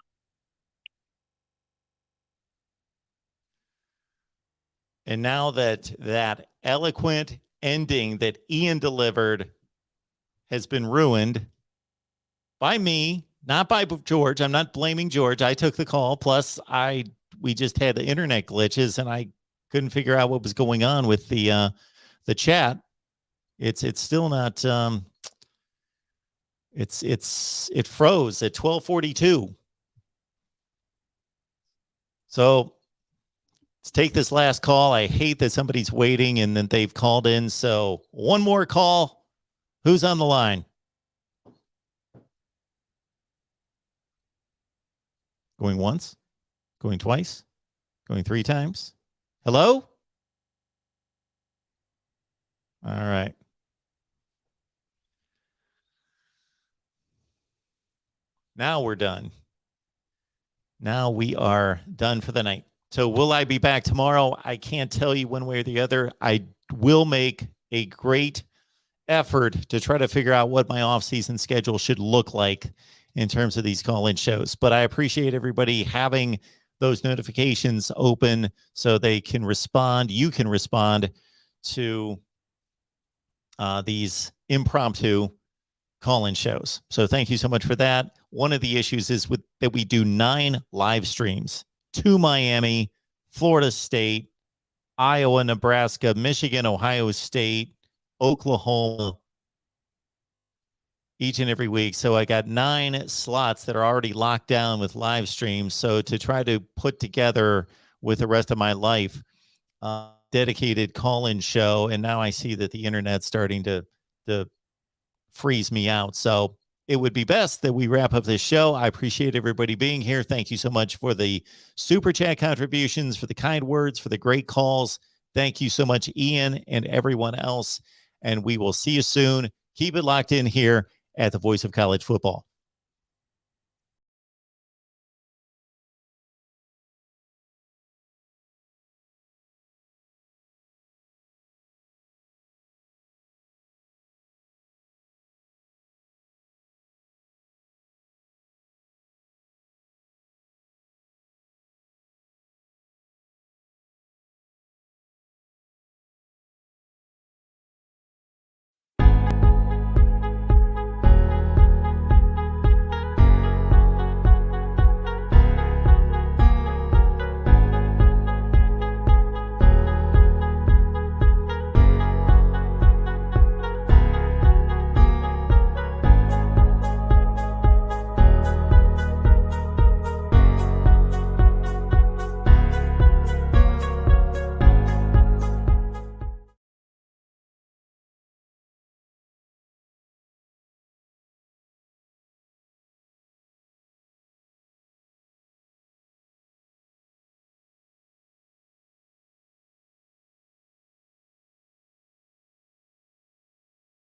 And now that eloquent ending that Ian delivered has been ruined by me, not by George. I'm not blaming George. I took the call. Plus, we just had the internet glitches, and I couldn't figure out what was going on with the chat. It's still not. It froze at 12:42. So let's take this last call. I hate that somebody's waiting and then they've called in. So one more call. Who's on the line? Going once? Going twice? Going three times? Hello? All right. Now we're done. Now we are done for the night. So will I be back tomorrow? I can't tell you one way or the other. I will make a great effort to try to figure out what my off-season schedule should look like in terms of these call-in shows. But I appreciate everybody having those notifications open so they can respond. You can respond to these impromptu call-in shows. So thank you so much for that. One of the issues is that we do 9 live streams to Miami, Florida State, Iowa, Nebraska, Michigan, Ohio State, Oklahoma, each and every week. So I got 9 slots that are already locked down with live streams. So to try to put together with the rest of my life, dedicated call-in show, and now I see that the internet's starting to freeze me out. So it would be best that we wrap up this show. I appreciate everybody being here. Thank you so much for the super chat contributions, for the kind words, for the great calls. Thank you so much, Ian, and everyone else. And we will see you soon. Keep it locked in here at the Voice of College Football.